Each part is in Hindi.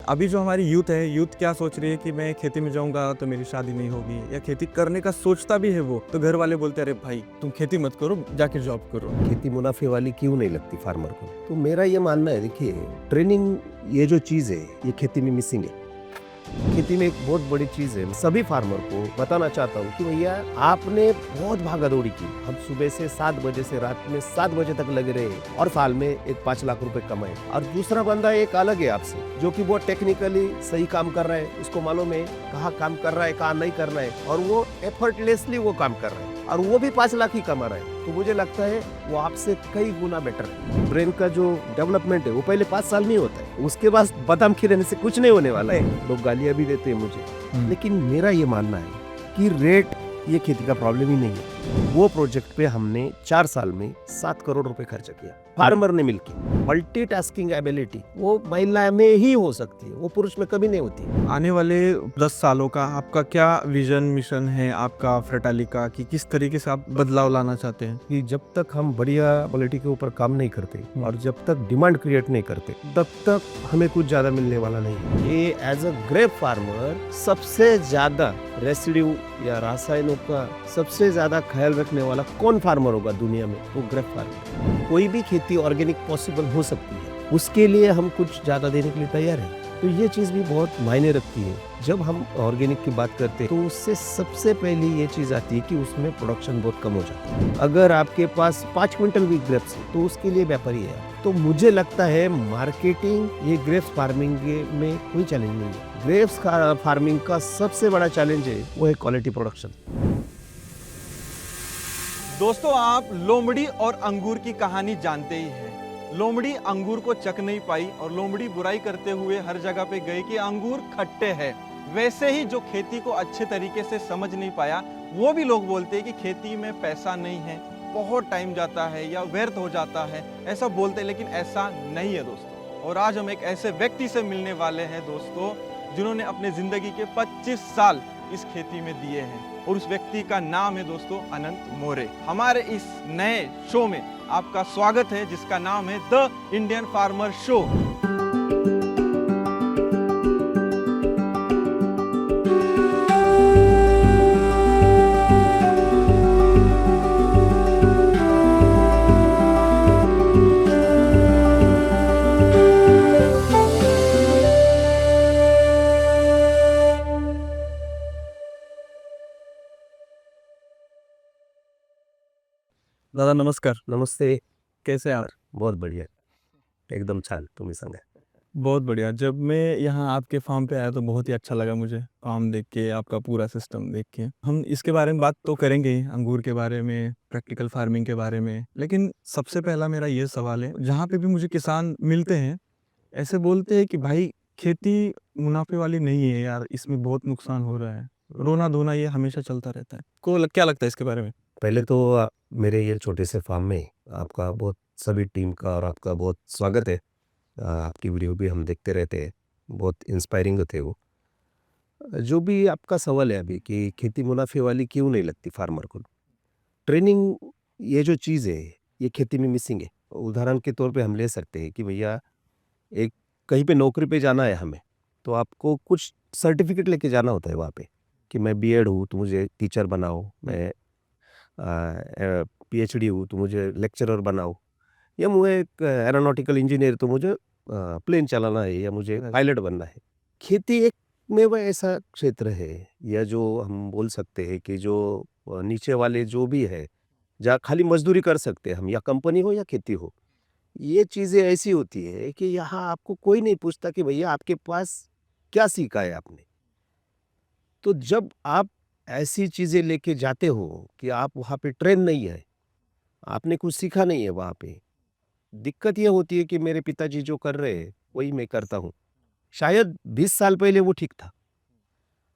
अभी जो हमारी यूथ है, यूथ क्या सोच रही है कि मैं खेती में जाऊंगा तो मेरी शादी नहीं होगी, या खेती करने का सोचता भी है वो तो घर वाले बोलते हैं अरे भाई तुम खेती मत करो, जाके जॉब करो। खेती मुनाफे वाली क्यों नहीं लगती फार्मर को? तो मेरा ये मानना है, देखिए ट्रेनिंग ये जो चीज़ है ये खेती में मिसिंग है। खेती में एक बहुत बड़ी चीज़ है, सभी फार्मर को बताना चाहता हूँ कि भैया आपने बहुत भागा दौड़ी की। हम सुबह से 7 बजे से रात में 7 बजे तक लगे रहे और साल में एक 5 लाख रुपए कमाए। और दूसरा बंदा एक अलग है आपसे, जो कि बहुत टेक्निकली सही काम कर रहा है, उसको मालूम है कहाँ काम कर रहा है कहाँ नहीं करना है, और वो एफर्टलेसली वो काम कर रहा है और वो भी 5 लाख ही कमा रहा है। तो मुझे लगता है वो आपसे कई गुना बेटर है। ब्रेन का जो डेवलपमेंट है वो पहले 5 साल में होता है, उसके बाद बादाम खिलाने से कुछ नहीं होने वाला है। लोग गालियां भी देते हैं मुझे, लेकिन मेरा ये मानना है कि रेट ये खेती का प्रॉब्लम ही नहीं है। वो प्रोजेक्ट पे हमने 4 साल में 7 करोड़ रुपए खर्च किया फार्मर ने मिलकर। मल्टीटास्किंग एबिलिटी वो महिला में ही हो सकती है, वो पुरुष में कभी नहीं होती। आने वाले 10 सालों का आपका क्या विजन मिशन है आपका फ्रेटाली का, कि किस तरीके से आप बदलाव लाना चाहते हैं? कि जब तक हम बढ़िया क्वालिटी के ऊपर काम नहीं करते और जब तक डिमांड क्रिएट नहीं करते तब तक हमें कुछ ज्यादा मिलने वाला नहीं। ये एज अ ग्रेप फार्मर सबसे ज्यादा रेसिड्यू या रासायनों का सबसे ज्यादा ख्याल रखने वाला कौन फार्मर होगा दुनिया में? वो ग्रेप फार्मर। कोई भी खेती ऑर्गेनिक पॉसिबल हो सकती है, उसके लिए हम कुछ ज्यादा देने के लिए तैयार हैं। तो ये चीज़ भी बहुत मायने रखती है। जब हम ऑर्गेनिक की बात करते हैं तो उससे सबसे पहले ये चीज़ आती है कि उसमें प्रोडक्शन बहुत कम हो जाता है। अगर आपके पास 5 क्विंटल भी ग्रेप्स है तो उसके लिए व्यापारी है। तो मुझे लगता है मार्केटिंग ये ग्रेप्स फार्मिंग में कोई चैलेंज नहीं है। ग्रेप्स फार्मिंग का सबसे बड़ा चैलेंज है वो है क्वालिटी प्रोडक्शन। दोस्तों, आप लोमड़ी और अंगूर की कहानी जानते ही हैं। लोमड़ी अंगूर को चख नहीं पाई और लोमड़ी बुराई करते हुए हर जगह पे गई कि अंगूर खट्टे हैं। वैसे ही जो खेती को अच्छे तरीके से समझ नहीं पाया, वो भी लोग बोलते हैं कि खेती में पैसा नहीं है, बहुत टाइम जाता है या व्यर्थ हो जाता है, ऐसा बोलते हैं। लेकिन ऐसा नहीं है दोस्तों। और आज हम एक ऐसे व्यक्ति से मिलने वाले हैं दोस्तों, जिन्होंने अपने जिंदगी के 25 साल इस खेती में दिए हैं, और उस व्यक्ति का नाम है दोस्तों अनंत मोरे। हमारे इस नए शो में आपका स्वागत है, जिसका नाम है द इंडियन फार्मर शो। दादा नमस्कार. नमस्ते. कैसे आप? बहुत बढ़िया, एकदम छान. तुम्ही सांगा. बहुत बढ़िया. जब मैं यहाँ आपके फार्म पे आया तो बहुत ही अच्छा लगा मुझे, फार्म देख के, आपका पूरा सिस्टम देख के। हम इसके बारे में बात तो करेंगे ही, अंगूर के बारे में, प्रैक्टिकल फार्मिंग के बारे में। लेकिन सबसे पहला मेरा ये सवाल है, जहाँ पे भी मुझे किसान मिलते हैं ऐसे बोलते हैं कि भाई खेती मुनाफे वाली नहीं है यार, इसमें बहुत नुकसान हो रहा है, रोना धोना ये हमेशा चलता रहता है। क्या लगता है इसके बारे में? पहले तो मेरे ये छोटे से फार्म में आपका बहुत सभी टीम का और आपका बहुत स्वागत है. आपकी वीडियो भी हम देखते रहते हैं, बहुत इंस्पायरिंग होते हैं वो. जो भी आपका सवाल है अभी कि खेती मुनाफे वाली क्यों नहीं लगती फार्मर को, ट्रेनिंग ये जो चीज़ है ये खेती में मिसिंग है. उदाहरण के तौर पे हम ले सकते हैं कि भैया एक कहीं पे नौकरी पे जाना है हमें, तो आपको कुछ सर्टिफिकेट लेके जाना होता है वहाँ पे कि मैं बीएड हूँ तो मुझे टीचर बनाओ, मैं पीएचडी हूँ तो मुझे लेक्चरर बनाओ, या मुझे एक एरोनॉटिकल इंजीनियर तो मुझे प्लेन चलाना है, या मुझे पायलट बनना है. खेती एक में वह ऐसा क्षेत्र है, या जो हम बोल सकते हैं कि जो नीचे वाले जो भी है, जहाँ खाली मजदूरी कर सकते हैं हम, या कंपनी हो या खेती हो. ये चीज़ें ऐसी होती है कि यहाँ आपको कोई नहीं पूछता कि भैया आपके पास क्या सीखा है आपने. तो जब आप ऐसी चीज़ें लेके जाते हो कि आप वहाँ पे ट्रेन नहीं है, आपने कुछ सीखा नहीं है वहाँ पे, दिक्कत ये होती है कि मेरे पिताजी जो कर रहे हैं वही मैं करता हूँ. शायद 20 साल पहले वो ठीक था.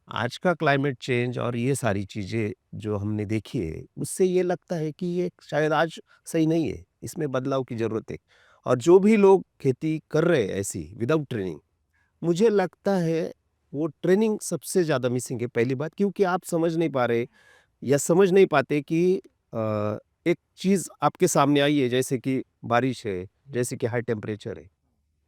आज का क्लाइमेट चेंज और ये सारी चीज़ें जो हमने देखी है, उससे ये लगता है कि ये शायद आज सही नहीं है, इसमें बदलाव की ज़रूरत है. और जो भी लोग खेती कर रहे हैं ऐसी विदाउट ट्रेनिंग, मुझे लगता है वो ट्रेनिंग सबसे ज़्यादा मिसिंग है. पहली बात, क्योंकि आप समझ नहीं पा रहे या समझ नहीं पाते कि एक चीज़ आपके सामने आई है, जैसे कि बारिश है, जैसे कि हाई टेम्परेचर है,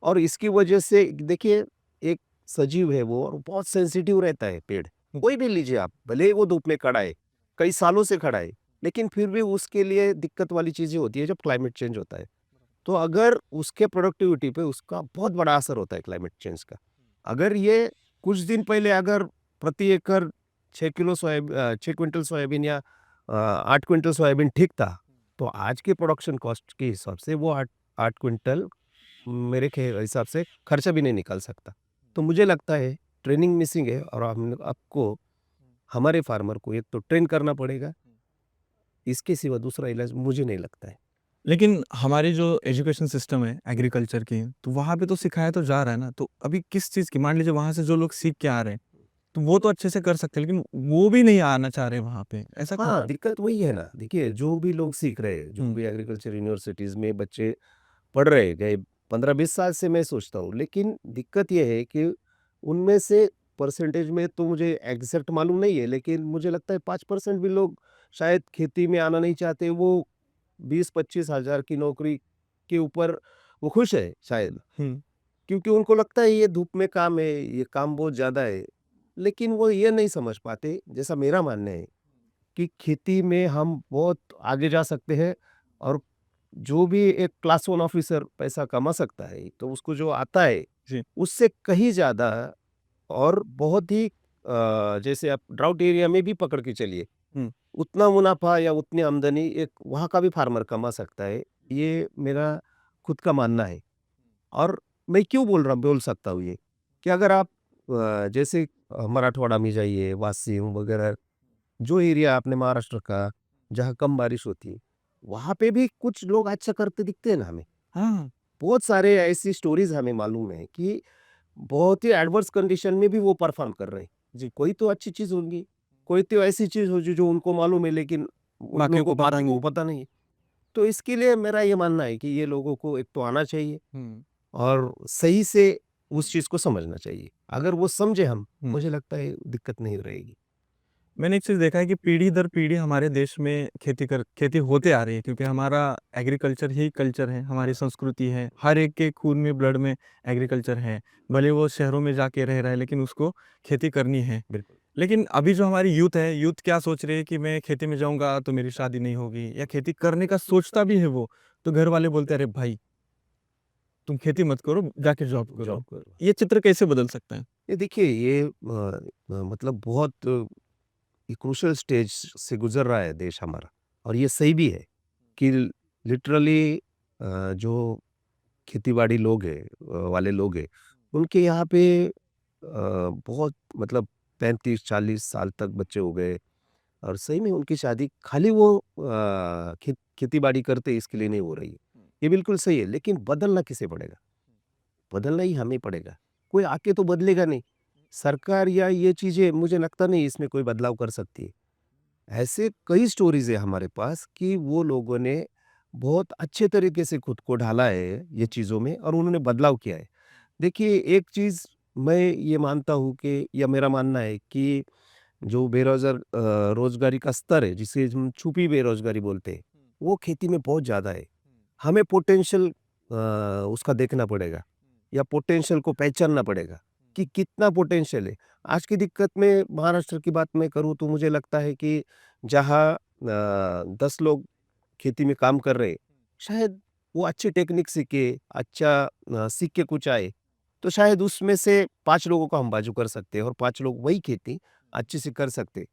और इसकी वजह से देखिए एक सजीव है वो, और बहुत सेंसिटिव रहता है पेड़। कोई भी लीजिए आप, भले ही वो धूप में खड़ा है, कई सालों से खड़ा है, लेकिन फिर भी उसके लिए दिक्कत वाली चीजें होती है जब क्लाइमेट चेंज होता है। तो अगर उसके प्रोडक्टिविटी पे उसका बहुत बड़ा असर होता है क्लाइमेट चेंज का। अगर ये कुछ दिन पहले अगर प्रति एकड़ 6 क्विंटल सोयाबीन या 8 क्विंटल सोयाबीन ठीक था, तो आज के प्रोडक्शन कॉस्ट के हिसाब से वो 8 क्विंटल मेरे के हिसाब से खर्चा भी नहीं निकाल सकता। तो मुझे लगता है ट्रेनिंग मिसिंग है, और हम आपको हमारे फार्मर को एक तो ट्रेन करना पड़ेगा, इसके सिवा दूसरा इलाज मुझे नहीं लगता है। लेकिन हमारी जो एजुकेशन सिस्टम है एग्रीकल्चर की, तो वहाँ पे तो सिखाया तो जा रहा है ना, तो अभी किस चीज़ की, मान लीजिए वहाँ से जो लोग सीख के आ रहे हैं, तो वो तो अच्छे से कर सकते हैं, लेकिन वो भी नहीं आना चाह रहे वहाँ पे, ऐसा क्यों? हाँ, दिक्कत वही है ना। देखिए, जो भी लोग सीख रहे हैं, जो हुँ, भी एग्रीकल्चर यूनिवर्सिटीज़ में बच्चे पढ़ रहे हैं, गए 15-20 साल से मैं सोचता हूँ, लेकिन दिक्कत ये है कि उनमें से परसेंटेज में तो मुझे एग्ज़ैक्ट मालूम नहीं है, लेकिन मुझे लगता है 5% भी लोग शायद खेती में आना नहीं चाहते। वो 20-25 हज़ार की नौकरी के ऊपर वो खुश है शायद, हुँ, क्योंकि उनको लगता है ये धूप में काम है, ये काम बहुत ज़्यादा है। लेकिन वो ये नहीं समझ पाते, जैसा मेरा मानना है, कि खेती में हम बहुत आगे जा सकते हैं, और जो भी एक क्लास वन ऑफिसर पैसा कमा सकता है, तो उसको जो आता है, जी। उससे कहीं ज़्यादा, और बहुत ही जैसे आप ड्राउट एरिया में भी पकड़ के चलिए, हुँ, उतना मुनाफा या उतनी आमदनी एक वहाँ का भी फार्मर कमा सकता है। ये मेरा खुद का मानना है। और मैं क्यों बोल सकता हूँ ये, कि अगर आप जैसे मराठवाड़ा में जाइए, वाशिम वगैरह, जो एरिया आपने महाराष्ट्र का, जहाँ कम बारिश होती है, वहाँ पे भी कुछ लोग अच्छा करते दिखते हैं ना हमें। हाँ, बहुत सारे ऐसी स्टोरीज़ हमें मालूम है कि बहुत ही एडवर्स कंडीशन में भी वो परफ़ॉर्म कर रहे हैं। जी, कोई तो अच्छी चीज़ होगी, कोई तो ऐसी चीज़ होगी जो उनको मालूम है, लेकिन उन बाकियों को लोगों पता बाकियों नहीं। को पता नहीं है। तो इसके लिए मेरा ये मानना है कि ये लोगों को एक तो आना चाहिए, हुँ, और सही से उस चीज़ को समझना चाहिए। अगर वो समझे हम, हुँ। मुझे लगता है दिक्कत नहीं रहेगी। मैंने एक चीज़ देखा है कि पीढ़ी दर पीढ़ी हमारे देश में खेती होते आ रही है, क्योंकि हमारा एग्रीकल्चर ही कल्चर है, हमारी संस्कृति है। हर एक के खून में, ब्लड में एग्रीकल्चर है। भले वो शहरों में जाके रह रहा है, लेकिन उसको खेती करनी है। बिल्कुल। लेकिन अभी जो हमारी यूथ है, यूथ क्या सोच रही है कि मैं खेती में जाऊँगा तो मेरी शादी नहीं होगी, या खेती करने का सोचता भी है वो, तो घर वाले बोलते हैं, "अरे भाई, तुम खेती मत करो, जाके जॉब करो।" जॉब करो। ये चित्र कैसे बदल सकता है? ये देखिए, ये मतलब बहुत क्रूशियल स्टेज से गुज़र रहा है देश हमारा, और ये सही भी है कि लिटरली जो खेती-बाड़ी लोग हैं, वाले लोग हैं, उनके यहाँ पे बहुत मतलब 35-40 साल तक बच्चे हो गए, और सही में उनकी शादी खाली वो खेती-बाड़ी करते इसके लिए नहीं हो रही है। ये बिल्कुल सही है, लेकिन बदलना किसे पड़ेगा? बदलना ही हमें पड़ेगा। कोई आके तो बदलेगा नहीं। सरकार या ये चीज़ें, मुझे लगता नहीं इसमें कोई बदलाव कर सकती है। ऐसे कई स्टोरीज़ है हमारे पास कि वो लोगों ने बहुत अच्छे तरीके से खुद को ढाला है ये चीज़ों में, और उन्होंने बदलाव किया है। देखिए, एक चीज़ मैं ये मानता हूँ कि, या मेरा मानना है कि जो रोज़गारी का स्तर है, जिसे हम छुपी बेरोज़गारी बोलते हैं, वो खेती में बहुत ज़्यादा है। हमें पोटेंशियल उसका देखना पड़ेगा, या पोटेंशियल को पहचानना पड़ेगा कि कितना पोटेंशियल है। आज की दिक्कत में महाराष्ट्र की बात मैं करूँ, तो मुझे लगता है कि जहाँ 10 लोग खेती में काम कर रहे हैं, शायद वो अच्छी टेक्निक सीखे, अच्छा सीख के कुछ आए, तो शायद उसमें से 5 लोगों को हम बाजू कर सकते हैं, और 5 लोग वही खेती अच्छे से कर सकते।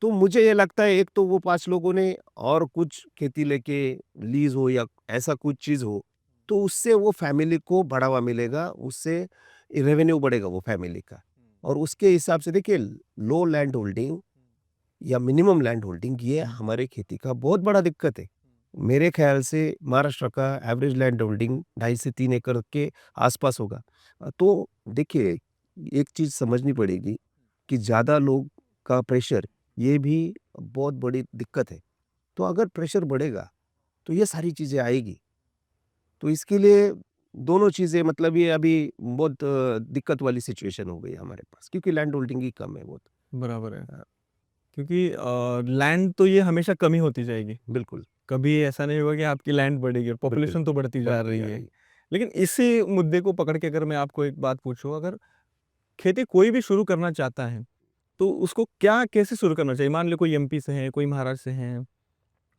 तो मुझे ये लगता है, एक तो वो 5 लोगों ने और कुछ खेती लेके लीज़ हो या ऐसा कुछ चीज़ हो, तो उससे वो फैमिली को बढ़ावा मिलेगा, उससे रेवेन्यू बढ़ेगा वो फैमिली का। और उसके हिसाब से देखिए, लो लैंड होल्डिंग या मिनिमम लैंड होल्डिंग, ये हमारे खेती का बहुत बड़ा दिक्कत है। मेरे ख़्याल से महाराष्ट्र का एवरेज लैंड होल्डिंग 2.5 से 3 एकड़ के आसपास होगा। तो देखिए, एक चीज़ समझनी पड़ेगी कि ज़्यादा लोग का प्रेशर, ये भी बहुत बड़ी दिक्कत है। तो अगर प्रेशर बढ़ेगा, तो ये सारी चीज़ें आएगी। तो इसके लिए दोनों चीज़ें, मतलब ये अभी बहुत दिक्कत वाली सिचुएशन हो गई है हमारे पास, क्योंकि लैंड होल्डिंग ही कम है बहुत। बराबर है। हाँ, क्योंकि लैंड तो ये हमेशा कमी होती जाएगी। बिल्कुल, कभी ऐसा नहीं होगा कि आपकी लैंड बढ़ेगी, और बिल्कुल, पॉपुलेशन तो बढ़ती जा बढ़ती रही जा है। रही है। लेकिन इसी मुद्दे को पकड़ के अगर मैं आपको एक बात पूछूँ, अगर खेती कोई भी शुरू करना चाहता है, तो उसको कैसे शुरू करना चाहिए? मान लो कोई एमपी से है, कोई महाराष्ट्र से है,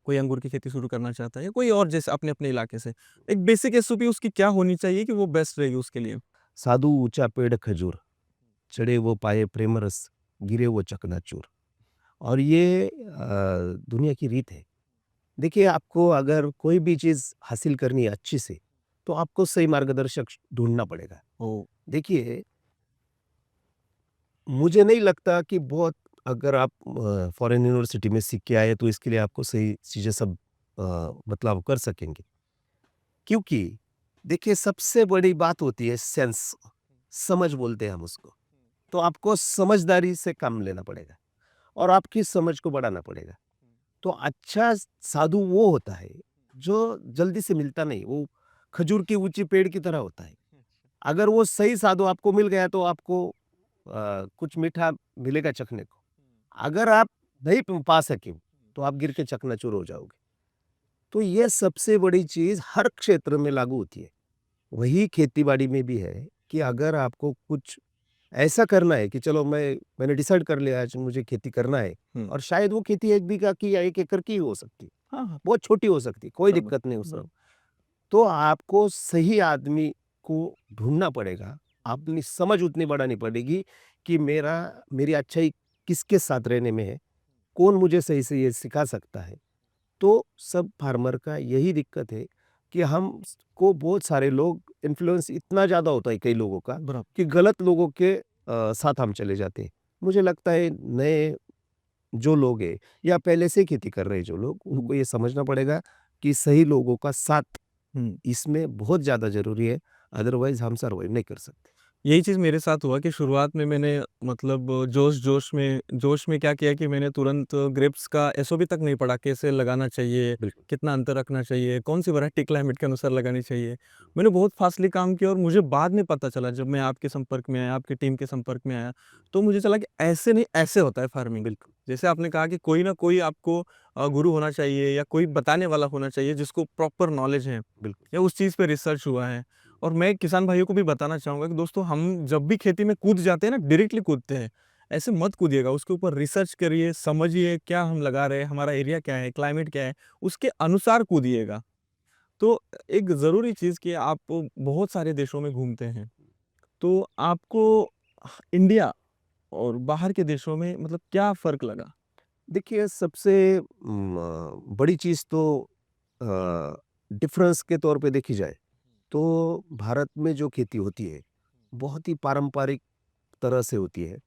कोई अंगूर की खेती शुरू करना चाहता है या कोई और जैसे अपने-अपने इलाके से। एक बेसिक एसओपी उसकी क्या होनी चाहिए कि वो बेस्ट रहेगी उसके लिए? साधु ऊंचा पेड़ खजूर, चढ़े वो पाए प्रेम रस, गिरे वो चकनाचूर। और ये दुनिया की रीत है। देखिए, आपको अगर कोई भी चीज़ हासिल करनी है अच्छी से, तो आपको सही मार्गदर्शक ढूँढना पड़ेगा। ओह! देखिए, मुझे नहीं लगता कि बहुत अगर आप फॉरेन यूनिवर्सिटी में सीख के आए, तो इसके लिए आपको सही चीज़ें सब मतलब आप कर सकेंगे। क्योंकि देखिए, सबसे बड़ी बात होती है सेंस, समझ बोलते हैं हम उसको। तो आपको समझदारी से काम लेना पड़ेगा और आपकी समझ को बढ़ाना पड़ेगा। तो अच्छा साधु वो होता है जो जल्दी से मिलता नहीं, वो खजूर की ऊंची पेड़ की तरह होता है। अगर वो सही साधु आपको मिल गया तो आपको कुछ मीठा मिलेगा चखने को। अगर आप नहीं पा सके तो आप गिर के चकनाचूर हो जाओगे। तो ये सबसे बड़ी चीज़ हर क्षेत्र में लागू होती है। वही खेती-बाड़ी में भी है कि अगर आपको कुछ ऐसा करना है कि चलो मैंने डिसाइड कर लिया आज मुझे खेती करना है हुँ। और शायद वो खेती 1 बीघा की या 1 एकड़ की हो सकती है। हाँ, हाँ, बहुत छोटी हो सकती है, कोई बराबर, दिक्कत नहीं उसमें। बराबर। तो आपको सही आदमी को ढूँढना पड़ेगा। अपनी समझ उतनी बढ़ानी पड़ेगी कि मेरी अच्छाई किसके साथ रहने में है, कौन मुझे सही से ये सिखा सकता है। तो सब फार्मर का यही दिक्कत है कि हम स को बहुत सारे लोग इन्फ्लुएंस इतना ज़्यादा होता है कई लोगों का बराबर। कि गलत लोगों के साथ हम चले जाते हैं। मुझे लगता है नए जो लोग हैं या पहले से खेती कर रहे हैं जो लोग, उनको ये समझना पड़ेगा कि सही लोगों का साथ हुँ। इसमें बहुत ज़्यादा ज़रूरी है, अदरवाइज़ हम सर्वाइव नहीं कर सकते। यही चीज़ मेरे साथ हुआ कि शुरुआत में मैंने मतलब जोश में क्या किया कि मैंने तुरंत ग्रेप्स का एसओपी तक नहीं पढ़ा, कैसे लगाना चाहिए, बिल्कुल। कितना अंतर रखना चाहिए, कौन-सी वैरायटी क्लाइमेट के अनुसार लगानी चाहिए। मैंने बहुत फ़ास्टली काम किया और मुझे बाद में पता चला जब मैं आपके संपर्क में आया, आपकी टीम के संपर्क में आया, तो मुझे चला कि ऐसे नहीं, ऐसे होता है फार्मिंग। बिल्कुल, जैसे आपने कहा कि कोई ना कोई आपको गुरु होना चाहिए या कोई बताने वाला होना चाहिए जिसको प्रॉपर नॉलेज है बिल्कुल। या उस चीज़ पे रिसर्च हुआ है। और मैं किसान भाइयों को भी बताना चाहूँगा कि दोस्तों हम जब भी खेती में कूद जाते हैं ना, डायरेक्टली कूदते हैं। ऐसे मत कूदिएगा, उसके ऊपर रिसर्च करिए, समझिए क्या हम लगा रहे हैं, हमारा एरिया क्या है, क्लाइमेट क्या है, उसके अनुसार कूदिएगा। तो एक ज़रूरी चीज़ कि आप बहुत सारे देशों में घूमते हैं, तो आपको इंडिया और बाहर के देशों में मतलब क्या फ़र्क लगा? देखिए, सबसे बड़ी चीज़ तो डिफ़रेंस के तौर पे देखी जाए, तो भारत में जो खेती होती है, बहुत ही पारंपरिक तरह से होती है।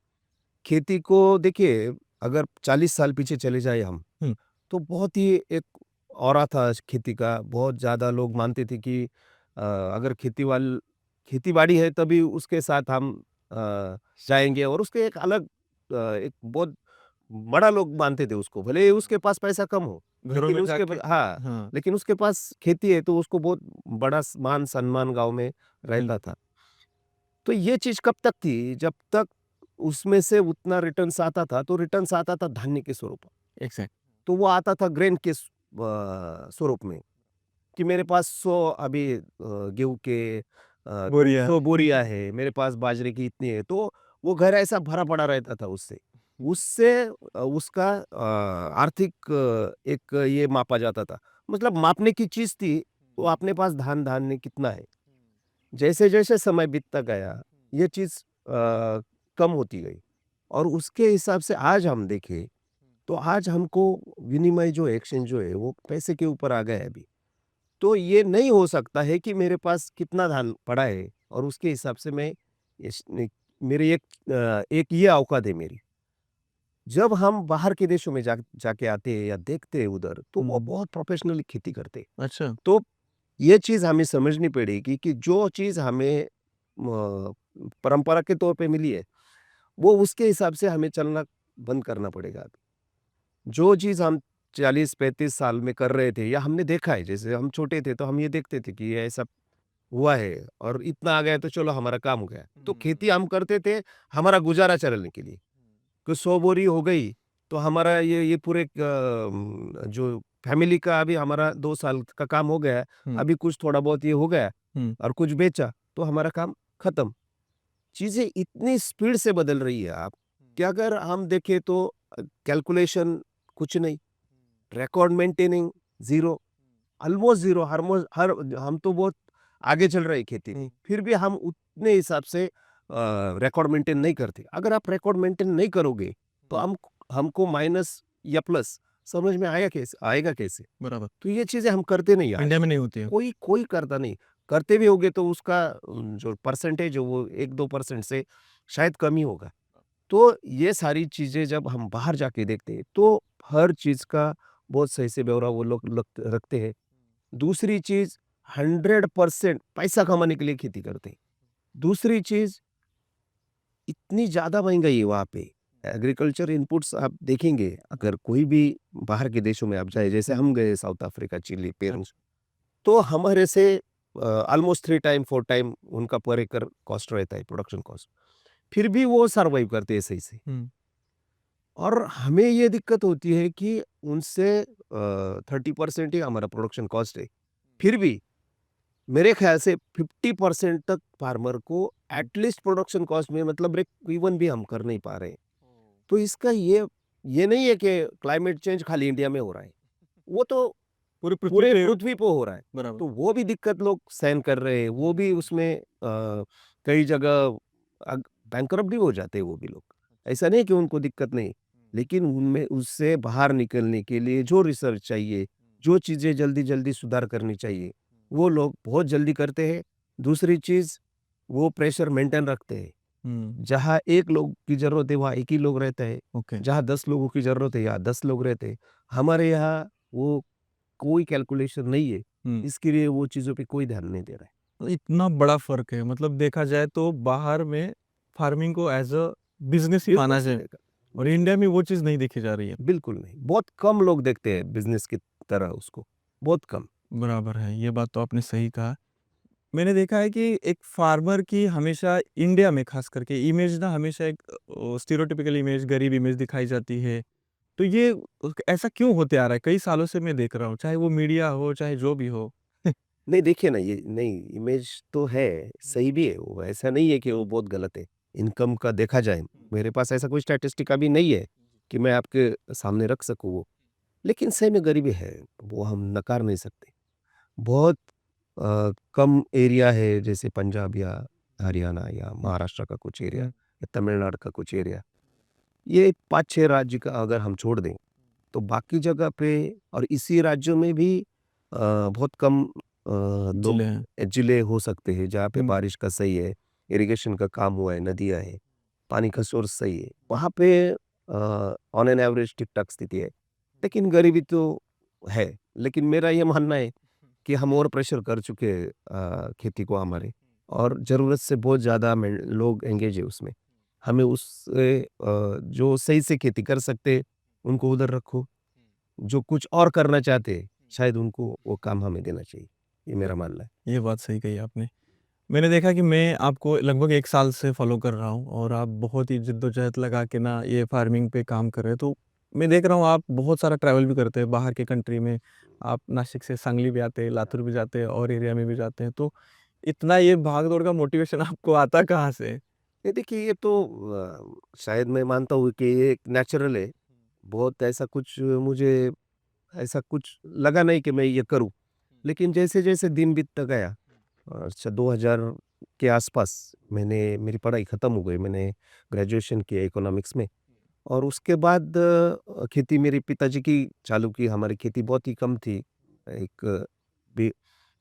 खेती को देखिए, अगर 40 साल पीछे चले जाएँ हम, हुँ, तो बहुत ही एक ऑरा था खेती का। बहुत ज़्यादा लोग मानते थे कि अगर खेती-बाड़ी है तभी उसके साथ हम जाएँगे और उसके एक अलग एक बहुत बड़ा लोग मानते थे उसको। भले ही उसके पास पैसा कम हो, घरों लेकिन में उसके जाके प हाँ, हाँ, लेकिन उसके पास खेती है तो उसको बहुत बड़ा मान-सम्मान गाँव में रहता बिल्कुल, था। तो ये चीज़ कब तक थी? जब तक उसमें से उतना रिटर्न्स आता था, तो रिटर्न्स आता था धान्य के स्वरूप। एग्ज़ैक्ट तो वो आता था ग्रेन के स्वरूप में कि मेरे पास 100 अभी गेहूँ के बोरिया। 200 बोरियाँ है, मेरे पास बाजरे की इतनी है, तो वो घर ऐसा भरा पड़ा रहता था उससे। उससे उसका आर्थिक एक ये मापा जाता था। मतलब मापने की चीज़ थी, वो अपने पास धान्य कितना है। जैसे-जैसे समय बीतता गया, ये चीज़ कम होती गई और उसके हिसाब से आज हम देखें, तो आज हमको विनिमय जो एक्सचेंज जो है, वो पैसे के ऊपर आ गया है अभी। तो ये नहीं हो सकता है कि मेरे पास कितना धान पड़ा है और उसके हिसाब से मैं इस नि मेरी एक ये औकात है मेरी। जब हम बाहर के देशों में जाके आते हैं या देखते हैं उधर, तो वो हुँ, बहुत प्रोफ़ेशनली खेती करते हैं। अच्छा, तो ये चीज़ हमें समझनी पड़ेगी कि जो चीज़ हमें म परंपरा के तौर पे मिली है, वो उसके हिसाब से हमें चलना बंद करना पड़ेगा। जो चीज़ हम 40-35 साल में कर रहे थे या हमने देखा है, जैसे हम छोटे थे तो हम ये देखते थे कि ये ऐसा हुआ है और इतना आ गया तो चलो हमारा काम हो गया। तो खेती हम करते थे हमारा गुज़ारा चलाने के लिए। कि 100 बोरी हो गई, तो हमारा ये पूरे जो फैमिली का अभी हमारा 2 साल का काम हो गया है, हुँ, अभी कुछ थोड़ा बहुत ये हो गया हुँ, और कुछ बेचा, तो हमारा काम खत्म। चीज़ें इतनी स्पीड से बदल रही है आप कि अगर हम देखें तो कैलकुलेशन कुछ नहीं, record maintaining zero, almost zero, हर हम तो बहुत आगे चल रहे हैं खेती में, फिर भी हम उतने हिसाब से रिकॉर्ड मेंटेन नहीं करते। अगर आप रिकॉर्ड मेंटेन नहीं करोगे, तो हमको माइनस या प्लस समझ में आएगा कैसे? बराबर। तो ये चीज़ें हम करते नहीं आज। इंडिया में नहीं होती है। कोई करता नहीं। करते भी होंगे तो उसका जो परसेंटेज है वो 1-2% से शायद कम ही होगा। तो ये सारी चीज़ें जब हम बाहर जाके देखते हैं, तो हर चीज़ का बहुत सही से ब्यौरा वो लोग रखते हैं। दूसरी चीज़ 100% पैसा कमाने के लिए खेती करते हैं। दूसरी चीज़ इतनी ज़्यादा महँगाई है वहाँ पे। एग्रीकल्चर इनपुट्स आप देखेंगे, अगर कोई भी बाहर के देशों में आप जाए, जैसे हम गए साउथ अफ्रीका, चिली, पेरू, तो हमारे से ऑलमोस्ट 3 टाइम 4 टाइम उनका पर एकड़ कॉस्ट रहता है, प्रोडक्शन कॉस्ट। फिर भी वो सर्वाइव करते हैं सही से। हुँ। और हमें ये दिक्कत होती है कि उनसे 30% ही हमारा प्रोडक्शन कॉस्ट है। फिर भी मेरे ख्याल से 50% तक फार्मर को एटलीस्ट प्रोडक्शन कॉस्ट में मतलब ब्रेक इवन भी हम कर नहीं पा रहे हैं। तो इसका ये नहीं है कि क्लाइमेट चेंज खाली इंडिया में हो रहा है। वो तो पूरी पृथ्वी पूरे पे पृथ्वी पे हो रहा है। बराबर। तो वो भी दिक्कत लोग सहन कर रहे हैं। वो भी उसमें कई जगह बैंकरप्ट भी हो जाते हैं वो भी लोग। ऐसा नहीं कि उनको दिक्कत नहीं, लेकिन उनमें उससे बाहर निकलने के लिए जो रिसर्च चाहिए, जो चीज़ें जल्दी-जल्दी सुधार करनी चाहिए, वो लोग बहुत जल्दी करते हैं। दूसरी चीज़, वो प्रेशर मेंटेन रखते हैं। हुँ। जहाँ 1 लोग की ज़रूरत है, वहाँ 1 ही लोग रहता है। ओके। जहाँ 10 लोगों की ज़रूरत है, यहाँ 10 लोग रहते हैं। हमारे यहाँ वो कोई कैलकुलेशन नहीं है। हुँ। इसके लिए वो चीज़ों पे कोई ध्यान नहीं दे रहा है। तो इतना बड़ा फ़र्क है, मतलब देखा जाए तो बाहर में फार्मिंग को एज़ अ बिज़नेस ही माना बिज़नेस जाए रहेगा। और इंडिया में वो चीज़ नहीं देखी जा रही है। बिल्कुल नहीं। बहुत कम लोग देखते हैं बिज़नेस की तरह उसको, बहुत कम। बराबर है, ये बात तो आपने सही कहा। मैंने देखा है कि एक फार्मर की हमेशा इंडिया में ख़ास करके इमेज ना हमेशा एक स्टीरियोटाइपिकल इमेज, गरीब इमेज दिखाई जाती है। तो ये ऐसा क्यों होते आ रहा है? कई सालों से मैं देख रहा हूँ, चाहे वो मीडिया हो, चाहे जो भी हो। नहीं देखिए ना, ये नहीं, इमेज तो है, सही भी है वो, ऐसा नहीं है कि वो बहुत गलत है। इनकम का देखा जाए, मेरे पास ऐसा कोई स्टैटिस्टिक अभी नहीं है कि मैं आपके सामने रख सकूँ वो। लेकिन सही में गरीबी है, वो हम नकार नहीं सकते। बहुत कम एरिया है, जैसे पंजाब या हरियाणा या महाराष्ट्र का कुछ एरिया हुँ। या तमिलनाडु का कुछ एरिया, ये 5-6 राज्य का अगर हम छोड़ दें, तो बाकी जगह पे और इसी राज्यों में भी बहुत कम जिले लोग हैं। जिले हो सकते हैं जहाँ पे हुँ। बारिश का सही है, इरिगेशन का काम हुआ है, नदियाँ हैं, पानी का सोर्स सही है। वहाँ पे ऑन एन एवरेज ठीक-ठाक स्थिति है। लेकिन गरीबी तो है। लेकिन मेरा ये मानना है कि हम ओवर प्रेशर कर चुके हैं खेती को हमारे, और ज़रूरत से बहुत ज़्यादा में लोग एंगेज है उसमें। हमें उससे जो सही से खेती कर सकते हैं, उनको उधर रखो। जो कुछ और करना चाहते हैं, शायद उनको वो काम हमें देना चाहिए। ये मेरा मानना है। ये बात सही कही आपने। मैंने देखा कि मैं आपको लगभग 1 साल से फ़ॉलो कर रहा हूँ और आप बहुत ही जिद्दोजहद लगा के ना ये फार्मिंग पे काम कर रहे हैं। तो मैं देख रहा हूँ आप बहुत सारा ट्रैवल भी करते हैं बाहर के कंट्री में। आप नासिक से सांगली भी आते हैं, लातूर भी जाते हैं और एरिया में भी जाते हैं। तो इतना ये भाग-दौड़ का मोटिवेशन आपको आता कहाँ से? ये देखिए, ये तो शायद मैं मानता हूँ कि ये एक नेचुरल है। बहुत ऐसा कुछ मुझे ऐसा कुछ लगा नहीं कि मैं ये करूँ। लेकिन जैसे-जैसे दिन बीतता गया, अच्छा 2000 के आसपास मैंने मेरी पढ़ाई ख़त्म हो गई। मैंने ग्रेजुएशन किया इकोनॉमिक्स में, और उसके बाद खेती मेरे पिताजी की चालू की। हमारी खेती बहुत ही कम थी। एक बी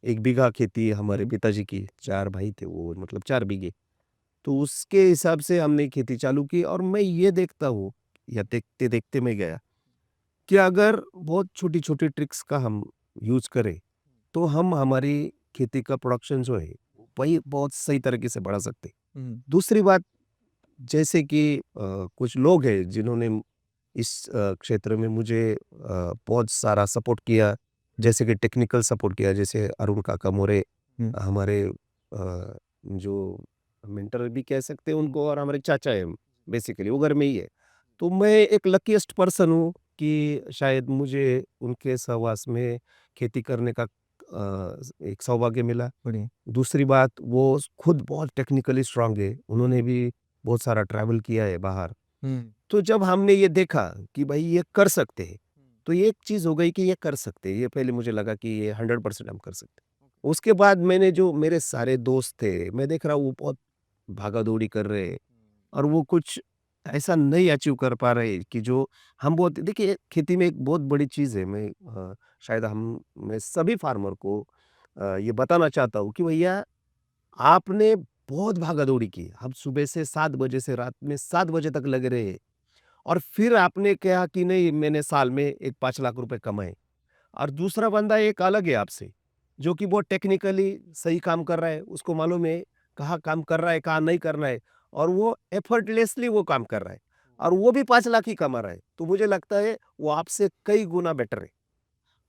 1 बीघा खेती हमारे हुँ। पिताजी की, 4 भाई थे वो, मतलब 4 बीघे। तो उसके हिसाब से हमने खेती चालू की, और मैं ये देखता हूँ या देखते-देखते मैं गया कि अगर बहुत छोटी-छोटी ट्रिक्स का हम यूज़ करें, तो हम हमारी खेती का प्रोडक्शन जो है, वही बहुत सही तरीके से बढ़ा सकते हैं। हुँ। दूसरी बात, जैसे कि कुछ लोग हैं जिन्होंने इस क्षेत्र में मुझे बहुत सारा सपोर्ट किया, जैसे कि टेक्निकल सपोर्ट किया, जैसे अरुण काका मोरे, हुँ। हमारे जो मेंटर भी कह सकते हैं उनको, और हमारे चाचा हैं, बेसिकली वो घर में ही है। तो मैं एक लकीएस्ट पर्सन हूँ कि शायद मुझे उनके सहवास में खेती करने का एक सौभाग्य मिला। बढ़िया। दूसरी बात, वो खुद बहुत टेक्निकली स्ट्रांग है, उन्होंने भी बहुत सारा ट्रैवल किया है बाहर। तो जब हमने ये देखा कि भाई ये कर सकते हैं, तो ये एक चीज़ हो गई कि ये कर सकते हैं, ये पहले मुझे लगा कि ये 100% हम कर सकते हैं। उसके बाद मैंने जो मेरे सारे दोस्त थे, मैं देख रहा हूँ वो बहुत भागा-दौड़ी कर रहे हैं और वो कुछ ऐसा नहीं अचीव कर पा रहे कि जो हम बहुत देखिए खेती में एक बहुत बड़ी चीज़ है। शायद मैं सभी फार्मर को ये बताना चाहता हूँ कि भैया आपने बहुत भागा-दौड़ी की। हम सुबह से 7 बजे से रात में 7 बजे तक लगे रहे और फिर आपने कहा कि नहीं मैंने साल में एक 5 लाख रुपए कमाए और दूसरा बंदा एक अलग है आपसे, जो कि बहुत टेक्निकली सही काम कर रहा है, उसको मालूम है कहाँ काम कर रहा है, कहाँ नहीं करना है और वो एफर्टलेसली वो काम कर रहा है और वो भी 5 लाख ही कमा रहा है। तो मुझे लगता है वो आपसे कई गुना बेटर है।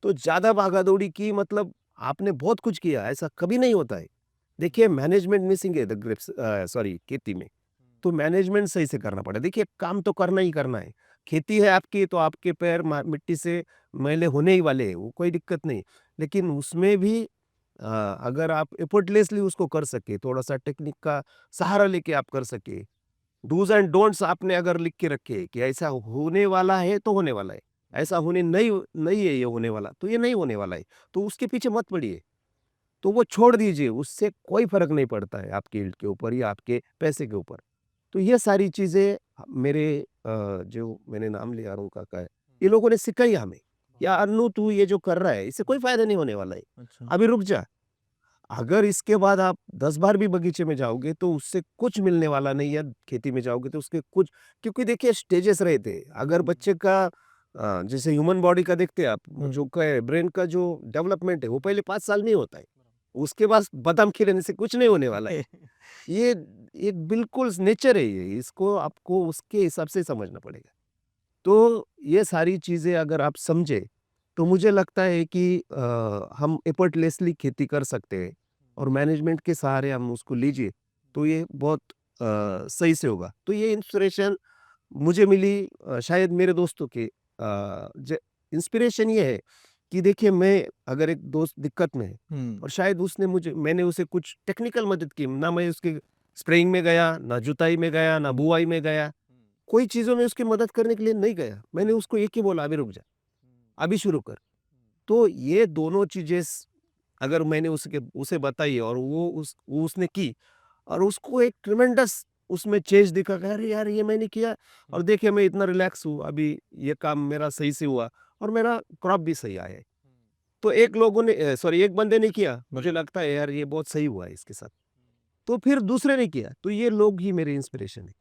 तो ज़्यादा भागा-दौड़ी की मतलब आपने बहुत कुछ किया, ऐसा कभी नहीं होता है। देखिए मैनेजमेंट मिसिंग है सॉरी खेती में। तो मैनेजमेंट सही से करना पड़ेगा। देखिए काम तो करना ही करना है। खेती है आपकी तो आपके पैर मिट्टी से मैले होने ही वाले हैं, वो कोई दिक्कत नहीं। लेकिन उसमें भी अगर आप एफर्टलेसली उसको कर सके, थोड़ा-सा टेक्निक का सहारा लेके आप कर सके, डूज़ एंड डोंट्स आपने अगर लिख के रखे कि ऐसा होने वाला है तो होने वाला है। ऐसा होने नहीं नहीं है ये होने वाला, तो ये नहीं होने वाला है। तो उसके पीछे मत पड़िए। तो वो छोड़ दीजिए, उससे कोई फ़र्क नहीं पड़ता है आपके यील्ड के ऊपर या आपके पैसे के ऊपर। तो ये सारी चीज़ें मेरे जो मैंने नाम लिया अरुण काका है, ये लोगों ने सिखाई हमें, या अन्नू तू ये जो कर रहा है, इससे कोई फ़ायदा नहीं होने वाला है। अच्छा। अभी रुक जा। अगर इसके बाद आप 10 बार भी बगीचे में जाओगे तो उससे कुछ मिलने वाला नहीं है, खेती में जाओगे तो उसके कुछ, क्योंकि देखिए स्टेजेस रहते हैं। अगर बच्चे का जैसे ह्यूमन बॉडी का देखते हैं आप, जो क्या ब्रेन का जो डेवलपमेंट है वो पहले 5 साल नहीं होता है। उसके बाद बादाम खिलाने से कुछ नहीं होने वाला है। ये एक बिल्कुल नेचर है ये, इसको आपको उसके हिसाब से समझना पड़ेगा। तो ये सारी चीज़ें अगर आप समझे, तो मुझे लगता है कि हम एफर्टलेसली खेती कर सकते हैं और मैनेजमेंट के सहारे हम उसको लीजिए, तो ये बहुत सही से होगा। तो ये इंस्पिरेशन मुझे मिली शायद मेरे दोस्तों के इंस्पिरेशन ये है कि देखिए मैं अगर एक दोस्त दिक्कत में है और शायद मैंने उसे कुछ टेक्निकल मदद की, ना मैं उसके स्प्रेइंग में गया, ना जुताई में गया, ना बुआई में गया, कोई चीज़ों में उसकी मदद करने के लिए नहीं गया। मैंने उसको एक ही बोला, अभी रुक जा, अभी शुरू कर। तो ये दोनों चीज़ें अगर मैंने उसे बताई और वो उसने की और उसको एक ट्रिमेंडस उसमें चेंज दिखा कि अरे यार ये मैंने किया और देखिए मैं इतना रिलैक्स हूँ, अभी ये काम मेरा सही से हुआ और मेरा क्रॉप भी सही आया है। तो एक बंदे ने किया, मुझे लगता है यार ये बहुत सही हुआ है इसके साथ। तो फिर दूसरे ने किया, तो ये लोग ही मेरे इंस्पिरेशन है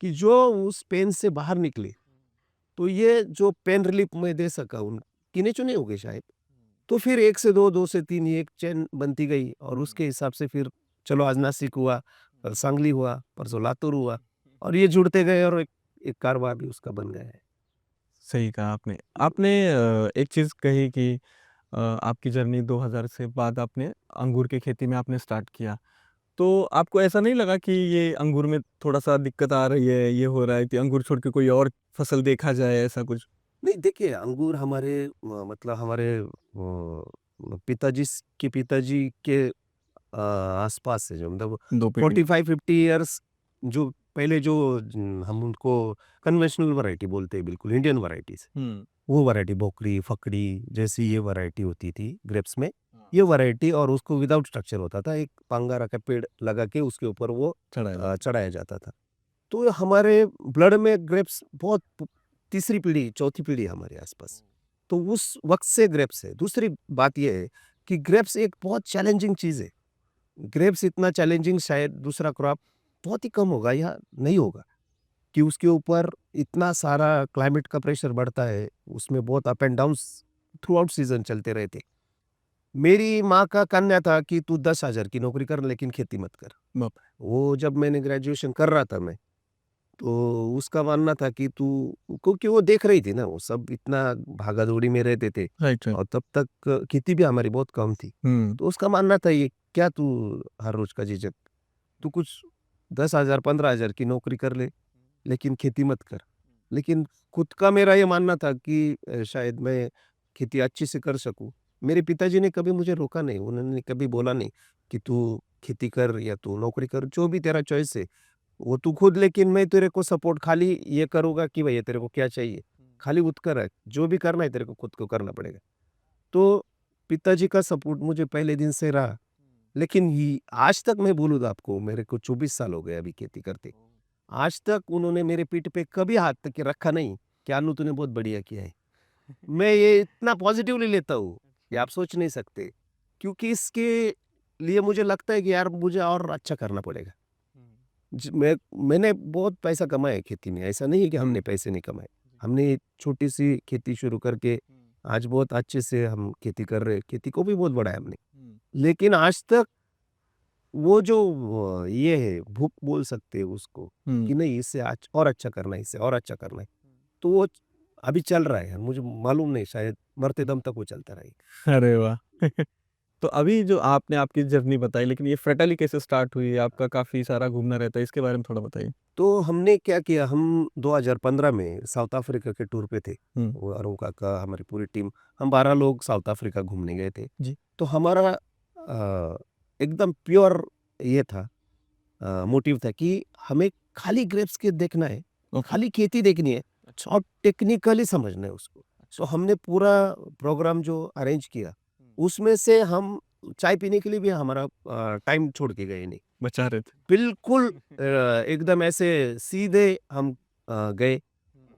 कि जो उस पेन से बाहर निकले। तो ये जो पेन रिलीफ मैं दे सका, उन गिने-चुने हो गए शायद। तो फिर 1 से 2, 2 से 3 ये एक चेन बनती गई और उसके हिसाब से फिर चलो आज नासिक हुआ, कल सांगली हुआ, परसों लातूर हुआ और ये जुड़ते गए और एक कारवां भी उसका बन गया है। सही कहा आपने। आपने एक चीज़ कही कि आपकी जर्नी 2000 से बाद आपने अंगूर की खेती में आपने स्टार्ट किया। तो आपको ऐसा नहीं लगा कि ये अंगूर में थोड़ा-सा दिक्कत आ रही है, ये हो रहा है कि अंगूर छोड़ के कोई और फसल देखा जाए, ऐसा कुछ? नहीं देखिए, अंगूर हमारे मतलब हमारे पिताजी के आसपास है, जो मतलब 2 पीढ़ी। 45-50 इयर्स जो पहले जो हम उनको कन्वेंशनल वैरायटी बोलते हैं, बिल्कुल इंडियन वैरायटीज़। हुँ। वो वैरायटी भोकरी, फकड़ी जैसी ये वैरायटी होती थी ग्रेप्स में। ये वैरायटी और उसको विदाउट स्ट्रक्चर होता था, एक पांगारा का पेड़ लगा के उसके ऊपर वो चढ़ाया। चढ़ाया जाता था। तो हमारे ब्लड में ग्रेप्स बहुत तीसरी पीढ़ी, चौथी पीढ़ी हमारे आसपास। तो उस वक़्त से ग्रेप्स है। दूसरी बात ये है कि ग्रेप्स एक बहुत चैलेंजिंग चीज़ है। ग्रेप्स इतना चैलेंजिंग शायद दूसरा क्रॉप बहुत ही कम होगा या नहीं होगा, कि उसके ऊपर इतना सारा क्लाइमेट का प्रेशर बढ़ता है, उसमें बहुत up and downs through out season चलते रहते। मेरी माँ का कहना था कि तू 10,000 की नौकरी कर लेकिन खेती मत कर। बाप रे! वो जब मैंने ग्रेजुएशन कर रहा था मैं, तो उसका मानना था कि तू, क्योंकि वो देख रही थी ना, वो सब इतना भागा-दौड़ी में रहते थे राइट, राइट। और तब तक खेती भी हमारी बहुत कम थी। हुँ। तो उसका मानना था ये क्या तू हर रोज़ का झिझक, तू कुछ 10,000 15,000 की नौकरी कर ले, लेकिन खेती मत कर। लेकिन खुद का मेरा ये मानना था कि शायद मैं खेती अच्छी से कर सकूँ, मेरे पिताजी ने कभी मुझे रोका नहीं, उन्होंने कभी बोला नहीं कि तू खेती कर या तू नौकरी कर, जो भी तेरा चॉइस है वो तू खुद, लेकिन मैं तेरे को सपोर्ट खाली ये करूँगा कि भैया तेरे को क्या चाहिए, खाली उठ कर रख, जो भी करना है तेरे को खुद को करना पड़ेगा। तो पिताजी का सपोर्ट मुझे पहले दिन से रहा, लेकिन ये आज तक मैं बोलूँ तो आपको, मेरे को 24 साल हो गए अभी खेती करते। आज तक उन्होंने मेरे पीठ पे कभी हाथ तक के रखा नहीं कि अनु तूने बहुत बढ़िया किया है। मैं ये इतना पॉजिटिवली लेता हूँ कि आप सोच नहीं सकते, क्योंकि इसके लिए मुझे लगता है कि यार मुझे और अच्छा करना पड़ेगा। मैंने बहुत पैसा कमाया है खेती में, ऐसा नहीं है कि हमने पैसे नहीं कमाए। हमने छोटी सी खेती शुरू करके आज बहुत अच्छे से हम खेती कर रहे हैं, खेती को भी बहुत बढ़ाया हमने। लेकिन आज तक वो जो ये है भूख बोल सकते हैं उसको कि नहीं इससे आज और अच्छा करना है, इससे और अच्छा करना है, तो वो अभी चल रहा है। मुझे मालूम नहीं, शायद मरते दम तक वो चलता रहेगा। अरे वाह! तो अभी जो आपने आपकी जर्नी बताई, लेकिन ये फ्रेटाली कैसे स्टार्ट हुई? आपका काफ़ी सारा घूमना रहता है, इसके बारे में थोड़ा बताइए। तो हमने क्या किया, हम 2015 में साउथ अफ्रीका के टूर पे थे। हुँ, वो अरुण काका, हमारी पूरी टीम, हम 12 लोग साउथ अफ्रीका घूमने गए थे। जी। तो हमारा एकदम प्योर ये था, मोटिव था कि हमें खाली ग्रेप्स के देखना है, ओके। खाली खेती देखनी है अच्छा। और टेक्निकली समझना है उसको। तो हमने पूरा प्रोग्राम जो अरेंज किया, उसमें से हम चाय पीने के लिए भी हमारा टाइम छोड़ के गए नहीं। बचा रहे थे। बिल्कुल एकदम ऐसे सीधे हम गए।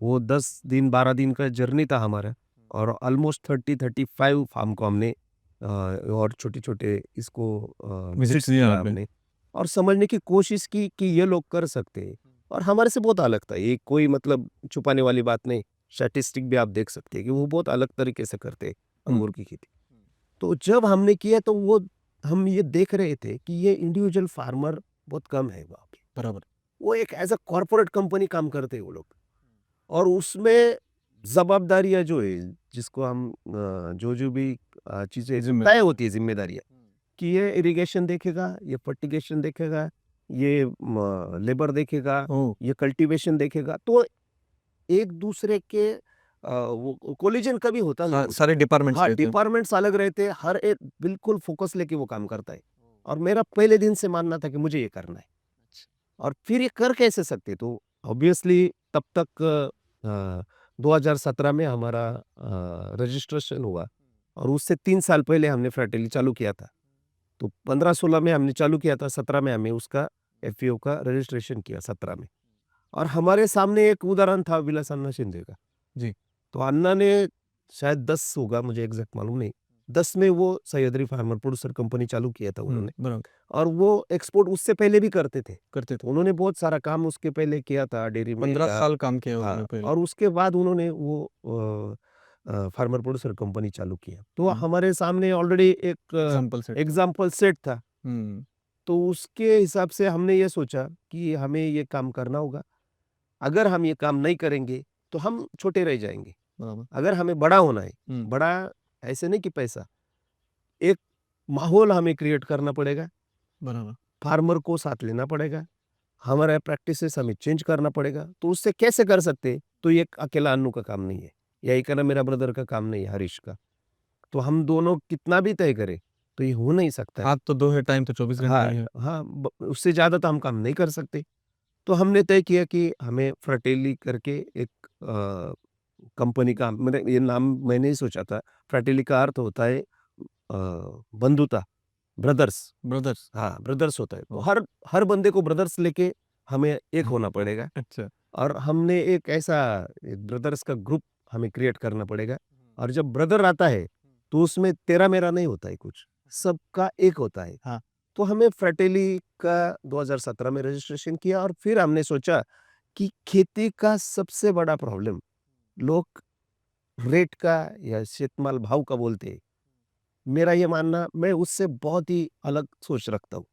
वो 10 दिन 12 दिन का जर्नी था हमारा, और ऑलमोस्ट 30-35 फार्म को हमने और छोटे-छोटे इसको विज़िट्स विज़िट्स दिए किया आपने। हमने, और समझने की कोशिश की कि ये लोग कर सकते हैं, और हमारे से बहुत अलग था। ये कोई मतलब छुपाने वाली बात नहीं, स्टैटिस्टिक भी आप देख सकते हैं कि वो बहुत अलग तरीके से करते हैं अंगूर की खेती। तो जब हमने किया तो वो हम ये देख रहे थे कि ये इंडिविजुअल फार्मर बहुत कम है वहाँ पे। बराबर। वो एक एज़ अ कॉर्पोरेट कंपनी काम करते हैं वो लोग, और उसमें जवाबदारियाँ जो है, जिसको हम जो भी चीज़ें ज़िम्मे तय होती है ज़िम्मेदारियाँ, कि ये इरिगेशन देखेगा, ये फर्टिगेशन देखेगा, ये लेबर देखेगा, ओह! ये कल्टीवेशन देखेगा, तो एक दूसरे के वो कोलिजन कभी होता नहीं उसमें। सारे डिपार्टमेंट्स हाँ, रहते हैं। डिपार्टमेंट्स अलग रहते हैं, हर एक बिल्कुल फोकस लेके वो काम करता है, और मेरा पहले दिन से मानना था कि मुझे ये करना है। और फिर ये कर कैसे सकते? तो ऑब्वियसली तब तक 2017 में हमारा रजिस्ट्रेशन हुआ, और उससे 3 साल पहले हमने फ्रैटरली चालू किया था। तो 15-16 में हमने चालू किया था, 17 में हमें उसका एफपीओ का रजिस्ट्रेशन किया 17 में। और हमारे सामने एक उदाहरण था विलास अन्ना शिंदे का। जी। तो अन्ना ने शायद 10 होगा, मुझे एग्जैक्ट मालूम नहीं, 10 में वो सह्याद्री फार्मर प्रोड्यूसर कंपनी चालू किया था उन्होंने, बराबर। और वो एक्सपोर्ट उससे पहले भी करते थे। करते थे। उन्होंने बहुत सारा काम उसके पहले किया था डेयरी में 15 या साल काम किया हाँ, उन्होंने पहले। और उसके बाद उन्होंने वो फार्मर प्रोड्यूसर कंपनी चालू किया। तो हुँ। हमारे सामने ऑलरेडी एक एग्ज़ाम्पल सेट था। एग्जाम्पल सेट था। हुँ, तो उसके हिसाब से हमने ये सोचा कि हमें ये काम करना होगा। अगर हम ये काम नहीं करेंगे तो हम छोटे रह जाएंगे। बराबर। अगर हमें बड़ा होना है, हुँ, बड़ा ऐसे नहीं कि पैसा, एक माहौल हमें क्रिएट करना पड़ेगा, बराबर। फार्मर को साथ लेना पड़ेगा, हमारा प्रैक्टिसेस हमें चेंज करना पड़ेगा। तो उससे कैसे कर सकते हैं? तो ये अकेला अन्नू का काम नहीं है, या अकेला मेरा ब्रदर का काम नहीं है, हरीश का। तो हम दोनों कितना भी तय करें तो ये हो नहीं सकता है। हाथ तो 2 है, टाइम तो 24 घंटे हाँ, ही है। हाँ, उससे ज़्यादा तो हम काम नहीं कर सकते। तो हमने तय किया कि हमें फ्रैटेली करके एक कंपनी का, मैंने ये नाम मैंने ही सोचा था। फ्रैटेली का अर्थ होता है बंधुता, ब्रदर्स। ब्रदर्स। हाँ, ब्रदर्स होता है। तो ओह! हर हर बंदे को ब्रदर्स लेके हमें एक होना पड़ेगा, अच्छा। और हमने एक ऐसा एक ब्रदर्स का ग्रुप हमें क्रिएट करना पड़ेगा। और जब ब्रदर आता है तो उसमें तेरा मेरा नहीं होता है कुछ, सबका एक होता है। हाँ। तो हमें फ्रैटेली का 2017 में रजिस्ट्रेशन किया, और फिर हमने सोचा कि खेती का सबसे बड़ा प्रॉब्लम लोग रेट का या शेतमाल भाव का बोलते हैं। मेरा ये मानना, मैं उससे बहुत ही अलग सोच रखता हूँ।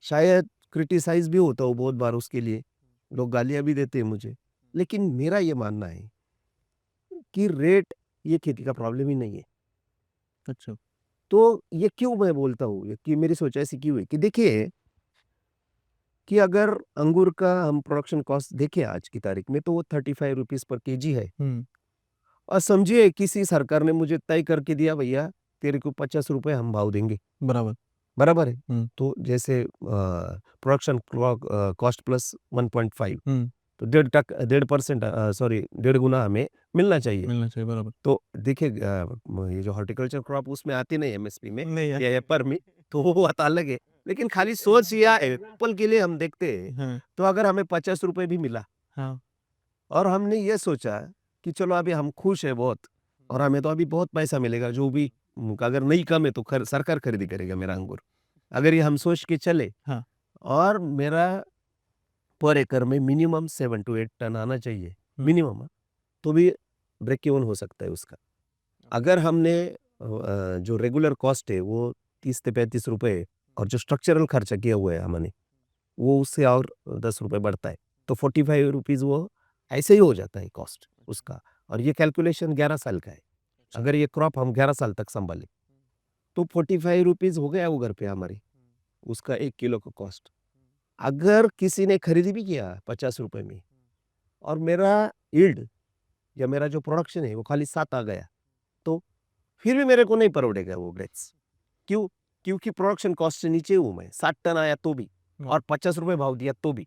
शायद क्रिटिसाइज़ भी होता हूँ बहुत बार उसके लिए, लोग गालियाँ भी देते हैं मुझे। लेकिन मेरा ये मानना है कि रेट ये खेती का प्रॉब्लम ही नहीं है। अच्छा। तो ये क्यों मैं बोलता हूँ, ये कि मेरी सोच ऐसी क्यों है कि देखिए, कि अगर अंगूर का हम प्रोडक्शन कॉस्ट देखें आज की तारीख में, तो वो 35 रुपीज़ पर केजी है। हुँ, और समझिए किसी सरकार ने मुझे तय करके दिया, भैया तेरे को 50 रुपए हम भाव देंगे, बराबर। बराबर है। हम्म। तो जैसे प्रोडक्शन कॉस्ट प्लस 1.5, हम्म। तो 1.5% सॉरी 1.5 गुना हमें मिलना चाहिए। मिलना चाहिए, बराबर। तो देखिए ये जो हॉर्टिकल्चर क्रॉप उसमें आती नहीं एमएसपी में नहीं है। या एपर में, तो वो बात अलग है। लेकिन खाली सोच या एप्पल के लिए हम देखते हैं, हाँ। तो अगर हमें 50 रुपए भी मिला हाँ। और हमने ये सोचा कि चलो अभी हम खुश है बहुत और हमें तो अभी बहुत पैसा मिलेगा, जो भी अगर नहीं कम है तो सरकार खरीदी करेगा मेरा अंगूर, अगर ये हम सोच के चले, हाँ। और मेरा पर एकड़ में मिनिमम 7 to 8 टन आना चाहिए, मिनिमम, तो भी ब्रेक इवन हो सकता है उसका। अगर हमने जो रेगुलर कॉस्ट है वो 30 से 35 रुपए है, और जो स्ट्रक्चरल खर्चा किया हुआ है हमने वो उससे और 10 रुपए बढ़ता है, तो 45 रुपीज़ वो ऐसे ही हो जाता है कॉस्ट उसका। और ये कैलकुलेशन 11 साल का है। अगर ये क्रॉप हम 11 साल तक संभालें तो 45 रुपीज़ हो गया वो घर पे हमारे, उसका 1 किलो का कॉस्ट। अगर किसी ने खरीदी भी किया 50 रुपए में और मेरा यील्ड या मेरा जो प्रोडक्शन है वो खाली 7 आ गया, तो फिर भी मेरे को नहीं परोड़ेगा वो ग्रेड्स। क्यों? क्योंकि प्रोडक्शन कॉस्ट से नीचे हूँ मैं, 60 टन आया तो भी, और 50 रुपए भाव दिया तो भी।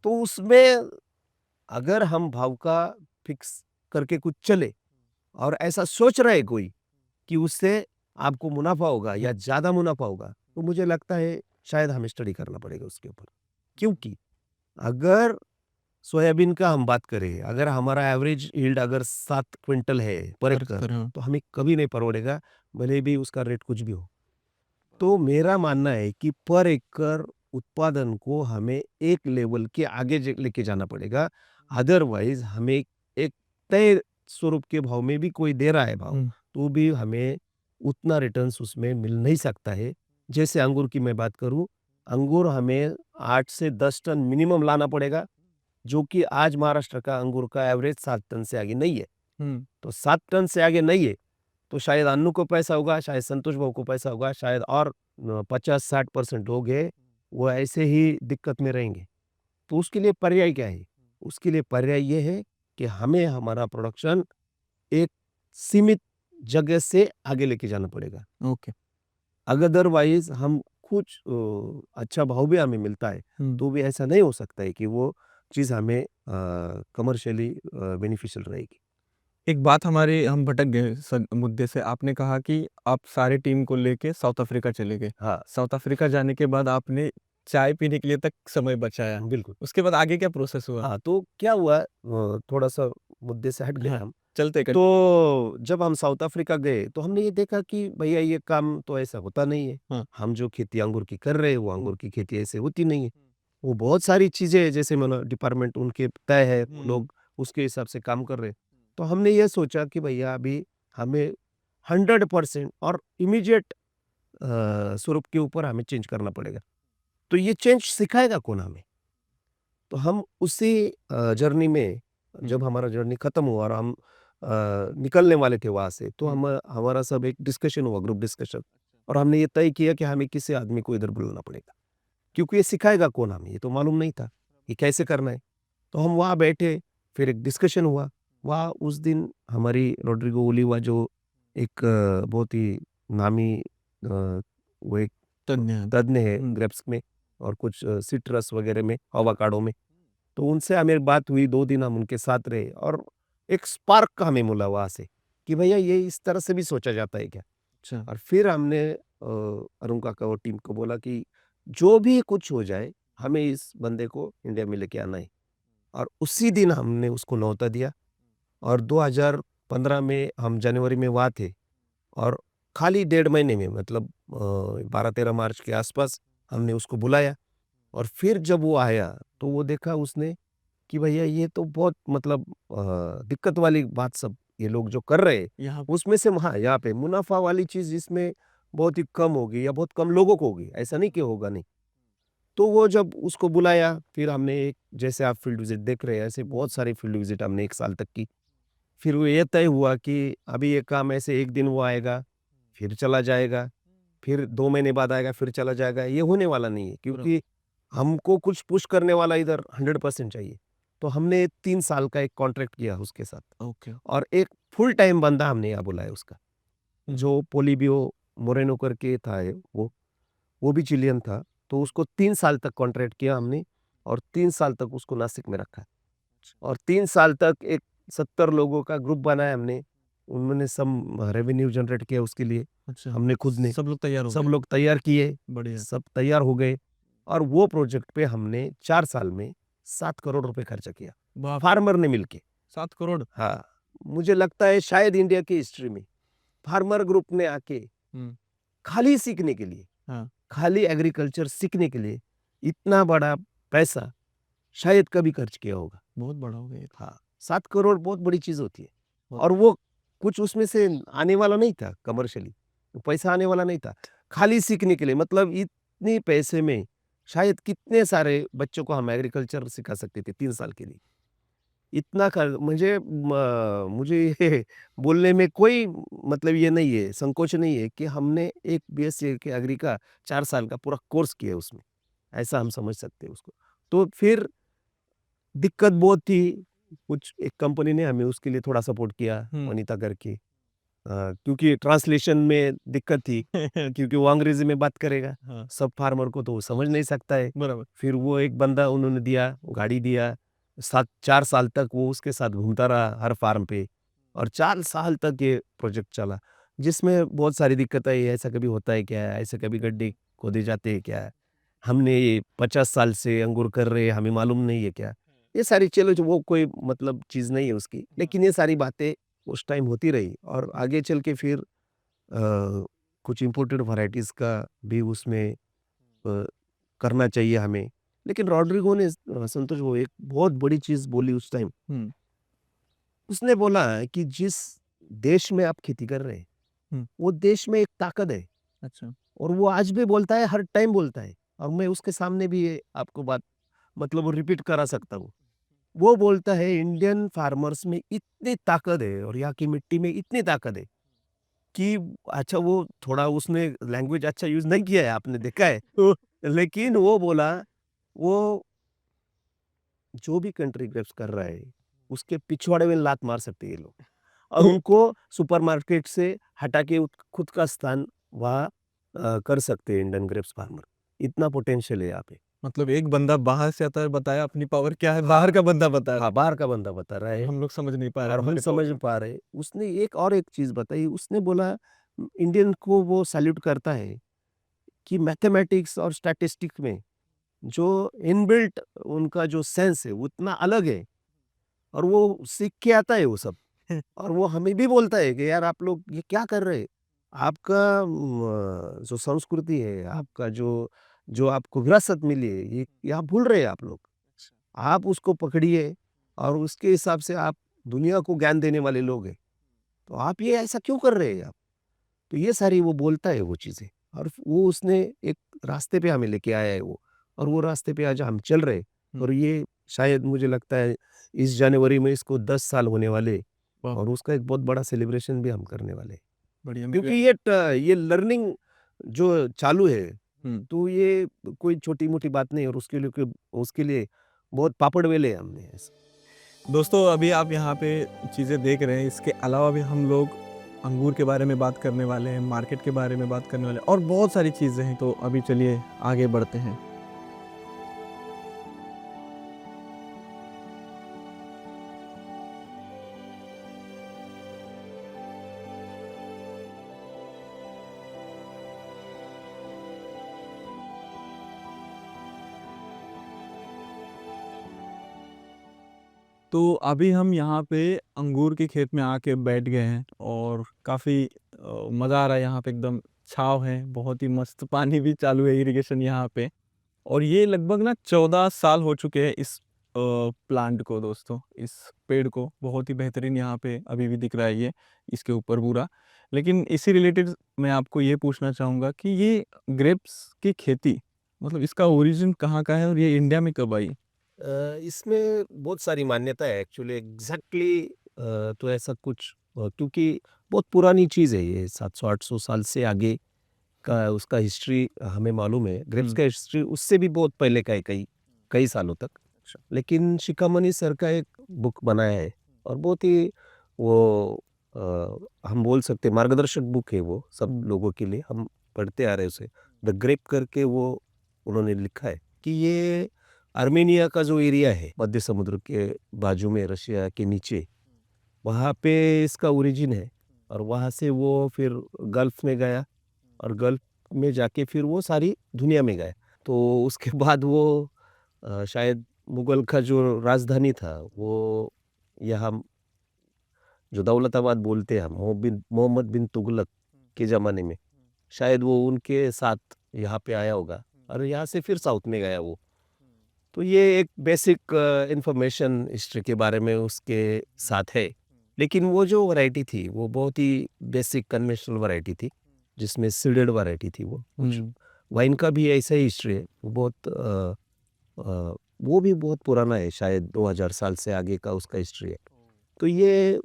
तो उसमें अगर हम भाव का फिक्स करके कुछ चले और ऐसा सोच रहे कोई कि उससे आपको मुनाफा होगा या ज़्यादा मुनाफा होगा, तो मुझे लगता है शायद हमें स्टडी करना पड़ेगा उसके ऊपर। क्योंकि अगर सोयाबीन का हम बात करें, अगर हमारा एवरेज यील्ड अगर 7 क्विंटल है पर एकड़, तो हमें कभी नहीं परोड़ेगा, भले भी उसका रेट कुछ भी हो। तो मेरा मानना है कि पर एकड़ उत्पादन को हमें एक लेवल के आगे लेके जाना पड़ेगा, अदरवाइज हमें एक तय स्वरूप के भाव में भी कोई दे रहा है भाव, तो भी हमें उतना रिटर्न्स उसमें मिल नहीं सकता है। जैसे अंगूर की मैं बात करूं, अंगूर हमें 8 से 10 टन मिनिमम लाना पड़ेगा, जो कि आज महाराष्ट्र का अंगूर का एवरेज 7 टन से आगे नहीं है। तो 7 टन से आगे नहीं है, तो शायद अन्नू को पैसा होगा, शायद संतोष भाऊ को पैसा होगा, शायद और 50-60% लोग हैं वो ऐसे ही दिक्कत में रहेंगे। तो उसके लिए पर्याय क्या है? उसके लिए पर्याय ये है कि हमें हमारा प्रोडक्शन एक सीमित जगह से आगे लेके जाना पड़ेगा। ओके। अदरवाइज हम कुछ अच्छा भाव भी हमें मिलता है, तो भी ऐसा नहीं हो सकता है कि वो चीज़ हमें कमर्शियली बेनिफिशियल रहेगी। एक बात हम भटक गए मुद्दे से। आपने कहा कि आप सारे टीम को लेके साउथ अफ्रीका चले गए। हाँ, साउथ अफ्रीका जाने के बाद आपने चाय पीने के लिए तक समय बचाया। बिल्कुल। उसके बाद आगे क्या प्रोसेस हुआ? हाँ, तो क्या हुआ, थोड़ा-सा मुद्दे से हट गए हाँ, हम। चलते कर तो जब हम साउथ अफ्रीका गए, तो हमने ये देखा कि भैया ये काम तो ऐसा होता नहीं है। हाँ। हम जो खेती अंगूर की कर रहे हैं, वो अंगूर की खेती ऐसे होती नहीं है। वो बहुत सारी चीज़ें जैसे मतलब डिपार्टमेंट उनके तय है, वो लोग उसके हिसाब से काम कर रहे हैं। तो हमने ये सोचा कि भैया अभी हमें 100% और इमीडिएट स्वरूप के ऊपर हमें चेंज करना पड़ेगा। तो ये चेंज सिखाएगा कौन हमें? तो हम उसी जर्नी में, जब हमारा जर्नी खत्म हुआ और हम निकलने वाले थे वहाँ से, तो हमारा सब एक डिस्कशन हुआ, ग्रुप डिस्कशन, और हमने ये तय किया कि हमें किसी आदमी को इधर बुलाना पड़ेगा, क्योंकि ये सिखाएगा कौन हमें, ये तो मालूम नहीं था कि कैसे करना है। तो हम वहाँ बैठे, फिर एक डिस्कशन हुआ। वहाँ उस दिन हमारी रोड्रिगो ओलिवा जो एक बहुत ही नामी वो एक तज्ञ है ग्रेप्स में और कुछ सिट्रस वगैरह में, अवाकाडो में, तो उनसे हमें बात हुई। 2 दिन हम उनके साथ रहे और एक स्पार्क हमें मिला वहाँ से कि भैया ये इस तरह से भी सोचा जाता है क्या? अच्छा। और फिर हमने अरुण काका और टीम को बोला कि जो भी कुछ हो जाए, हमें इस बंदे को इंडिया में लेके आना है। और उसी दिन हमने उसको न्योता दिया, और 2015 में हम जनवरी में वहाँ थे, और खाली 1.5 महीने में, मतलब 12-13 मार्च के आसपास हमने उसको बुलाया। और फिर जब वो आया तो वो देखा उसने कि भैया ये तो बहुत मतलब दिक्कत वाली बात सब ये लोग जो कर रहे हैं, यहाँ उसमें से हाँ, यहाँ पे मुनाफा वाली चीज़ इसमें बहुत ही कम होगी या बहुत कम लोगों को होगी, ऐसा नहीं कि होगा नहीं। तो वो जब उसको बुलाया, फिर हमने एक, जैसे आप फील्ड विजिट देख रहे हैं, ऐसे बहुत सारी फील्ड विजिट हमने 1 साल तक की। फिर वो ये तय हुआ कि अभी ये काम ऐसे एक दिन वो आएगा, फिर चला जाएगा, फिर 2 महीने बाद आएगा, फिर चला जाएगा, ये होने वाला नहीं है, क्योंकि हमको कुछ पुश करने वाला इधर 100% चाहिए। तो हमने 3 साल का एक कॉन्ट्रैक्ट किया उसके साथ, ओके। और एक फुल टाइम बंदा हमने यहाँ बुलाया उसका। जो पोलिबियो मोरेनो करके था वो भी चिलियन था। तो उसको 3 साल तक कॉन्ट्रैक्ट किया हमने और 3 साल तक उसको नासिक में रखा और 3 साल तक एक 70 लोगों का ग्रुप बनाया हमने। उन्होंने सब रेवेन्यू जनरेट किया उसके लिए, अच्छा, हमने खुद ने। सब लोग तैयार हो सब गए। लोग तैयार किए, बढ़िया। सब तैयार हो गए और वो प्रोजेक्ट पे हमने 4 साल में 7 करोड़ रुपए खर्चा किया, बाप, फार्मर ने मिलके। 7 करोड़। हाँ, मुझे लगता है शायद इंडिया की हिस्ट्री में फार्मर ग्रुप ने आके हुँ, खाली सीखने के लिए, हाँ, खाली एग्रीकल्चर सीखने के लिए इतना बड़ा पैसा शायद कभी खर्च किया होगा। बहुत बड़ा हो गया ये तो। हाँ, 7 करोड़ बहुत बड़ी चीज़ होती है बहुत। और वो कुछ उसमें से आने वाला नहीं था कमर्शियली, पैसा आने वाला नहीं था। खाली सीखने के लिए मतलब इतने पैसे में शायद कितने सारे बच्चों को हम एग्रीकल्चर सिखा सकते थे 3 साल के लिए। इतना कर मुझे ये बोलने में कोई मतलब ये नहीं है, संकोच नहीं है कि हमने एक बीएससी के एग्री का 4 साल का पूरा कोर्स किया उसमें, ऐसा हम समझ सकते हैं उसको। तो फिर दिक्कत बहुत थी, कुछ एक कंपनी ने हमें उसके लिए थोड़ा सपोर्ट किया, हुँ। वनिता करके। क्योंकि ट्रांसलेशन में दिक्कत थी, क्योंकि वो अंग्रेज़ी में बात करेगा, हाँ, सब फार्मर को तो वो समझ नहीं सकता है। बराबर। फिर वो एक बंदा उन्होंने दिया, गाड़ी दिया, 4 साल तक वो उसके साथ घूमता रहा हर फार्म पे और 4 साल तक ये प्रोजेक्ट चला, जिसमें बहुत सारी दिक्कत आई, ऐसा कभी होता है क्या? ऐसे कभी गड्ढे खोदे जाते हैं क्या? हमने ये 50 साल से अंगूर कर रहे हैं, हमें मालूम नहीं है क्या? ये सारी चलो जो वो कोई मतलब चीज़ नहीं है उसकी, लेकिन ये सारी बातें उस टाइम होती रही और आगे चल के फिर कुछ इम्पोर्टेड वैराइटीज़ का भी उसमें करना चाहिए हमें। लेकिन रॉड्रिगो ने संतोष वो एक बहुत बड़ी चीज़ बोली उस टाइम। हुँ, उसने बोला कि जिस देश में आप खेती कर रहे हैं, हुँ। वो देश में एक ताकत है अच्छा, और वो आज भी बोलता है, हर टाइम बोलता है और मैं उसके सामने भी ये आपको बात मतलब वो रिपीट करा सकता हूँ। वो बोलता है इंडियन फार्मर्स में इतनी ताकत है और यहाँ की मिट्टी में इतनी ताकत है कि अच्छा वो थोड़ा उसने लैंग्वेज अच्छा यूज़ नहीं किया है, आपने देखा है। तो लेकिन वो बोला, वो जो भी कंट्री ग्रेप्स कर रहा है, उसके पिछवाड़े में लात मार सकते हैं ये लोग और उनको सुपरमार्केट से हटा के खुद का स्थान वहाँ कर सकते हैं इंडियन ग्रेप्स फार्मर। इतना पोटेंशियल है यहाँ पे। मतलब एक बंदा बाहर से आता है, बताया अपनी पावर क्या है, बाहर का बंदा बता रहा हाँ, बाहर का बंदा बता रहा है। है हम लोग समझ नहीं पा रहे और हैं हम हमारे समझ पावर। नहीं पा रहे। उसने एक और एक चीज़ बताई, उसने बोला इंडियन को वो सैल्यूट करता है कि मैथमेटिक्स और स्टैटिस्टिक्स में जो इनबिल्ट उनका जो सेंस है, वो इतना अलग है और वो सीख के आता है वो सब। और वो हमें भी बोलता है कि यार आप लोग ये क्या कर रहे हैं? आपका जो संस्कृति है, आपका जो जो आपको विरासत मिली है, ये आप भूल रहे हैं आप लोग। आप उसको पकड़िए और उसके हिसाब से आप दुनिया को ज्ञान देने वाले लोग हैं। तो आप ये ऐसा क्यों कर रहे हैं आप? तो ये सारी वो बोलता है वो चीज़ें और वो उसने एक रास्ते पे हमें लेके आया है वो और वो रास्ते पे आज हम चल रहे हैं हुँ, और ये शायद मुझे लगता है इस जनवरी में इसको 10 साल होने वाले वाह! और उसका एक बहुत बड़ा सेलिब्रेशन भी हम करने वाले हैं। बढ़िया क्योंकि मैं ये लर्निंग जो चालू है, हुँ। तो ये कोई छोटी-मोटी बात नहीं है और उसके लिए बहुत पापड़ बेले हैं हमने ऐसे। दोस्तों अभी आप यहाँ पे चीज़ें देख रहे हैं, इसके अलावा भी हम लोग अंगूर के बारे में बात करने वाले हैं, मार्केट के बारे में बात करने वाले हैं और बहुत सारी चीज़ें हैं, तो अभी चलिए आगे बढ़ते हैं। तो अभी हम यहाँ पे अंगूर के खेत में आके बैठ गए हैं और काफ़ी मज़ा आ रहा है यहाँ पे एकदम छाँव है, बहुत ही मस्त पानी भी चालू है इरिगेशन यहाँ पे और ये लगभग ना 14 साल हो चुके हैं इस प्लांट को दोस्तों, इस पेड़ को बहुत ही बेहतरीन यहाँ पे अभी भी दिख रहा है ये, इसके ऊपर पूरा। लेकिन इसी रिलेटेड मैं आपको ये पूछना चाहूँगा कि ये ग्रेप्स की खेती मतलब इसका ओरिजिन कहाँ का है और ये इंडिया में कब आई? इसमें बहुत सारी मान्यता है एक्चुअली एग्जैक्टली तो ऐसा कुछ क्योंकि बहुत पुरानी चीज़ है ये 700-800 साल से आगे का उसका हिस्ट्री हमें मालूम है। ग्रेप्स हुँ। का हिस्ट्री उससे भी बहुत पहले का है कई कई सालों तक। लेकिन शिखामणि सर का एक बुक बनाया है और बहुत ही वो हम बोल सकते मार्गदर्शक बुक है वो सब लोगों के लिए, हम पढ़ते आ रहे हैं उसे। द ग्रेप करके वो उन्होंने लिखा है कि ये आर्मेनिया का जो एरिया है मध्य समुद्र के बाजू में, रशिया के नीचे, वहाँ पे इसका ओरिजिन है। और वहाँ से वो फिर गल्फ में गया और गल्फ में जाके फिर वो सारी दुनिया में गया। तो उसके बाद वो शायद मुगल का जो राजधानी था वो यहाँ जो दौलताबाद बोलते हैं हम, मोहम्मद बिन तुगलक के ज़माने में, शायद वो उनके साथ यहाँ पे आया होगा और यहाँ से फिर साउथ में गया वो। तो ये एक बेसिक इंफॉर्मेशन हिस्ट्री के बारे में उसके साथ है। लेकिन वो जो वैरायटी थी वो बहुत ही बेसिक कन्वेंशनल वैरायटी थी, जिसमें सीडेड वैरायटी थी वो। कुछ वाइन का भी ऐसा ही हिस्ट्री है, वो बहुत वो भी बहुत पुराना है, शायद 2000 साल से आगे का उसका हिस्ट्री है। तो ये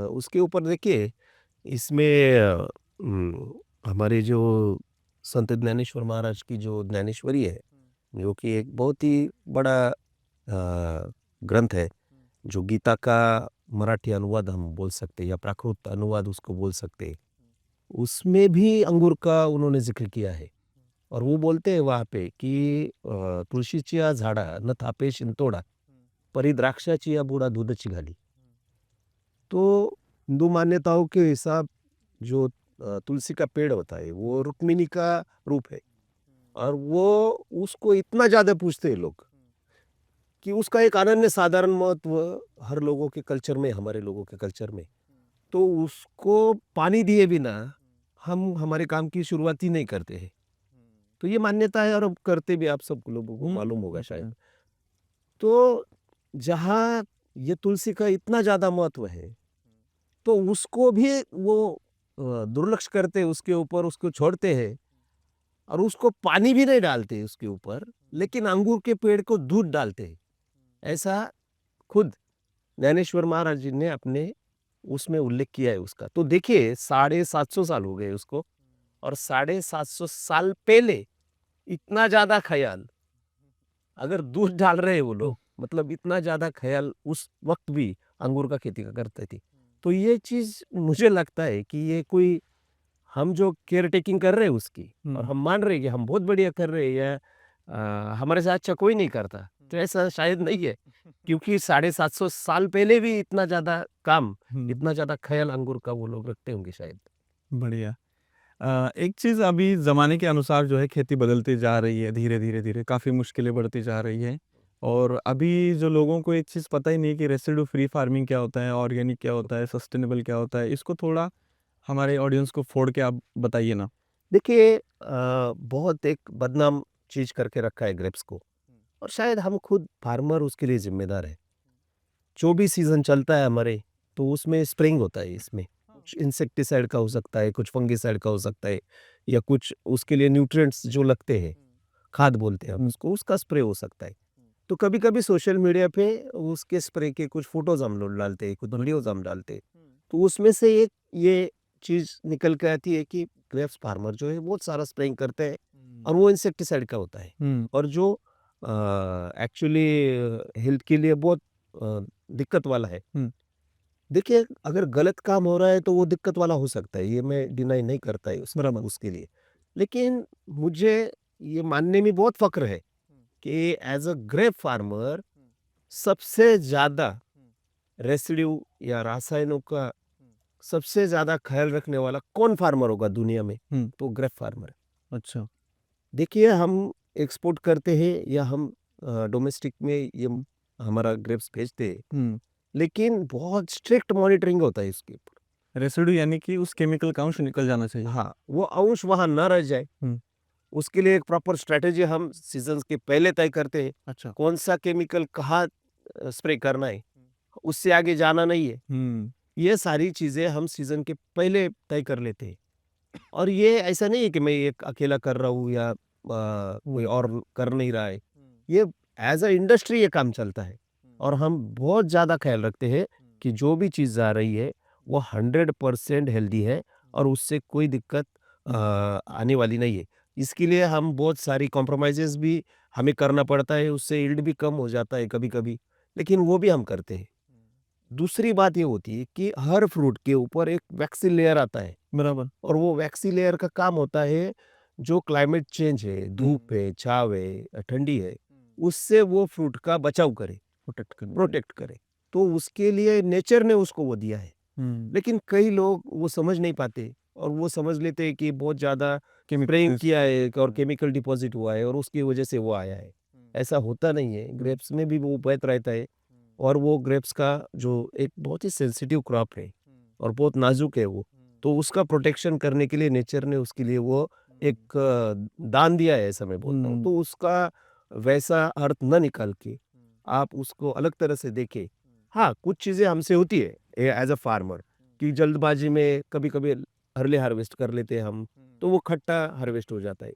उसके ऊपर देखिए, इसमें हमारे जो संत ज्ञानेश्वर महाराज की जो ज्ञानेश्वरी है, जो कि एक बहुत ही बड़ा ग्रंथ है, जो गीता का मराठी अनुवाद हम बोल सकते हैं या प्राकृत अनुवाद उसको बोल सकते हैं। उसमें भी अंगूर का उन्होंने जिक्र किया है और वो बोलते हैं वहाँ पे कि तुळशीच्या झाडा न थापे शिंतोडा, परी द्राक्षाची या बुडा दूधची घाली। तो हिंदू मान्यताओं के हिसाब जो तुलसी का पेड़ होता है वो रुक्मिणी का रूप है और वो उसको इतना ज़्यादा पूजते हैं लोग कि उसका एक अनन्य साधारण महत्व हर लोगों के कल्चर में, हमारे लोगों के कल्चर में। तो उसको पानी दिए बिना हम हमारे काम की शुरुआत ही नहीं करते हैं। तो ये मान्यता है और अब करते भी, आप सब लोगों को मालूम होगा शायद। तो जहाँ ये तुलसी का इतना ज़्यादा महत्व है, तो उसको भी वो दुर्लक्ष करते, उसके ऊपर उसको छोड़ते हैं और उसको पानी भी नहीं डालते उसके ऊपर, लेकिन अंगूर के पेड़ को दूध डालते हैं। ऐसा खुद ज्ञानेश्वर महाराज जी ने अपने उसमें उल्लेख किया है उसका। तो देखिए 750 साल हो गए उसको और 750 साल पहले इतना ज़्यादा ख्याल, अगर दूध डाल रहे हैं वो लोग, मतलब इतना ज़्यादा ख्याल उस वक्त भी अंगूर का खेती का करते थे। तो ये चीज़ मुझे लगता है कि ये कोई हम जो केयर टेकिंग कर रहे हैं उसकी और हम मान रहे हैं कि हम बहुत बढ़िया कर रहे हैं या हमारे से अच्छा कोई नहीं करता, तो ऐसा शायद नहीं है। क्योंकि 750 साल पहले भी इतना ज़्यादा काम, इतना ज़्यादा ख्याल अंगूर का वो लोग रखते होंगे शायद। बढ़िया। एक चीज़ अभी ज़माने के अनुसार जो है खेती बदलती जा रही है, धीरे-धीरे काफ़ी मुश्किलें बढ़ती जा रही हैं और अभी जो लोगों को एक चीज़ पता ही नहीं कि रेसिड्यू फ्री फार्मिंग क्या होता है, ऑर्गेनिक क्या होता है, सस्टेनेबल क्या होता है, इसको थोड़ा हमारे ऑडियंस को फोड़ के आप बताइए ना। देखिए बहुत एक बदनाम चीज़ करके रखा है ग्रेप्स को और शायद हम खुद फार्मर उसके लिए ज़िम्मेदार है। जो भी सीज़न चलता है हमारे, तो उसमें स्प्रेइंग होता है इसमें। कुछ इंसेक्टिसाइड का हो सकता है, कुछ फंगिसाइड का हो सकता है या कुछ उसके लिए न्यूट्रिएंट्स जो लगते हैं, खाद बोलते हैं हम उसको, उसका स्प्रे हो सकता है। तो कभी-कभी सोशल मीडिया पे उसके स्प्रे के कुछ फ़ोटोज़ हम लोग डालते हैं, कुछ वीडियोज़ हम डालते हैं। तो उसमें से एक ये चीज़ निकल के आती है कि ग्रेप्स फार्मर जो है बहुत सारा स्प्रेइंग करते हैं और वो इंसेक्टिसाइड का होता है और जो एक्चुअली हेल्थ के लिए बहुत दिक्कत वाला है। देखिए अगर गलत काम हो रहा है तो वो दिक्कत वाला हो सकता है, ये मैं डिनाई नहीं करता है उसके लिए। लेकिन मुझे ये मानने में बहुत फ़क्र है कि एज़ अ ग्रेप फार्मर सबसे ज़्यादा रेसिड्यू या रासायनों का सबसे ज़्यादा ख्याल रखने वाला कौन फार्मर होगा दुनिया में? तो ग्रेप फार्मर है। अच्छा। देखिए हम एक्सपोर्ट करते हैं या हम डोमेस्टिक में ये हमारा ग्रेप्स भेजते हैं, लेकिन बहुत स्ट्रिक्ट मॉनिटरिंग होता है इसके ऊपर। रेसिड्यू यानी कि उस केमिकल का अंश निकल जाना चाहिए। हाँ, वो अंश वहाँ ना रह जाए, उसके लिए एक प्रॉपर स्ट्रैटेजी हम सीजन्स के पहले तय करते हैं। अच्छा। कौन सा केमिकल कहाँ स्प्रे करना है, उससे आगे जाना नहीं है। ये सारी चीज़ें हम सीज़न के पहले तय कर लेते हैं और ये ऐसा नहीं है कि मैं एक अकेला कर रहा हूँ या कोई और कर नहीं रहा है। ये एज़ अ इंडस्ट्री ये काम चलता है और हम बहुत ज़्यादा ख्याल रखते हैं कि जो भी चीज़ आ रही है वो 100% हेल्दी है और उससे कोई दिक्कत आने वाली नहीं है। इसके लिए हम बहुत सारी कॉम्प्रोमाइज़ेज़ भी हमें करना पड़ता है, उससे यील्ड भी कम हो जाता है कभी-कभी, लेकिन वो भी हम करते हैं। दूसरी बात ये होती है कि हर फ्रूट के ऊपर एक वैक्सी लेयर आता है बराबर। और वो वैक्सी लेयर का काम होता है जो क्लाइमेट चेंज है, धूप है, छाँव है, ठंडी है, उससे वो फ्रूट का बचाव करे, प्रोटेक्ट करने के लिए। प्रोटेक्ट करे। तो उसके लिए नेचर ने उसको वो दिया है। हुँ, लेकिन कई लोग वो समझ नहीं पाते और वो समझ लेते हैं कि बहुत ज़्यादा स्प्रेइंग केमिकल्स। किया है और केमिकल डिपॉज़िट हुआ है और उसकी वजह से वो आया है। ऐसा होता नहीं है, ग्रेप्स में भी वो वैध रहता है और वो ग्रेप्स का जो एक बहुत ही सेंसिटिव क्रॉप है और बहुत नाज़ुक है वो, तो उसका प्रोटेक्शन करने के लिए नेचर ने उसके लिए वो एक दान दिया है ऐसा मैं बोलता हूँ। हुँ, तो उसका वैसा अर्थ ना निकाल के आप उसको अलग तरह से देखें। हाँ, कुछ चीज़ें हमसे होती है एज़ अ फार्मर कि जल्दबाजी में कभी-कभी अर्ली हार्वेस्ट कर लेते हैं हम, तो वो खट्टा हार्वेस्ट हो जाता है।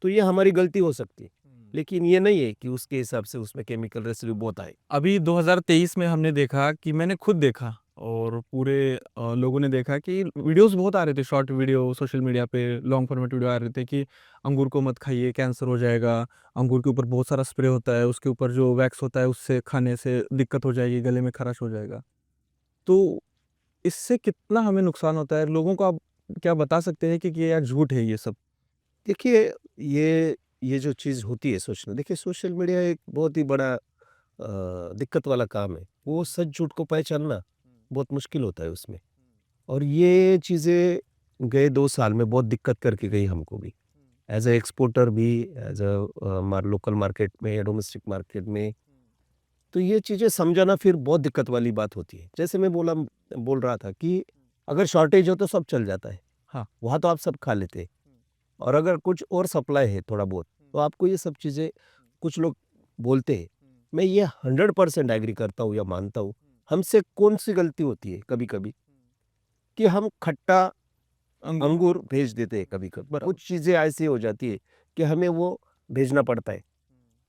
तो ये हमारी गलती हो सकती है, लेकिन ये नहीं है कि उसके हिसाब से उसमें केमिकल रेसिड्यू बहुत आए। अभी 2023 में हमने देखा कि मैंने खुद देखा और पूरे लोगों ने देखा कि वीडियोस बहुत आ रहे थे, शॉर्ट वीडियो सोशल मीडिया पे, लॉन्ग फॉर्मेट वीडियो आ रहे थे कि अंगूर को मत खाइए, कैंसर हो जाएगा। अंगूर के ऊपर बहुत सारा स्प्रे होता है, उसके ऊपर जो वैक्स होता है उससे खाने से दिक्कत हो जाएगी, गले में खराश हो जाएगा। तो इससे कितना हमें नुकसान होता है? लोगों को आप क्या बता सकते हैं कि ये यार झूठ है ये सब? देखिए, ये जो चीज़ होती है सोशल देखिए सोशल मीडिया एक बहुत ही बड़ा दिक्कत वाला काम है। वो सच-झूठ को पहचानना बहुत मुश्किल होता है उसमें और ये चीज़ें गए 2 साल में बहुत दिक्कत करके गई हमको भी। एज़ अ एक्सपोर्टर भी, एज़ लोकल मार्केट में या डोमेस्टिक मार्केट में, तो ये चीज़ें समझाना फिर बहुत दिक्कत वाली बात होती है। जैसे मैं बोल रहा था कि अगर शॉर्टेज हो तो सब चल जाता है, हाँ, वहाँ तो आप सब खा लेते हैं और अगर कुछ और सप्लाई है थोड़ा बहुत, तो आपको ये सब चीज़ें कुछ लोग बोलते हैं। मैं ये 100% एग्री करता हूँ या मानता हूँ। हमसे कौन-सी गलती होती है कभी-कभी कि हम खट्टा अंगूर अंगूर भेज देते हैं कभी-कभी। बराबर। कुछ चीज़ें ऐसी हो जाती है कि हमें वो भेजना पड़ता है।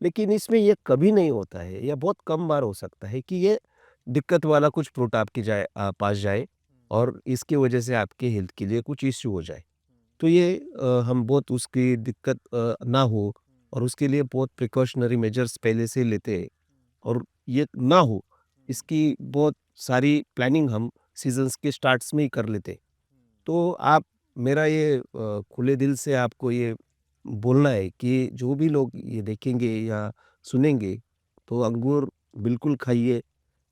लेकिन इसमें ये कभी नहीं होता है या बहुत कम बार हो सकता है कि ये दिक्कत वाला कुछ फ्रूट आपकी पास जाए और इसकी वजह से आपके हेल्थ के लिए कुछ इश्यू हो जाए। तो ये हम बहुत उसकी दिक्कत ना हो और उसके लिए बहुत प्रिकॉशनरी मेजर्स पहले से ही लेते हैं और ये ना हो, इसकी बहुत सारी प्लानिंग हम सीज़न्स के स्टार्ट्स में ही कर लेते हैं। तो आप मेरा ये खुले दिल से आपको ये बोलना है कि जो भी लोग ये देखेंगे या सुनेंगे, तो अंगूर बिल्कुल खाइए,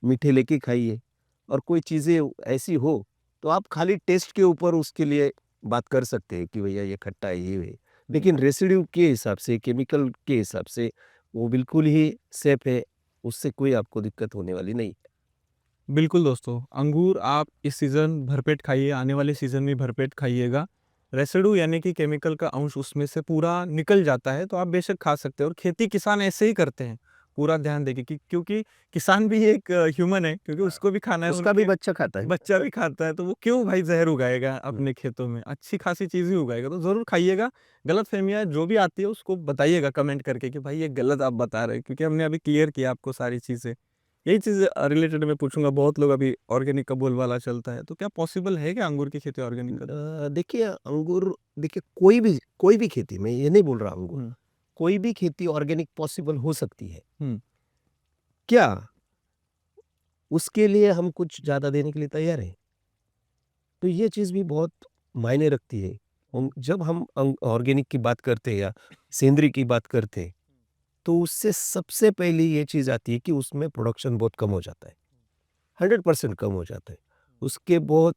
मीठे लेके खाइए और कोई चीज़ें ऐसी हो, तो आप खाली टेस्ट के ऊपर उसके लिए बात कर सकते हैं कि भैया ये खट्टा है, ये है। लेकिन रेसिड्यू के हिसाब से, केमिकल के हिसाब से वो बिल्कुल ही सेफ है, उससे कोई आपको दिक्कत होने वाली नहीं। बिल्कुल दोस्तों, अंगूर आप इस सीज़न भरपेट खाइए, आने वाले सीज़न में भरपेट खाइएगा। रेसिड्यू यानी कि केमिकल का अंश उसमें से पूरा निकल जाता है, तो आप बेशक खा सकते हैं और खेती किसान ऐसे ही करते हैं, पूरा ध्यान देके कि क्योंकि किसान भी एक ह्यूमन है, क्योंकि उसको भी खाना है, उसका भी उनके बच्चा खाता है। बच्चा भी खाता है, तो वो क्यों भाई ज़हर उगाएगा अपने खेतों में? अच्छी खासी चीज़ ही उगाएगा, तो ज़रूर खाइएगा। गलतफ़हमियाँ जो भी आती है उसको बताइएगा कमेंट करके कि भाई ये गलत आप बता रहे हैं, क्योंकि हमने अभी क्लियर किया आपको सारी चीज़ें। यही चीज़ रिलेटेड मैं पूछूँगा, बहुत लोग अभी ऑर्गेनिक का बोलबाला चलता है, तो क्या पॉसिबल है क्या अंगूर की खेती ऑर्गेनिक करना? देखिए अंगूर देखिए कोई भी खेती मैं ये नहीं बोल रहा अंगूर, हुँ, कोई भी खेती ऑर्गेनिक पॉसिबल हो सकती है। हुँ, क्या उसके लिए हम कुछ ज़्यादा देने के लिए तैयार हैं? तो ये चीज़ भी बहुत मायने रखती है। जब हम ऑर्गेनिक की बात करते हैं या सेंद्रीय की बात करते हैं, तो उससे सबसे पहले ये चीज़ आती है कि उसमें प्रोडक्शन बहुत कम हो जाता है, 100% कम हो जाता है। उसके बहुत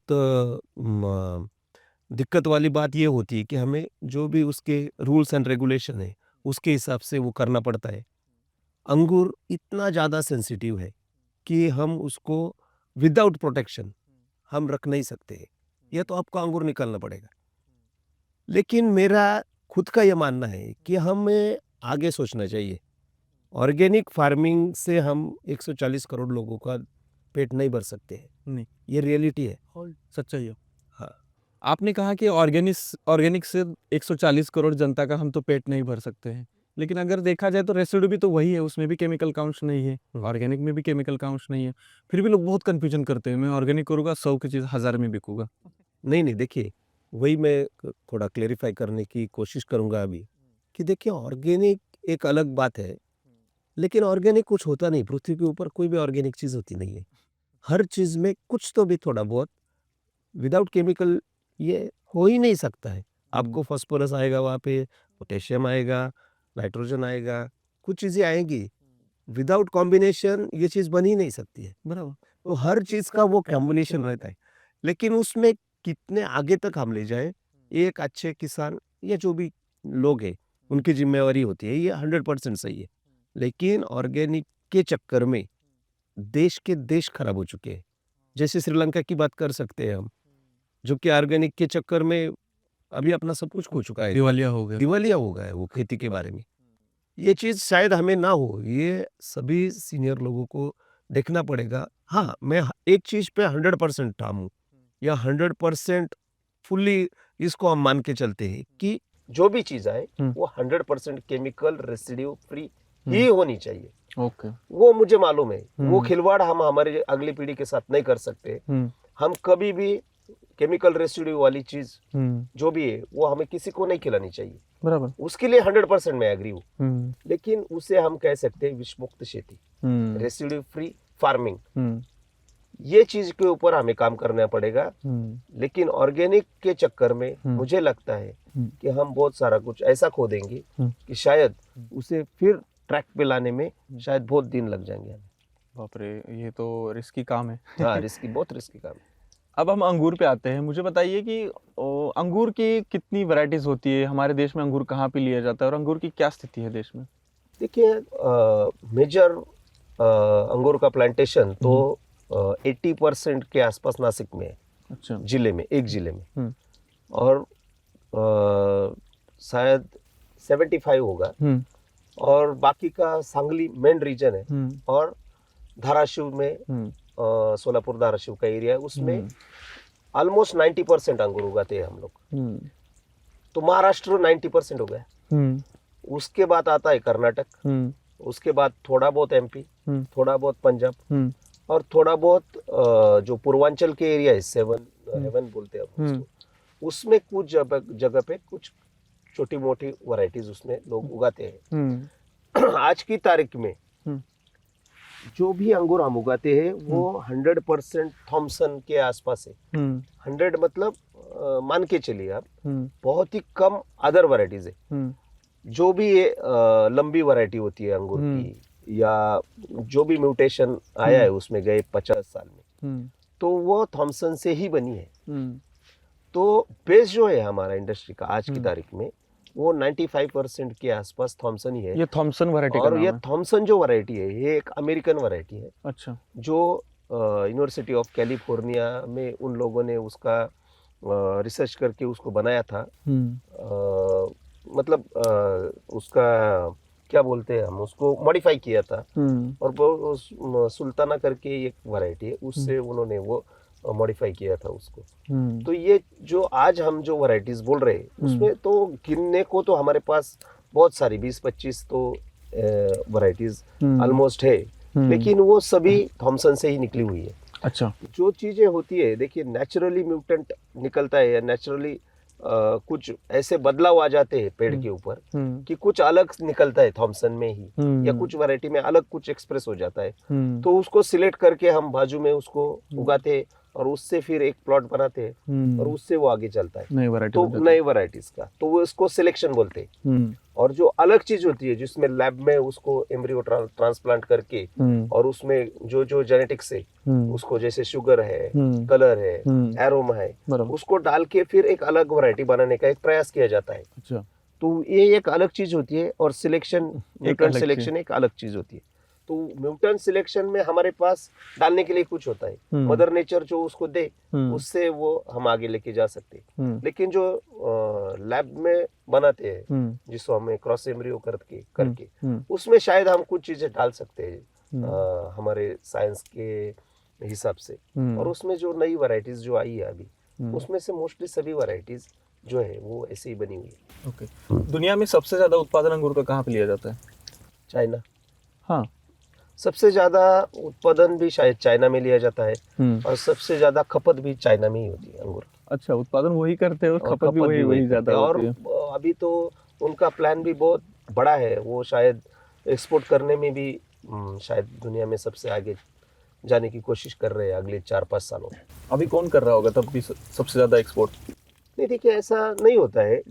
दिक्कत वाली बात ये होती है कि हमें जो भी उसके रूल्स एंड रेगुलेशन है, उसके हिसाब से वो करना पड़ता है। अंगूर इतना ज़्यादा सेंसिटिव है कि हम उसको विदाउट प्रोटेक्शन हम रख नहीं सकते हैं। या तो आपको अंगूर निकालना पड़ेगा। लेकिन मेरा खुद का ये मानना है कि हमें आगे सोचना चाहिए। ऑर्गेनिक फार्मिंग से हम 140 करोड़ लोगों का पेट नहीं भर सकते हैं। नहीं, ये रियलिटी है। सच्चाई है। हाँ, आपने कहा कि ऑर्गेनिक से 140 करोड़ जनता का हम तो पेट नहीं भर सकते हैं। लेकिन अगर देखा जाए तो रेसिड्यू भी तो वही है, उसमें भी केमिकल का अंश नहीं है, हुँ। ऑर्गेनिक में भी केमिकल का अंश नहीं है। फिर भी लोग बहुत कन्फ्यूजन करते हैं, मैं ऑर्गेनिक करूँगा 100 की चीज़ 1000 में बिकूँगा। नहीं, देखिए वही मैं थोड़ा क्लेरिफ़ाई करने की कोशिश करूँगा अभी, कि देखिए ऑर्गेनिक एक अलग बात है, लेकिन ऑर्गेनिक कुछ होता नहीं, पृथ्वी के ऊपर कोई भी ऑर्गेनिक चीज़ होती नहीं है। हर चीज़ में कुछ तो भी थोड़ा बहुत विदाउट केमिकल ये हो ही नहीं सकता है। आपको फास्फोरस आएगा वहाँ पे, पोटेशियम आएगा, नाइट्रोजन आएगा, कुछ चीज़ें आएँगी। विदाउट कॉम्बिनेशन ये चीज़ बन ही नहीं सकती है। बराबर। तो हर चीज़ का वो कॉम्बिनेशन रहता है। लेकिन उसमें कितने आगे तक हम ले जाएँ, एक अच्छे किसान या जो भी लोग हैं, उनकी ज़िम्मेवारी होती है, ये 100% सही है। लेकिन ऑर्गेनिक के चक्कर में देश के देश खराब हो चुके हैं। जैसे श्रीलंका की बात कर सकते हैं हम, जो कि ऑर्गेनिक के चक्कर में अभी अपना सब कुछ खो चुका है। दिवालिया हो गया। दिवालिया हो गया है वो खेती के बारे में। ये चीज़ शायद हमें ना हो, ये सभी सीनियर लोगों को देखना पड़ेगा। हाँ, मैं एक चीज़ पे 100% ठाम हूँ या 100% फुल्ली इसको हम मान के चलते हैं कि जो भी चीज़ आए वो 100% केमिकल रेसिड्यू फ्री ही होनी चाहिए। ओके। वो मुझे मालूम है, वो खिलवाड़ हम हमारे अगली पीढ़ी के साथ नहीं कर सकते। हम कभी भी केमिकल रेसिड्यू वाली चीज़ जो भी है वो हमें किसी को नहीं खिलानी चाहिए। बराबर। उसके लिए 100% मैं एग्री हूँ। लेकिन उसे हम कह सकते हैं विषमुक्त खेती, रेसिड्यू फ्री फार्मिंग। ये चीज के ऊपर हमें काम करना पड़ेगा। लेकिन ऑर्गेनिक के चक्कर में मुझे लगता है कि हम बहुत सारा कुछ ऐसा खो देंगे कि शायद उसे फिर ट्रैक पे लाने में शायद बहुत दिन लग जाएंगे हमें। बाप रे, ये तो रिस्की काम है। हाँ, बहुत रिस्की काम है। अब हम अंगूर पे आते हैं। मुझे बताइए कि अंगूर की कितनी वैरायटीज होती है, हमारे देश में अंगूर कहाँ पे लिया जाता है और अंगूर की क्या स्थिति है देश में? देखिए, मेजर अंगूर का प्लांटेशन तो 80% के आसपास नासिक में है। अच्छा। जिले में, एक जिले में। और शायद 75 होगा। और बाकी का सांगली मेन रीजन है। और धाराशिव में, सोलापुर धाराशिव का एरिया है, उसमें ऑलमोस्ट 90% अंगूर उगाते हैं हम लोग। तो महाराष्ट्र 90% हो गया। उसके बाद आता है कर्नाटक, उसके बाद थोड़ा बहुत एमपी, थोड़ा बहुत पंजाब, और थोड़ा बहुत जो पूर्वांचल के एरिया है, हेवन बोलते हैं उसको, उसमें कुछ जगह पे कुछ छोटी मोटी वैरायटीज उसमें लोग उगाते हैं। आज की तारीख में जो भी अंगूर हम उगाते हैं वो 100% थॉमसन के आसपास है। 100 मतलब मान के चलिए आप, बहुत ही कम अदर वैरायटीज है। जो भी ये लंबी वैरायटी होती है अंगूर की, या जो भी म्यूटेशन आया है उसमें गए 50 साल में, तो वो थॉमसन से ही बनी है। तो बेस जो है हमारा इंडस्ट्री का आज की तारीख में, वो 95% के आसपास थॉमसन ही है। ये थॉमसन वैरायटी और ये थॉमसन जो वैरायटी है, ये एक अमेरिकन वैरायटी है। अच्छा। जो यूनिवर्सिटी ऑफ कैलिफोर्निया में उन लोगों ने उसका रिसर्च करके उसको बनाया था। मतलब उसका क्या बोलते हैं हम, उसको मॉडिफाई किया था। और वो सुल्ताना करके एक वैरायटी है, उससे उन्होंने वो मॉडिफाई किया था उसको। तो ये जो आज हम जो वैरायटीज बोल रहे हैं, उसमें तो गिनने को तो हमारे पास बहुत सारी 20-25 तो वैरायटीज ऑलमोस्ट है। लेकिन वो सभी थॉमसन से ही निकली हुई है। अच्छा। जो चीजें होती है, देखिए, नेचुरली म्यूटेंट निकलता है या नेचुरली कुछ ऐसे बदलाव आ जाते हैं पेड़ के ऊपर कि कुछ अलग निकलता है थॉमसन में ही, या कुछ वैरायटी में अलग कुछ एक्सप्रेस हो जाता है। तो उसको सिलेक्ट करके हम बाजू में उसको उगाते हैं और उससे फिर एक प्लॉट बनाते हैं और उससे वो आगे चलता है नई वैरायटी, तो नई वैरायटीज का, तो वो इसको सिलेक्शन बोलते हैं। और जो अलग चीज होती है जिसमें लैब में उसको एम्ब्रियो ट्रांसप्लांट करके और उसमें जो जो जेनेटिक्स है उसको, जैसे शुगर है, कलर है, एरोमा है, उसको डाल के फिर एक अलग वैरायटी बनाने का एक प्रयास किया जाता है। अच्छा। तो ये एक अलग चीज होती है और सिलेक्शन, म्यूटेंट सिलेक्शन एक अलग चीज होती है। तो म्यूटेंट सिलेक्शन में हमारे पास डालने के लिए कुछ होता है, मदर नेचर जो उसको दे उससे वो हम आगे लेके जा सकते हैं। लेकिन जो लैब में बनाते हैं, जिसको हमें क्रॉस एम्ब्रियो करके उसमें शायद हम कुछ चीजें डाल सकते हैं हमारे साइंस के हिसाब से। और उसमें जो नई वैरायटीज जो आई है अभी, उसमें से मोस्टली सभी वैरायटीज जो है वो ऐसे ही बनी हुई है। ओके। दुनिया में सबसे ज्यादा उत्पादन अंगूर का कहाँ पे लिया जाता है? चाइना। हाँ, सबसे ज्यादा उत्पादन भी शायद चाइना में लिया जाता है और सबसे ज्यादा खपत भी चाइना में ही होती है अंगूर की। अच्छा, उत्पादन वही करते हैं और खपत भी वही ज्यादा होती है। और अभी तो उनका प्लान भी बहुत बड़ा है, वो शायद एक्सपोर्ट करने में भी शायद दुनिया में सबसे आगे जाने की कोशिश कर रहे हैं अगले 4-5 सालों में। अभी कौन कर रहा होगा तब भी सबसे ज्यादा एक्सपोर्ट? नहीं देखिए, ऐसा नहीं होता है,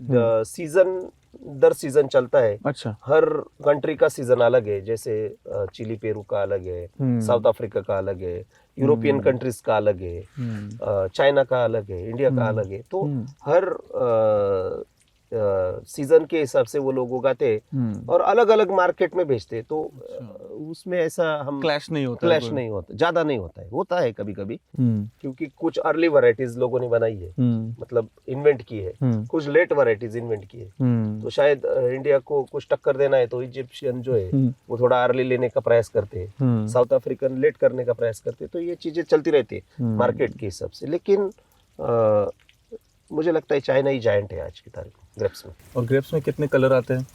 सीजन दर सीजन चलता है। अच्छा। हर कंट्री का सीजन अलग है, जैसे चिली पेरू का अलग है, साउथ अफ्रीका का अलग है, यूरोपियन कंट्रीज का अलग है, चाइना का अलग है, इंडिया का अलग है। तो हर सीजन के हिसाब से वो लोग उगाते हैं और अलग अलग मार्केट में बेचते हैं। तो उसमें ऐसा हम क्लैश नहीं होता, क्लैश नहीं होता, ज्यादा नहीं होता है। होता है कभी कभी, क्योंकि कुछ अर्ली वैरायटीज लोगों ने बनाई है, मतलब इन्वेंट की है, कुछ लेट वैरायटीज इन्वेंट की है। तो शायद इंडिया को कुछ टक्कर देना है तो इजिप्शियन जो है वो थोड़ा अर्ली लेने का प्रयास करते हैं, साउथ अफ्रीकन लेट करने का प्रयास करते हैं। तो ये चीजें चलती रहती है मार्केट के हिसाब से। लेकिन मुझे लगता है चाइना ही जायंट है आज की तारीख में ग्रेप्स में। और ग्रेप्स में कितने कलर आते हैं?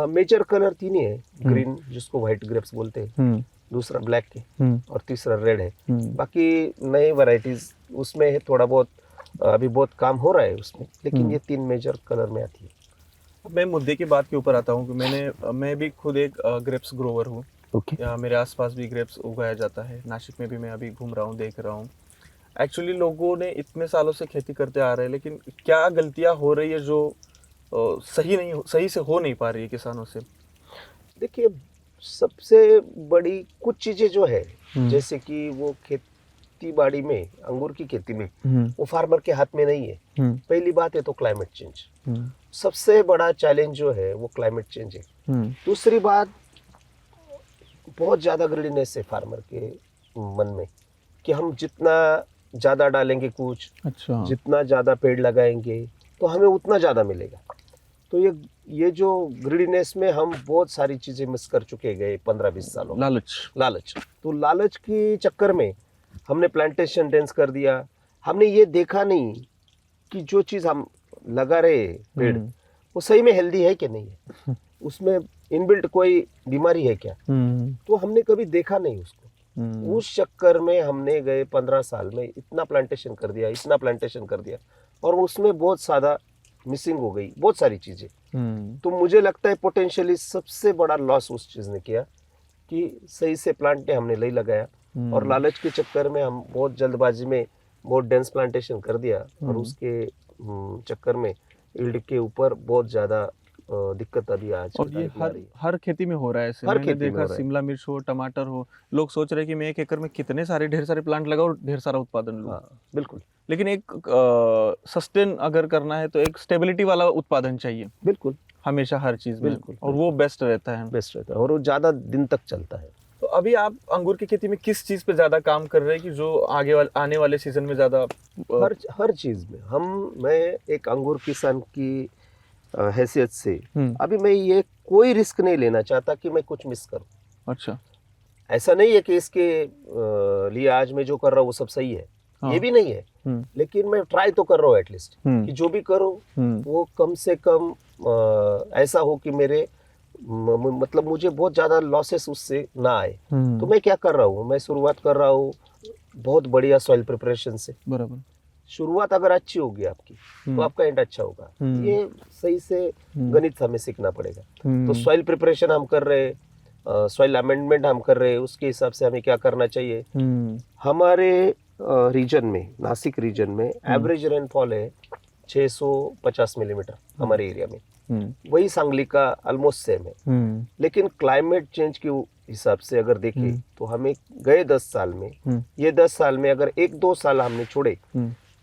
मेजर कलर 3 ही है। ग्रीन, जिसको व्हाइट ग्रेप्स बोलते हैं, दूसरा ब्लैक है और तीसरा रेड है। बाकी नई वैरायटीज उसमें है, थोड़ा बहुत अभी बहुत काम हो रहा है उसमें, लेकिन ये 3 मेजर कलर में आती है। अब मैं मुद्दे की बात के ऊपर आता हूँ कि मैं भी खुद एक ग्रेप्स ग्रोवर हूँ। यहाँ मेरे आसपास भी ग्रेप्स उगाया जाता है, नासिक में भी मैं अभी घूम रहा हूँ, देख रहा हूँ। एक्चुअली लोगों ने इतने सालों से खेती करते आ रहे हैं, लेकिन क्या गलतियाँ हो रही है जो सही से हो नहीं पा रही है किसानों से? देखिए, सबसे बड़ी कुछ चीजें जो है, जैसे कि वो खेती बाड़ी में, अंगूर की खेती में वो फार्मर के हाथ में नहीं है। पहली बात है तो क्लाइमेट चेंज, सबसे बड़ा चैलेंज जो है वो क्लाइमेट चेंज है। दूसरी बात, बहुत ज्यादा ग्रीडीनेस है फार्मर के मन में कि हम जितना ज्यादा डालेंगे कुछ, अच्छा, जितना ज्यादा पेड़ लगाएंगे तो हमें उतना ज्यादा मिलेगा। तो ये जो ग्रीडीनेस में हम बहुत सारी चीजें मिस कर चुके गए 15-20 सालों में। लालच तो लालच के चक्कर में हमने प्लांटेशन डेंस कर दिया। हमने ये देखा नहीं कि जो चीज हम लगा रहे पेड़ वो सही में हेल्दी है कि नहीं है, उसमें इनबिल्ट कोई बीमारी है क्या, तो हमने कभी देखा नहीं उसको। उस चक्कर में हमने गए 15 साल में इतना प्लांटेशन कर दिया और उसमें बहुत ज्यादा मिसिंग हो गई, बहुत सारी चीजें। तो मुझे लगता है पोटेंशियली सबसे बड़ा लॉस उस चीज ने किया कि सही से प्लांट ने हमने नहीं लगाया और लालच के चक्कर में हम बहुत जल्दबाजी में बहुत डेंस प्लांटेशन कर दिया और उसके चक्कर में यील्ड के ऊपर बहुत ज्यादा दिक्कत अभी आज और ये हर खेती में हो रहा है ऐसे। मैंने देखा शिमला मिर्च हो, टमाटर हो, लोग सोच रहे हैं कि मैं 1 एकड़ में कितने सारे ढेर सारे प्लांट लगाऊं और ढेर सारा उत्पादन लूं। हाँ, बिल्कुल। लेकिन एक सस्टेन अगर करना है तो एक स्टेबिलिटी वाला उत्पादन चाहिए, बिल्कुल, हमेशा हर चीज में, बिल्कुल, और वो बेस्ट रहता है और वो ज्यादा दिन तक चलता है। तो अभी आप अंगूर की खेती में किस चीज पे ज्यादा काम कर रहे हैं कि जो आने वाले सीजन में ज्यादा? हर चीज में मैं एक अंगूर किसान की हैसियत से अभी मैं ये कोई रिस्क नहीं लेना चाहता कि मैं कुछ मिस करूं। अच्छा, ऐसा नहीं है कि इसके लिए आज मैं जो कर रहा हूँ वो सब सही है, ये भी नहीं है, लेकिन मैं ट्राई तो कर रहा हूँ एटलीस्ट कि जो भी करो वो कम से कम ऐसा हो कि मेरे मतलब मुझे बहुत ज्यादा लॉसेस उससे ना आए। तो मैं क्या कर रहा हूँ, मैं शुरुआत कर रहा हूँ बहुत बढ़िया सॉइल प्रिपरेशन से। बराबर, शुरुआत अगर अच्छी होगी आपकी तो आपका एंड अच्छा होगा। ये सही से गणित हमें सीखना पड़ेगा। तो सॉइल प्रिपरेशन हम कर रहे हैं, सॉइल अमेंडमेंट हम कर रहे हैं, उसके हिसाब से हमें क्या करना चाहिए। हमारे रीजन में, नासिक रीजन में एवरेज रेनफॉल है 650 मिलीमीटर हमारे एरिया में, वही सांगली का ऑलमोस्ट सेम है। लेकिन क्लाइमेट चेंज के हिसाब से अगर देखें तो हमें गए 10 साल में, ये 10 साल में अगर 1-2 साल हमने छोड़े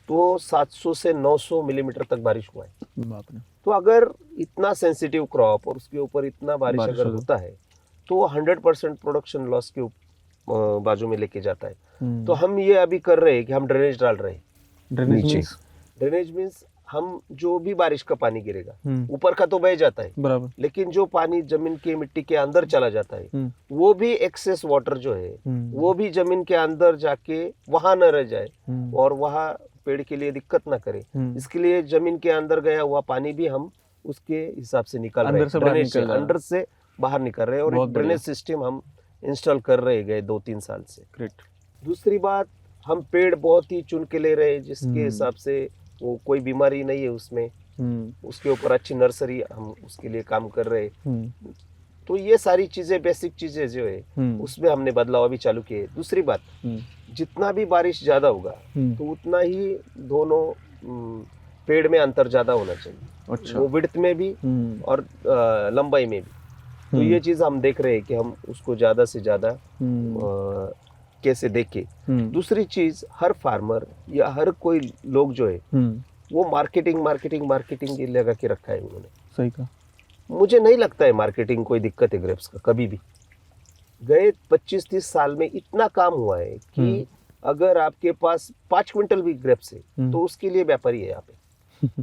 तो 700 से 900 मिलीमीटर तक बारिश हुआ है। तो अगर इतना सेंसिटिव क्रॉप और उसके ऊपर इतना बारिश अगर होता है तो 100% प्रोडक्शन लॉस के बाजू में लेके जाता है। तो हम ये अभी कर रहे हैं कि हम ड्रेनेज डाल रहे हैं नीचे। ड्रेनेज मीन्स हम जो भी बारिश का पानी गिरेगा ऊपर का तो बह जाता है, बराबर, लेकिन जो पानी जमीन की मिट्टी के अंदर चला जाता है वो भी एक्सेस वाटर जो है वो भी जमीन के अंदर जाके वहां न रह जाए और वहां पेड़ के लिए दिक्कत ना करे। इसके लिए जमीन के अंदर गया हुआ पानी भी हम उसके हिसाब से निकाल रहे हैं, अंदर से बाहर निकल रहे हैं और एक ड्रेनेज सिस्टम हम इंस्टॉल कर रहे गए 2-3 साल से। ग्रेट। दूसरी बात, हम पेड़ बहुत ही चुन के ले रहे हैं जिसके हिसाब से वो कोई बीमारी नहीं है उसमें, उसके ऊपर अच्छी नर्सरी हम उसके लिए काम कर रहे हैं। तो ये सारी चीजें, बेसिक चीजें जो है उसमें हमने बदलाव अभी चालू किए। दूसरी बात, जितना भी बारिश ज्यादा होगा तो उतना ही दोनों पेड़ में अंतर ज्यादा होना चाहिए। अच्छा। वो विड्थ में भी और लंबाई में भी। तो ये चीज हम देख रहे हैं कि हम उसको ज्यादा से ज्यादा कैसे देखें। दूसरी चीज, हर फार्मर या हर कोई लोग जो है वो मार्केटिंग ये लगा के रखा है उन्होंने। सही कहा। मुझे नहीं लगता है मार्केटिंग कोई दिक्कत है ग्रेप्स का कभी भी। गए 25-30 साल में इतना काम हुआ है कि अगर आपके पास 5 क्विंटल भी ग्रेप्स है तो उसके लिए व्यापारी है यहाँ पे।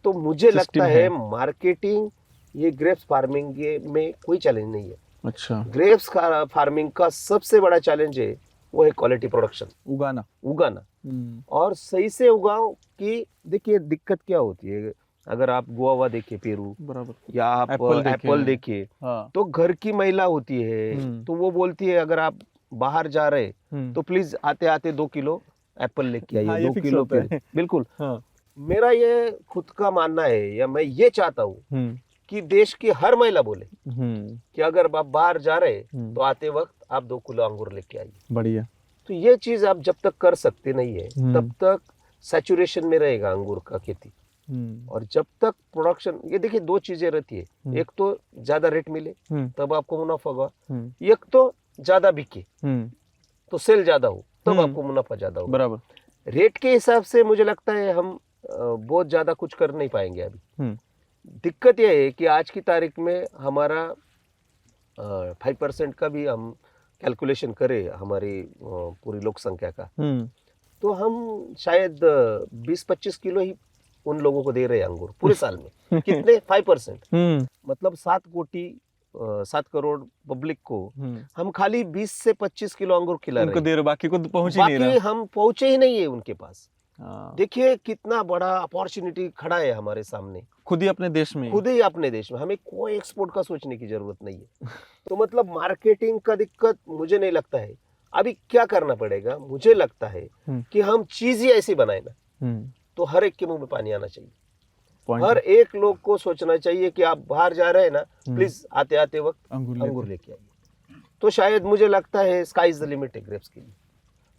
तो मुझे लगता है मार्केटिंग, ये ग्रेप्स फार्मिंग में कोई चैलेंज नहीं है। अच्छा। ग्रेप्स का फार्मिंग का सबसे बड़ा चैलेंज है वो है क्वालिटी प्रोडक्शन, उगाना और सही से उगाओ। कि देखिए दिक्कत क्या होती है, अगर आप गुआवा देखिए, पेरू बराबर, या आप एप्पल देखिए, तो घर की महिला होती है तो वो बोलती है अगर आप बाहर जा रहे तो प्लीज आते आते 2 किलो एप्पल लेके आइए। 2 किलो बिल्कुल। मेरा ये खुद का मानना है, या मैं ये चाहता हूँ कि देश की हर महिला बोले कि अगर आप बाहर जा रहे तो आते वक्त आप 2 किलो अंगूर लेके आइए। बढ़िया। तो ये चीज आप जब तक कर सकते नहीं है तब तक सैचुरेशन में रहेगा अंगूर का खेती। और जब तक प्रोडक्शन, ये देखिए 2 चीजें रहती है, एक तो ज्यादा रेट मिले तब आपको मुनाफा होगा, एक तो ज्यादा बिके तो सेल ज्यादा हो तब आपको मुनाफा ज्यादा होगा। बराबर। रेट के हिसाब से मुझे लगता है हम बहुत ज्यादा कुछ कर नहीं पाएंगे अभी। दिक्कत यह है कि आज की तारीख में हमारा 5% का भी हम कैलकुलेशन करें हमारी पूरी लोक संख्या का, तो हम शायद 20-25 किलो ही उन लोगों को दे रहे हैं अंगूर पूरे साल में। कितने? 5%। मतलब 7 करोड़ पब्लिक को हम खाली 20 से 25 किलो अंगूर खिला रहे हैं। दे रहे, बाकी को पहुंच ही नहीं रहा। बाकी हम पहुंचे ही नहीं है उनके पास। देखिए कितना बड़ा अपॉर्चुनिटी खड़ा है हमारे सामने, खुद ही अपने देश में। हमें कोई एक्सपोर्ट का सोचने की जरूरत नहीं है। तो मतलब मार्केटिंग का दिक्कत मुझे नहीं लगता है। अभी क्या करना पड़ेगा, मुझे लगता है कि हम चीज ही ऐसी बनाए ना तो हर एक के मुंह में पानी आना चाहिए। हर एक लोग को सोचना चाहिए कि आप बाहर जा रहे हैं ना, प्लीज आते आते वक्त अंगूर लेके आइए। तो शायद मुझे लगता है स्काई इज द लिमिट है ग्रेप्स के लिए।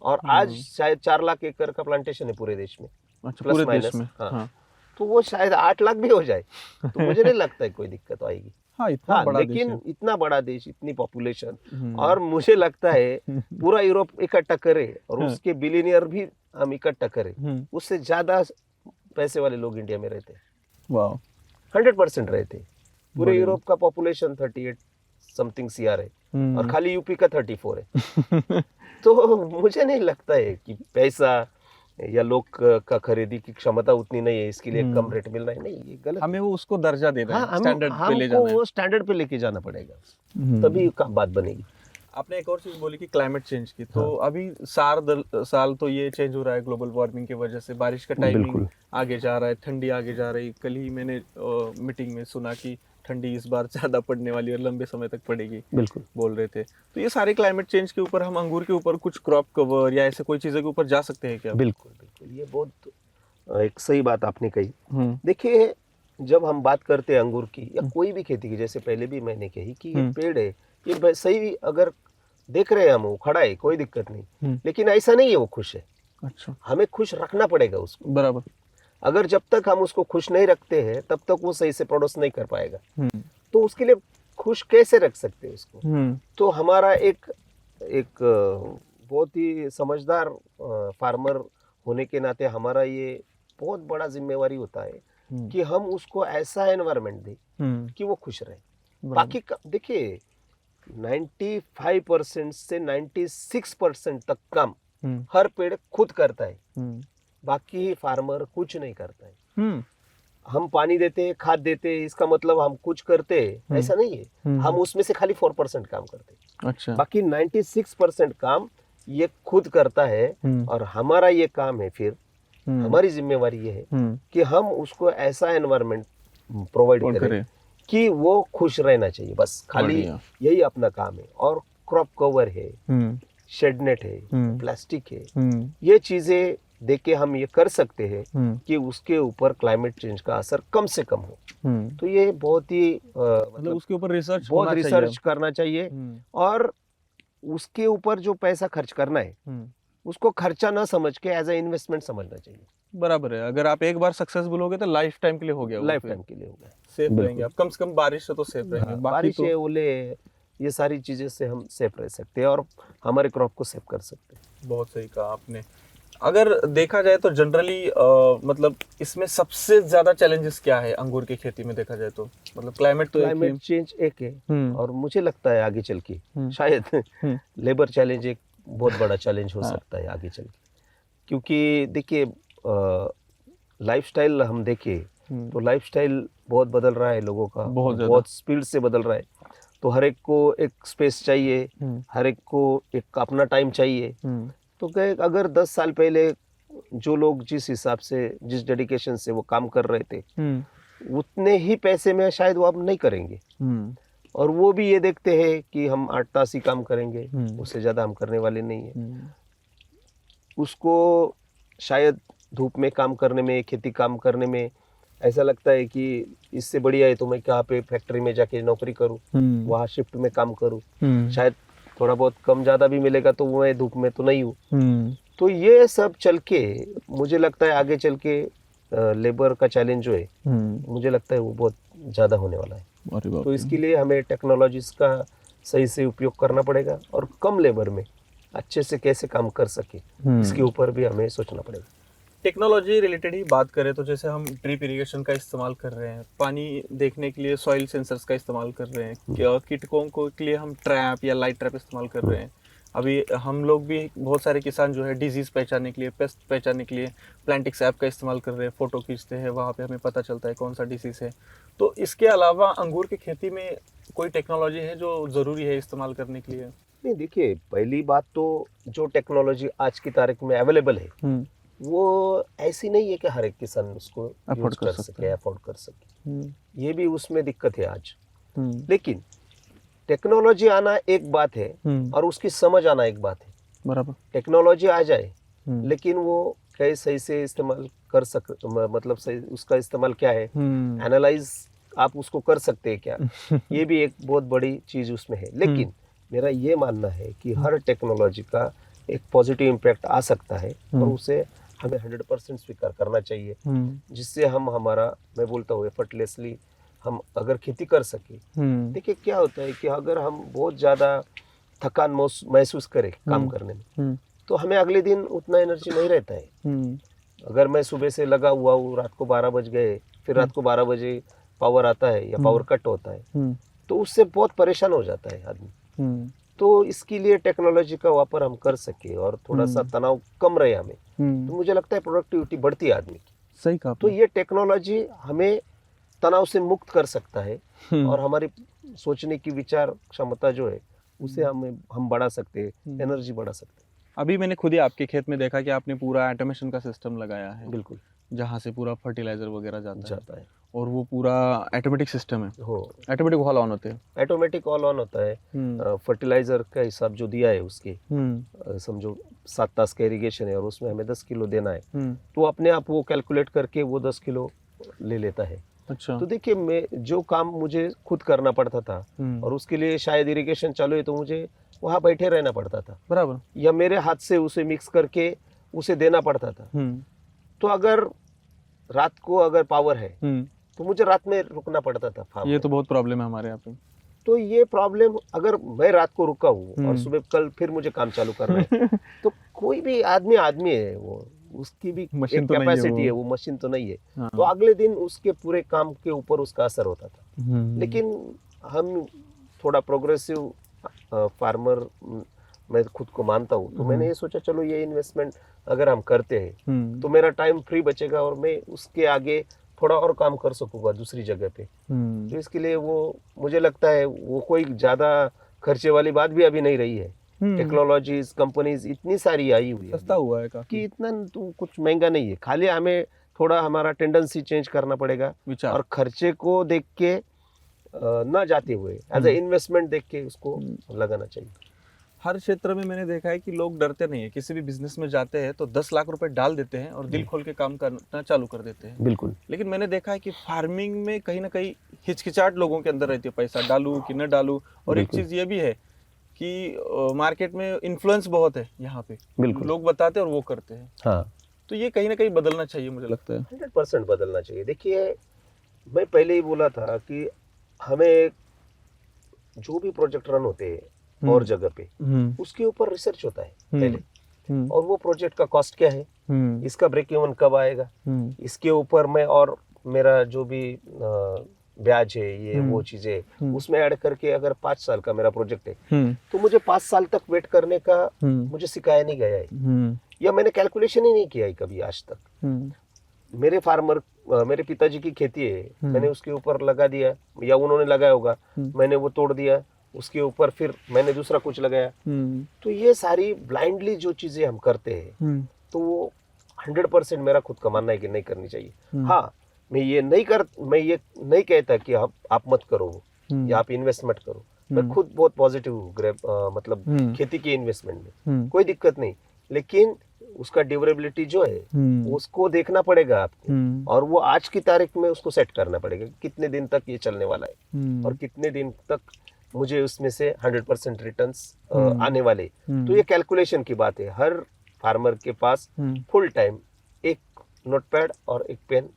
और आज शायद 4 लाख एकड़ का प्लांटेशन है पूरे देश में। अच्छा, प्लस पूरे माइनस देश में। हाँ। तो वो शायद 8 लाख भी हो जाए तो मुझे नहीं लगता है कोई दिक्कत आएगी। इतना बड़ा लेकिन देश है। इतना बड़ा देश, इतनी पॉपुलेशन, और मुझे लगता है पूरा यूरोप इकट्ठा करे और उसके बिलियनियर भी हम इकट्ठा करें, उससे ज्यादा पैसे वाले लोग इंडिया में रहते हैं। वाह, 100% रहते हैं। पूरे यूरोप का पॉपुलेशन 38 समथिंग सीआर है और खाली यूपी का 34 है। तो मुझे नहीं लगता है कि पैसा या लोग का खरीदी की क्षमता उतनी नहीं है, इसके लिए कम रेट मिल रहा है। नहीं, ये गलत। हमें वो उसको दर्जा देना है, स्टैंडर्ड पे ले हमको जाना है। वो स्टैंडर्ड पे लेके जाना पड़ेगा, तभी का बात बनेगी। आपने एक और चीज बोली कि क्लाइमेट चेंज की, तो अभी साल तो ये चेंज हो रहा है ग्लोबल वार्मिंग की वजह से। बारिश का टाइमिंग आगे जा रहा है, ठंडी आगे जा रही। कल ही मैंने मीटिंग में सुना कि ठंडी इस बार ज्यादा पड़ने वाली और लंबे समय तक पड़ेगी, बिल्कुल बोल रहे थे। तो ये सारे क्लाइमेट चेंज के ऊपर हम अंगूर के ऊपर कुछ क्रॉप कवर या ऐसे कोई चीजों के ऊपर जा सकते हैं क्या? बिल्कुल, ये बहुत एक सही बात आपने कही। देखिए, जब हम बात करते हैं अंगूर की या कोई भी खेती की, जैसे पहले भी मैंने कही कि ये पेड़ है, ये सही अगर देख रहे हैं हम, वो खड़ा है, कोई दिक्कत नहीं, लेकिन ऐसा नहीं है वो खुश है। अच्छा, हमें खुश रखना पड़ेगा उसको। बराबर। अगर जब तक हम उसको खुश नहीं रखते हैं तब तक वो सही से प्रोड्यूस नहीं कर पाएगा। तो उसके लिए खुश कैसे रख सकते हैं उसको? तो हमारा एक बहुत ही समझदार फार्मर होने के नाते हमारा ये बहुत बड़ा जिम्मेवारी होता है कि हम उसको ऐसा एनवायरनमेंट दें कि वो खुश रहे। बाकी देखिए 95% से 96% तक काम हर पेड़ खुद करता है, बाकी फार्मर कुछ नहीं करता है। हम पानी देते हैं, खाद देते हैं, इसका मतलब हम कुछ करते हैं ऐसा नहीं है। हम उसमें से खाली 4% काम करते हैं। अच्छा, बाकी 96% काम ये खुद करता है। और हमारा ये काम है, फिर हमारी जिम्मेवारी ये है कि हम उसको ऐसा एनवायरनमेंट प्रोवाइड करें कि वो खुश रहना चाहिए। बस खाली यही अपना काम है। और क्रॉप कवर है, शेड नेट है, प्लास्टिक है, ये चीजें देख के हम ये कर सकते हैं कि उसके ऊपर क्लाइमेट चेंज का असर कम से कम हो। तो ये बहुत ही मतलब उसके ऊपर रिसर्च बहुत होना रिसर्च चाहिए। करना चाहिए और उसके ऊपर जो पैसा खर्च करना है उसको खर्चा ना समझ के एज ए इन्वेस्टमेंट समझना चाहिए। बराबर है, अगर आप एक बार सक्सेसफुल हो गए तो लाइफ टाइम के लिए हो गया, लाइफ टाइम के लिए होगा। सेफ बिल्कुल। रहेंगे आप, कम से कम बारिश से तो सेफ रहेंगे। हाँ, बाकी बारिश तो है, ओले है, ये सारी चीजें से हम सेफ रह सकते हैं और हमारे क्रॉप को सेव कर सकते हैं। बहुत सही कहा आपने। अगर देखा जाए तो जनरली मतलब इसमें सबसे ज्यादा चैलेंजेस क्या है अंगूर की खेती में देखा जाए तो? मतलब क्लाइमेट तो क्लाइमेट चेंज एक है और मुझे लगता है आगे चल के शायद लेबर चैलेंज एक बहुत बड़ा चैलेंज हो सकता है आगे चल के, क्योंकि देखिए लाइफस्टाइल हम देखें तो लाइफस्टाइल बहुत बदल रहा है लोगों का, बहुत स्पीड से बदल रहा है। तो हर एक को एक स्पेस चाहिए, हर एक को एक अपना टाइम चाहिए। तो अगर 10 साल पहले जो लोग जिस हिसाब से जिस डेडिकेशन से वो काम कर रहे थे उतने ही पैसे में शायद वो अब नहीं करेंगे, और वो भी ये देखते हैं कि हम 8 तास ही काम करेंगे, उससे ज़्यादा हम करने वाले नहीं है। उसको शायद धूप में काम करने में, खेती काम करने में ऐसा लगता है कि इससे बढ़िया है तो मैं क्या पे फैक्ट्री में जाके नौकरी करूं, वहाँ शिफ्ट में काम करूं, शायद थोड़ा बहुत कम ज़्यादा भी मिलेगा तो मैं धूप में तो नहीं हूँ। तो ये सब चल के मुझे लगता है आगे चल के लेबर का चैलेंज जो है मुझे लगता है वो बहुत ज़्यादा होने वाला है। तो इसके लिए हमें टेक्नोलॉजीज का सही से उपयोग करना पड़ेगा और कम लेबर में अच्छे से कैसे काम कर सके इसके ऊपर भी हमें सोचना पड़ेगा। टेक्नोलॉजी रिलेटेड ही बात करें तो जैसे हम ड्रिप इरिगेशन का इस्तेमाल कर रहे हैं, पानी देखने के लिए सॉइल सेंसर्स का इस्तेमाल कर रहे हैं, कीटकों को के लिए हम ट्रैप या लाइट ट्रैप इस्तेमाल कर रहे हैं। अभी हम लोग भी बहुत सारे किसान जो है डिजीज़ पहचानने के लिए, पेस्ट पहचानने के लिए प्लांटिक्स ऐप का इस्तेमाल कर रहे हैं, फ़ोटो खींचते हैं, वहाँ पे हमें पता चलता है कौन सा डिसीज़ है। तो इसके अलावा अंगूर की खेती में कोई टेक्नोलॉजी है जो ज़रूरी है इस्तेमाल करने के लिए? नहीं, देखिए पहली बात तो जो टेक्नोलॉजी आज की तारीख में अवेलेबल है वो ऐसी नहीं है कि हर एक किसान उसको अफोर्ड कर सके। ये भी उसमें दिक्कत है आज। लेकिन टेक्नोलॉजी आना एक बात है और उसकी समझ आना एक बात है। बराबर, टेक्नोलॉजी आ जाए लेकिन वो कैसे सही से इस्तेमाल कर मतलब सही उसका इस्तेमाल क्या है, एनालाइज आप उसको कर सकते हैं क्या, ये भी एक बहुत बड़ी चीज उसमें है। लेकिन मेरा ये मानना है कि हर टेक्नोलॉजी का एक पॉजिटिव इम्पैक्ट आ सकता है और उसे हमें 100% स्वीकार करना चाहिए, जिससे हम हमारा, मैं बोलता हूँ एफर्टलेसली हम अगर खेती कर सके। देखिए क्या होता है कि अगर हम बहुत ज़्यादा थकान महसूस करें काम करने में तो हमें अगले दिन उतना एनर्जी नहीं रहता है। अगर मैं सुबह से लगा हुआ हूँ, रात को 12 बज गए, फिर रात को 12 बजे पावर आता है या पावर कट होता है तो उससे बहुत परेशान हो जाता है आदमी। तो इसके लिए टेक्नोलॉजी का वापर हम कर सके और थोड़ा सा तनाव कम रहे हमें, तो मुझे लगता है प्रोडक्टिविटी बढ़ती है आदमी की। सही कहा। तो ये टेक्नोलॉजी हमें तनाव से मुक्त कर सकता है और हमारी सोचने की विचार क्षमता जो है उसे हम बढ़ा सकते हैं, एनर्जी बढ़ा सकते हैं। अभी मैंने खुद ही आपके खेत में देखा कि आपने पूरा ऑटोमेशन का सिस्टम लगाया है। बिल्कुल, जहाँ से पूरा फर्टिलाइजर वगैरह जाता है और वो पूरा ऑटोमेटिक सिस्टम है। हो, ऑटोमेटिक ऑल ऑन होते हैं। ऑटोमेटिक ऑल ऑन होता है। फर्टिलाइजर का हिसाब जो दिया है उसके समझो 7 तास का इरिगेशन है और उसमें हमें 10 किलो देना है तो अपने आप वो कैलकुलेट करके वो 10 किलो ले लेता है। अच्छा। तो देखिए मैं जो काम मुझे खुद करना पड़ता था और उसके लिए शायद इरिगेशन चालू है तो मुझे वहाँ बैठे रहना पड़ता था, बराबर, या मेरे हाथ से उसे मिक्स करके उसे देना पड़ता था। तो अगर रात को अगर पावर है तो मुझे रात में रुकना पड़ता था फार्म। ये तो बहुत प्रॉब्लम है हमारे यहाँ पे। तो ये प्रॉब्लम अगर मैं रात को रुका हूँ और सुबह कल फिर मुझे काम चालू करना है तो कोई भी आदमी है, वो उसकी भी एक कैपेसिटी है, वो मशीन तो नहीं है। तो अगले दिन उसके पूरे काम के ऊपर उसका असर होता था। लेकिन हम थोड़ा प्रोग्रेसिव फार्मर मैं खुद को मानता हूँ, तो मैंने ये सोचा चलो ये इन्वेस्टमेंट अगर हम करते हैं तो मेरा टाइम फ्री बचेगा और मैं उसके आगे थोड़ा और काम कर सकूंगा दूसरी जगह पे। तो इसके लिए वो मुझे लगता है वो कोई ज़्यादा खर्चे वाली बात भी अभी नहीं रही है। टेक्नोलॉजीज कंपनीज इतनी सारी आई हुई है, सस्ता हुआ है कि इतना तो कुछ महंगा नहीं है। खाली हमें थोड़ा हमारा टेंडेंसी चेंज करना पड़ेगा और खर्चे को देख के ना जाते हुए एज ए इन्वेस्टमेंट देख के उसको लगाना चाहिए। हर क्षेत्र में मैंने देखा है कि लोग डरते नहीं है, किसी भी बिजनेस में जाते हैं तो 10 लाख रुपए डाल देते हैं और दिल खोल के काम करना चालू कर देते हैं। बिल्कुल लेकिन मैंने देखा है कि फार्मिंग में कहीं ना कहीं हिचकिचाहट लोगों के अंदर रहती है, पैसा डालूं कि न डालूं। और एक बिल्कुल। चीज ये भी है कि मार्केट में इन्फ्लुएंस बहुत है यहाँ पे, बिल्कुल। लोग बताते हैं और वो करते हैं। हाँ, तो ये कहीं ना कहीं बदलना चाहिए, मुझे लगता है। 100% बदलना चाहिए। देखिए, मैं पहले ही बोला था कि हमें जो भी प्रोजेक्ट रन होते हैं और जगह पे, उसके ऊपर रिसर्च होता है पहले, और वो प्रोजेक्ट का कॉस्ट क्या है, इसका ब्रेक इवन कब आएगा, इसके ऊपर मैं और मेरा जो भी ब्याज है, ये वो चीजें उसमें ऐड करके अगर 5 साल का मेरा प्रोजेक्ट है तो मुझे 5 साल तक वेट करने का मुझे सिखाया नहीं गया है, या मैंने कैलकुलेशन ही नहीं किया है कभी आज तक। मेरे पिताजी की खेती है, मैंने उसके ऊपर लगा दिया, या उन्होंने लगाया होगा, मैंने वो तोड़ दिया, उसके ऊपर फिर मैंने दूसरा कुछ लगाया। तो ये सारी ब्लाइंडली जो चीजें हम करते हैं, तो वो 100% मेरा खुद का मानना है कि नहीं करनी चाहिए। हाँ, मैं ये नहीं कहता कि आप मत करो या आप इन्वेस्टमेंट करो। मैं खुद बहुत पॉजिटिव हूँ, मतलब खेती के इन्वेस्टमेंट में कोई दिक्कत नहीं, लेकिन उसका ड्यूरेबिलिटी जो है उसको देखना पड़ेगा आपको, और वो आज की तारीख में उसको सेट करना पड़ेगा कितने दिन तक ये चलने वाला है और कितने दिन तक मुझे उसमें से 100% रिटर्न्स आने वाले। तो ये कैलकुलेशन की बात है। हर फार्मर के पास फुल टाइम एक नोटपैड और एक पेन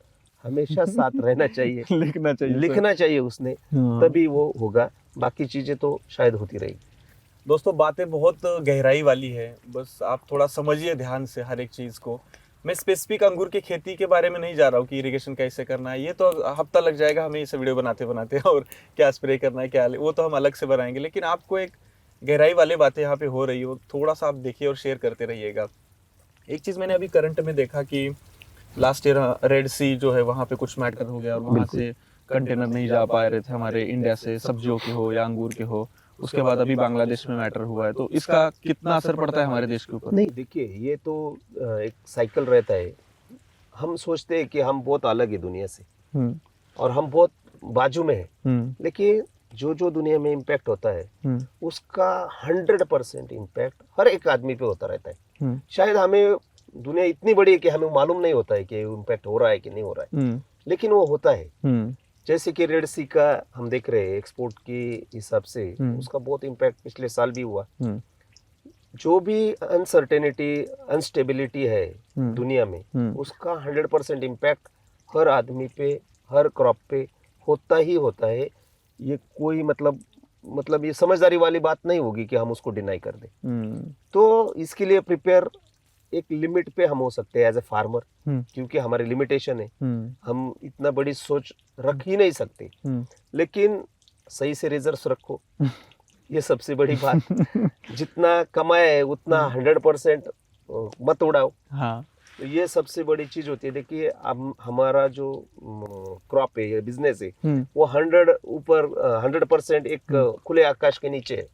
हमेशा साथ रहना चाहिए, लिखना चाहिए उसने, तभी वो होगा। बाकी चीजें तो शायद होती रहेगी। दोस्तों, बातें बहुत गहराई वाली है, बस आप थोड़ा समझिए ध्यान से हर एक चीज़ को। मैं स्पेसिफिक अंगूर की खेती के बारे में नहीं जा रहा हूँ कि इरिगेशन कैसे करना है, ये तो हफ्ता लग जाएगा हमें इसे वीडियो बनाते बनाते, और क्या स्प्रे करना है क्या, वो तो हम अलग से बनाएंगे। लेकिन आपको एक गहराई वाली बातें यहाँ पे हो रही हो, थोड़ा सा आप देखिए और शेयर करते रहिएगा। एक चीज़ मैंने अभी करंट में देखा कि लास्ट ईयर रेड सी जो है वहाँ पे कुछ मैटर हो गया, और वहाँ से कंटेनर नहीं जा पा रहे थे हमारे इंडिया से, सब्जियों के हो या अंगूर के हो। उसके बाद अभी बांग्लादेश में मैटर हुआ है, तो इसका कितना असर पड़ता है हमारे देश के ऊपर? नहीं, देखिए, ये तो एक साइकिल रहता है। हम सोचते हैं कि हम बहुत अलग है दुनिया से और हम बहुत बाजू में हैं, लेकिन जो जो दुनिया में इम्पैक्ट होता है उसका 100% इम्पैक्ट हर एक आदमी पे होता रहता है। शायद हमें दुनिया इतनी बड़ी है कि हमें मालूम नहीं होता है कि इम्पैक्ट हो रहा है कि नहीं हो रहा है, लेकिन वो होता है। जैसे कि रेड सी का हम देख रहे हैं, एक्सपोर्ट के हिसाब से उसका बहुत इम्पैक्ट पिछले साल भी हुआ। जो भी अनसर्टेनिटी, अनस्टेबिलिटी है दुनिया में, उसका 100% इम्पैक्ट हर आदमी पे, हर क्रॉप पे होता ही होता है। ये कोई मतलब ये समझदारी वाली बात नहीं होगी कि हम उसको डिनाई कर दें। तो इसके लिए प्रिपेयर एक लिमिट पे हम हो सकते हैं एज ए फार्मर, क्योंकि हमारी लिमिटेशन है, हम इतना बड़ी सोच रख ही नहीं सकते। लेकिन सही से रिजर्व रखो, ये सबसे बड़ी बात। जितना कमाए उतना 100% मत उड़ाओ। हाँ, तो ये सबसे बड़ी चीज होती है। देखिए, अब हमारा जो क्रॉप है, बिजनेस है, वो 100% एक खुले आकाश के नीचे है।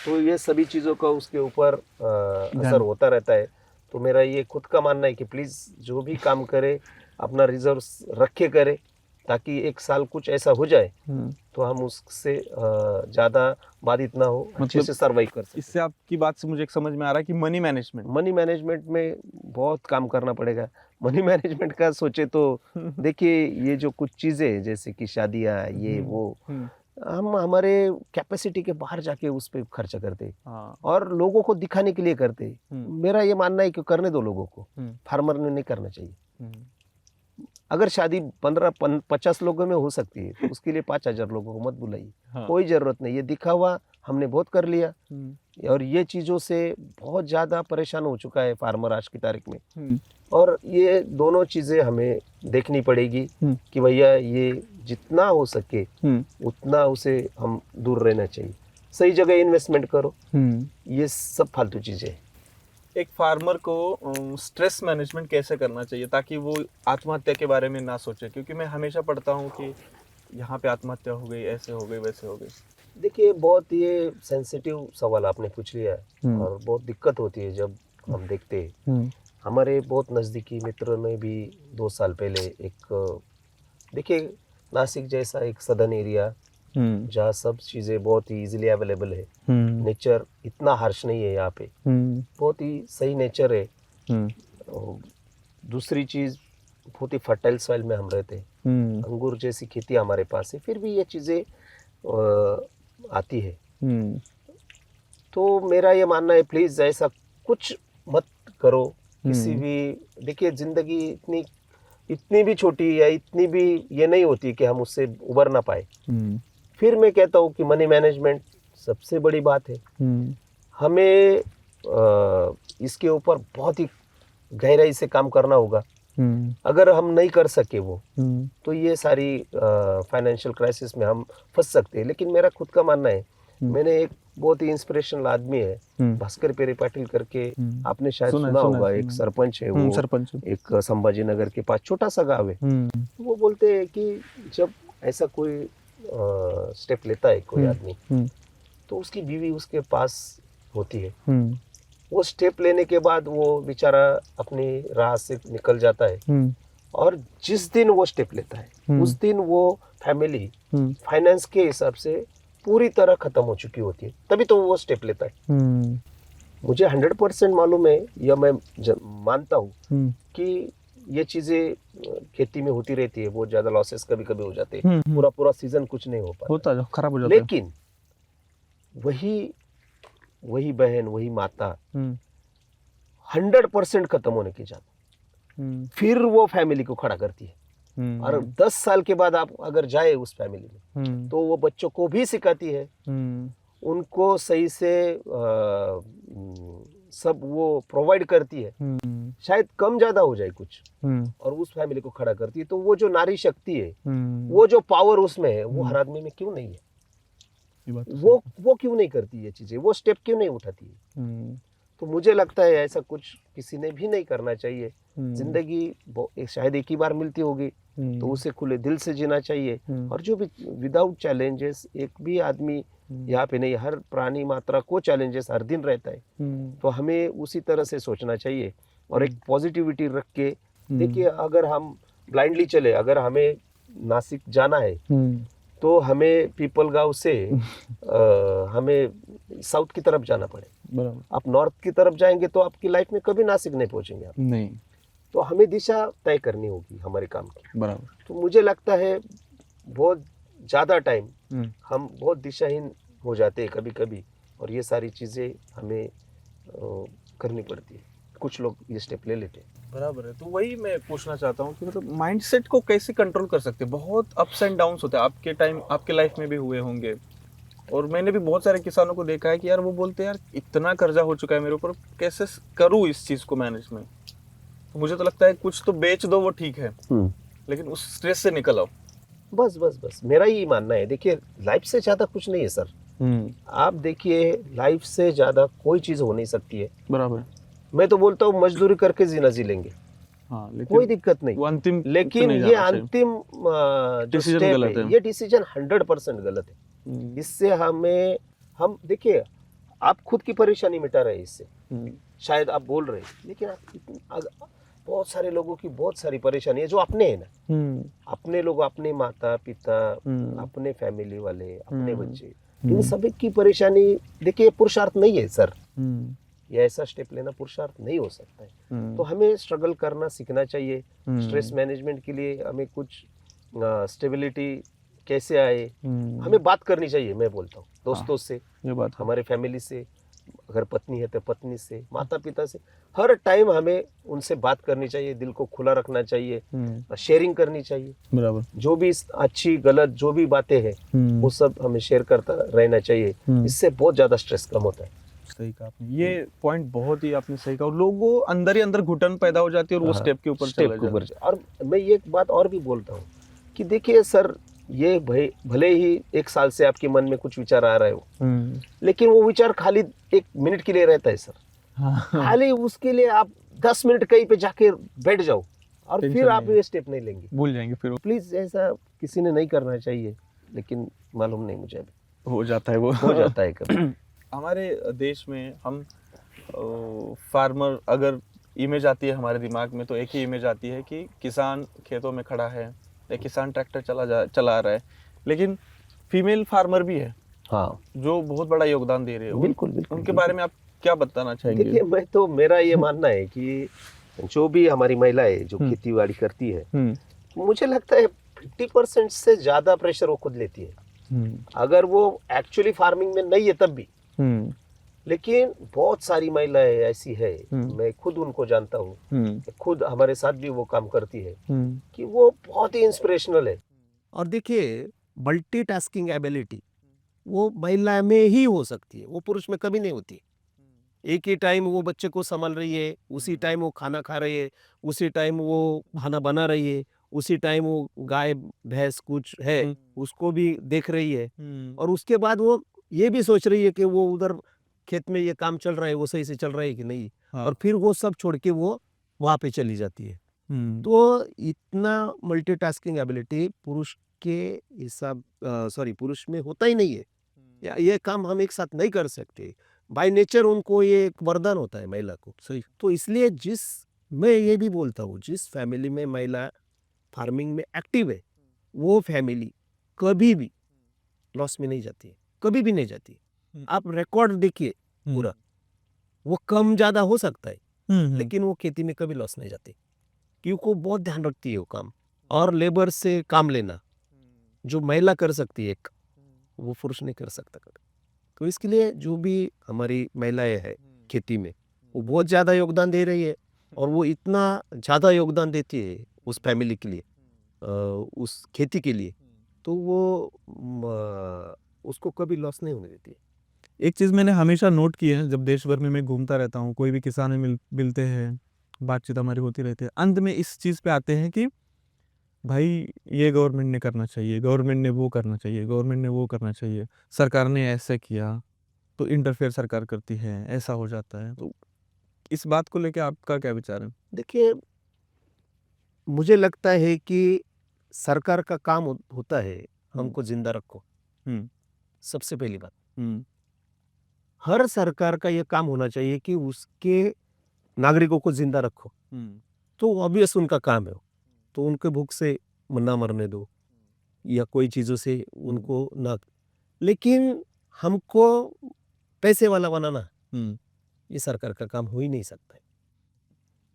तो ये सभी चीजों का उसके ऊपर असर होता रहता है। तो मेरा ये खुद का मानना है कि प्लीज जो भी काम करे अपना रिजर्व रखे करे, ताकि एक साल कुछ ऐसा हो जाए तो हम उससे ज्यादा बाधित ना हो, अच्छे से सर्वाइव कर सकते। इससे आपकी बात से मुझे एक समझ में आ रहा है कि मनी मैनेजमेंट में बहुत काम करना पड़ेगा। मनी मैनेजमेंट का सोचे तो देखिए, ये जो कुछ चीजें हैं जैसे कि शादियां, ये वो, हम हमारे कैपेसिटी के बाहर जाके उस पर खर्चा करते और लोगों को दिखाने के लिए करते। मेरा ये मानना है कि करने दो लोगों को, फार्मर ने नहीं करना चाहिए। अगर शादी 15-50 लोगों में हो सकती है तो उसके लिए 5000 लोगों को मत बुलाइए। कोई जरूरत नहीं। ये दिखावा हमने बहुत कर लिया, और ये चीजों से बहुत ज्यादा परेशान हो चुका है फार्मर आज की तारीख में। और ये दोनों चीजें हमें देखनी पड़ेगी कि भैया ये जितना हो सके उतना उसे हम दूर रहना चाहिए। सही जगह इन्वेस्टमेंट करो, ये सब फालतू चीजें हैं। एक फार्मर को स्ट्रेस मैनेजमेंट कैसे करना चाहिए ताकि वो आत्महत्या के बारे में ना सोचे? क्योंकि मैं हमेशा पढ़ता हूँ कि यहाँ पे आत्महत्या हो गई, ऐसे हो गई, वैसे हो गई। देखिए, बहुत ये सेंसिटिव सवाल आपने पूछ लिया है, और बहुत दिक्कत होती है जब हम देखते हैं। हमारे बहुत नज़दीकी मित्र ने भी 2 साल पहले एक, देखिए, नासिक जैसा एक सदर्न एरिया, जहाँ सब चीज़ें बहुत ही इजीली अवेलेबल है। नेचर इतना हार्श नहीं है यहाँ पे, बहुत ही सही नेचर है। और दूसरी चीज़, बहुत ही फर्टाइल सॉइल में हम रहते हैं, अंगूर जैसी खेती हमारे पास है, फिर भी ये चीज़ें आती है। तो मेरा ये मानना है, प्लीज़ ऐसा कुछ मत करो किसी भी। देखिए ज़िंदगी इतनी भी छोटी या इतनी भी ये नहीं होती कि हम उससे उबर ना पाए। फिर मैं कहता हूँ कि मनी मैनेजमेंट सबसे बड़ी बात है। हमें इसके ऊपर बहुत ही गहराई से काम करना होगा। अगर हम नहीं कर सके वो, तो ये सारी फाइनेंशियल क्राइसिस में हम फंस सकते हैं। लेकिन मेरा खुद का मानना है, मैंने एक बहुत ही इंस्पिरेशनल आदमी है भास्कर पेरे पाटिल करके, आपने शायद सुना होगा, एक सरपंच है वो, सरपंच एक संभाजी नगर के पास छोटा सा गाँव है। तो वो बोलते हैं कि जब ऐसा कोई स्टेप लेता है कोई आदमी, तो उसकी बीवी उसके पास होती है। वो स्टेप लेने के बाद वो बेचारा अपनी राह से निकल जाता है, और जिस दिन वो स्टेप लेता है उस दिन वो फैमिली फाइनेंस के हिसाब से पूरी तरह खत्म हो चुकी होती है, तभी तो वो स्टेप लेता है। मुझे 100% मालूम है, या मैं मानता हूँ कि ये चीजें खेती में होती रहती है। बहुत ज्यादा लॉसेस कभी कभी हो जाते हैं, पूरा सीजन कुछ नहीं हो पाता, खराब हो जाता है। लेकिन वही बहन, वही माता 100% खत्म होने के बाद फिर वो फैमिली को खड़ा करती है। और 10 साल के बाद आप अगर जाए उस फैमिली में, तो वो बच्चों को भी सिखाती है, उनको सही से सब वो प्रोवाइड करती है। शायद कम ज्यादा हो जाए कुछ, और उस फैमिली को खड़ा करती है। तो वो जो नारी शक्ति है, वो जो पावर उसमें है, वो हर आदमी में क्यों नहीं है? वो क्यों नहीं करती ये चीजें, वो स्टेप क्यों नहीं उठाती है? तो मुझे लगता है ऐसा कुछ किसी ने भी नहीं करना चाहिए। जिंदगी शायद एक ही बार मिलती होगी, तो उसे खुले दिल से जीना चाहिए। और जो भी विदाउट चैलेंजेस, एक भी आदमी यहाँ पे नहीं, हर प्राणी मात्रा को चैलेंजेस हर दिन रहता है। तो हमें उसी तरह से सोचना चाहिए और एक पॉजिटिविटी रख के। देखिए, अगर हम ब्लाइंडली चले, अगर हमें नासिक जाना है, तो हमें पीपल गांव से हमें साउथ की तरफ जाना पड़े। आप नॉर्थ की तरफ जाएंगे तो आपकी लाइफ में कभी नासिक नहीं पहुंचेंगे आप। नहीं, तो हमें दिशा तय करनी होगी हमारे काम की। बराबर। तो मुझे लगता है बहुत ज़्यादा टाइम हम बहुत दिशाहीन हो जाते हैं कभी कभी, और ये सारी चीज़ें हमें करनी पड़ती है। कुछ लोग ये स्टेप ले लेते हैं। बराबर है। तो वही मैं पूछना चाहता हूँ कि मतलब माइंडसेट को कैसे कंट्रोल कर सकते हैं? बहुत अप्स एंड डाउन्स होते हैं, आपके टाइम, आपके लाइफ में भी हुए होंगे। और मैंने भी बहुत सारे किसानों को देखा है कि यार वो बोलते हैं यार इतना कर्जा हो चुका है मेरे ऊपर, कैसे करूँ इस चीज़ को मैनेज में। तो मुझे तो लगता है कुछ तो बेच दो, वो ठीक है, लेकिन उस स्ट्रेस से निकल आओ। बस मेरा ही मानना है। देखिए, लाइफ से ज़्यादा कुछ नहीं है सर। आप देखिए, लाइफ से ज़्यादा कोई चीज़ हो नहीं सकती है। बराबर। मैं तो बोलता हूँ मजदूरी करके जीना जी लेंगे, हाँ, कोई दिक्कत नहीं। अंतिम, लेकिन ये अंतिम जो स्टेप है, ये डिसीजन 100% गलत है। इससे हम देखिए, आप खुद की परेशानी मिटा रहे हैं इससे, शायद आप बोल रहे हैं, लेकिन आप बहुत सारे लोगों की बहुत सारी परेशानी है जो अपने है ना, अपने लोग, अपने माता पिता, अपने फैमिली वाले, अपने बच्चे, इन सभी की परेशानी। देखिए, पुरुषार्थ नहीं है सर, ये ऐसा स्टेप लेना पुरुषार्थ नहीं हो सकता है। तो हमें स्ट्रगल करना सीखना चाहिए। स्ट्रेस मैनेजमेंट के लिए हमें कुछ स्टेबिलिटी कैसे आए, हमें बात करनी चाहिए। मैं बोलता हूँ दोस्तों से, ये बात, हमारे फैमिली से, अगर पत्नी है तो पत्नी से, माता पिता से, हर टाइम हमें उनसे बात करनी चाहिए, दिल को खुला रखना चाहिए, शेयरिंग करनी चाहिए। बराबर। जो भी अच्छी गलत जो भी बातें हैं वो सब हमें शेयर करता रहना चाहिए। इससे बहुत ज्यादा स्ट्रेस कम होता है। सही कहा आपने, ये पॉइंट बहुत ही आपने सही कहा। लोगों अंदर ही अंदर घुटन पैदा हो जाती है और वो स्टेप के ऊपर चले जाते हैं। और मैं ये एक बात और भी बोलता हूँ कि देखिए सर, ये भले ही 1 साल से आपके मन में कुछ विचार आ रहे हो, लेकिन वो विचार खाली 1 मिनट के लिए रहता है सर। खाली उसके लिए आप 10 मिनट कहीं पे जाके बैठ जाओ और फिर आप ये स्टेप नहीं लेंगे, भूल जाएंगे फिर। प्लीज, ऐसा किसी ने नहीं करना चाहिए, लेकिन मालूम नहीं मुझे अभी हो जाता है, वो हो जाता है कभी। हमारे देश में हम फार्मर, अगर इमेज आती है हमारे दिमाग में, तो एक ही इमेज आती है कि किसान खेतों में खड़ा है या किसान ट्रैक्टर चला रहा है। लेकिन फीमेल फार्मर भी है हाँ जो बहुत बड़ा योगदान दे रहे हैं। बिल्कुल बिल्कुल उनके बिल्कुल। बारे में आप क्या बताना चाहेंगे? देखिए मैं तो मेरा ये मानना है कि जो भी हमारी महिलाएं जो हम्म। खेती बाड़ी करती है, हम्म मुझे लगता है 50% से ज्यादा प्रेशर वो खुद लेती है। हम्म अगर वो एक्चुअली फार्मिंग में नहीं है तब भी, हम्म लेकिन बहुत सारी महिलाएं ऐसी है, हम्म। मैं खुद उनको जानता हूँ, हम्म खुद हमारे साथ भी वो काम करती है, हम्म कि वो बहुत ही इंस्पिरेशनल है। और देखिए मल्टीटास्किंग एबिलिटी वो महिला में ही हो सकती है, वो पुरुष में कभी नहीं होती। एक ही टाइम वो बच्चे को संभाल रही है, उसी टाइम वो खाना खा रही है, उसी टाइम वो खाना बना रही है, उसी टाइम वो गाय भैंस कुछ है उसको भी देख रही है, और उसके बाद वो ये भी सोच रही है कि वो उधर खेत में ये काम चल रहा है वो सही से चल रहा है कि नहीं, हाँ। और फिर वो सब छोड़ के वो वहाँ पे चली जाती है। हम्म तो इतना मल्टीटास्किंग एबिलिटी पुरुष के हिसाब सॉरी पुरुष में होता ही नहीं है, या ये काम हम एक साथ नहीं कर सकते। बाय नेचर उनको ये एक वरदान होता है महिला को। सही। तो इसलिए मैं ये भी बोलता हूँ जिस फैमिली में महिला फार्मिंग में एक्टिव है वो फैमिली कभी भी लॉस में नहीं जाती है, कभी भी नहीं जाती। आप रिकॉर्ड देखिए पूरा, वो कम ज्यादा हो सकता है लेकिन वो खेती में कभी लॉस नहीं जाती, क्योंकि वो बहुत ध्यान रखती है वो काम। और लेबर से काम लेना जो महिला कर सकती है वो पुरुष नहीं कर सकता कभी। तो इसके लिए जो भी हमारी महिलाएं हैं खेती में वो बहुत ज़्यादा योगदान दे रही है, और वो इतना ज़्यादा योगदान देती है उस फैमिली के लिए, उस खेती के लिए, तो वो उसको कभी लॉस नहीं होने देती है। एक चीज़ मैंने हमेशा नोट की है, जब देश भर में मैं घूमता रहता हूँ, कोई भी किसान मिलते हैं, बातचीत हमारी होती रहती है, अंत में इस चीज़ पे आते हैं कि भाई ये गवर्नमेंट ने करना चाहिए, गवर्नमेंट ने वो करना चाहिए, गवर्नमेंट ने वो करना चाहिए, सरकार ने ऐसे किया तो इंटरफेयर सरकार करती है, ऐसा हो जाता है। तो इस बात को लेके आपका क्या विचार है? देखिए मुझे लगता है कि सरकार का काम होता है हमको जिंदा रखो। हम्म सबसे पहली बात, हम्म हर सरकार का ये काम होना चाहिए कि उसके नागरिकों को जिंदा रखो। हम्म तो ऑब्वियस उनका काम है, तो उनके भूख से ना मरने दो या कोई चीज़ों से उनको ना, लेकिन हमको पैसे वाला बनाना हम्म ये सरकार का काम हो ही नहीं सकता है।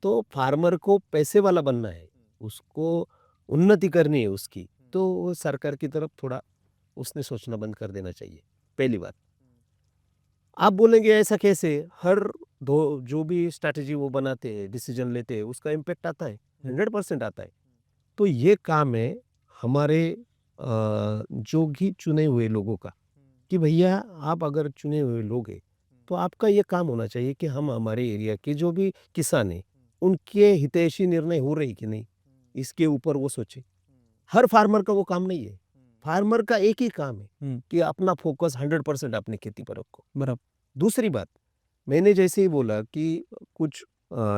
तो फार्मर को पैसे वाला बनना है, उसको उन्नति करनी है उसकी, तो वो सरकार की तरफ थोड़ा उसने सोचना बंद कर देना चाहिए, पहली बात। आप बोलेंगे ऐसा कैसे, हर दो जो भी स्ट्रैटेजी वो बनाते हैं डिसीजन लेते हैं उसका इम्पेक्ट आता है, 100% आता है। तो ये काम है हमारे जो भी चुने हुए लोगों का, कि भैया आप अगर चुने हुए लोग हैं तो आपका ये काम होना चाहिए कि हम हमारे एरिया के जो भी किसान हैं उनके हितैषी निर्णय हो रही कि नहीं, इसके ऊपर वो सोचे। हर फार्मर का वो काम नहीं है, फार्मर का एक ही काम है कि अपना फोकस 100% अपनी खेती पर रखो। बराबर। दूसरी बात, मैंने जैसे ही बोला कि कुछ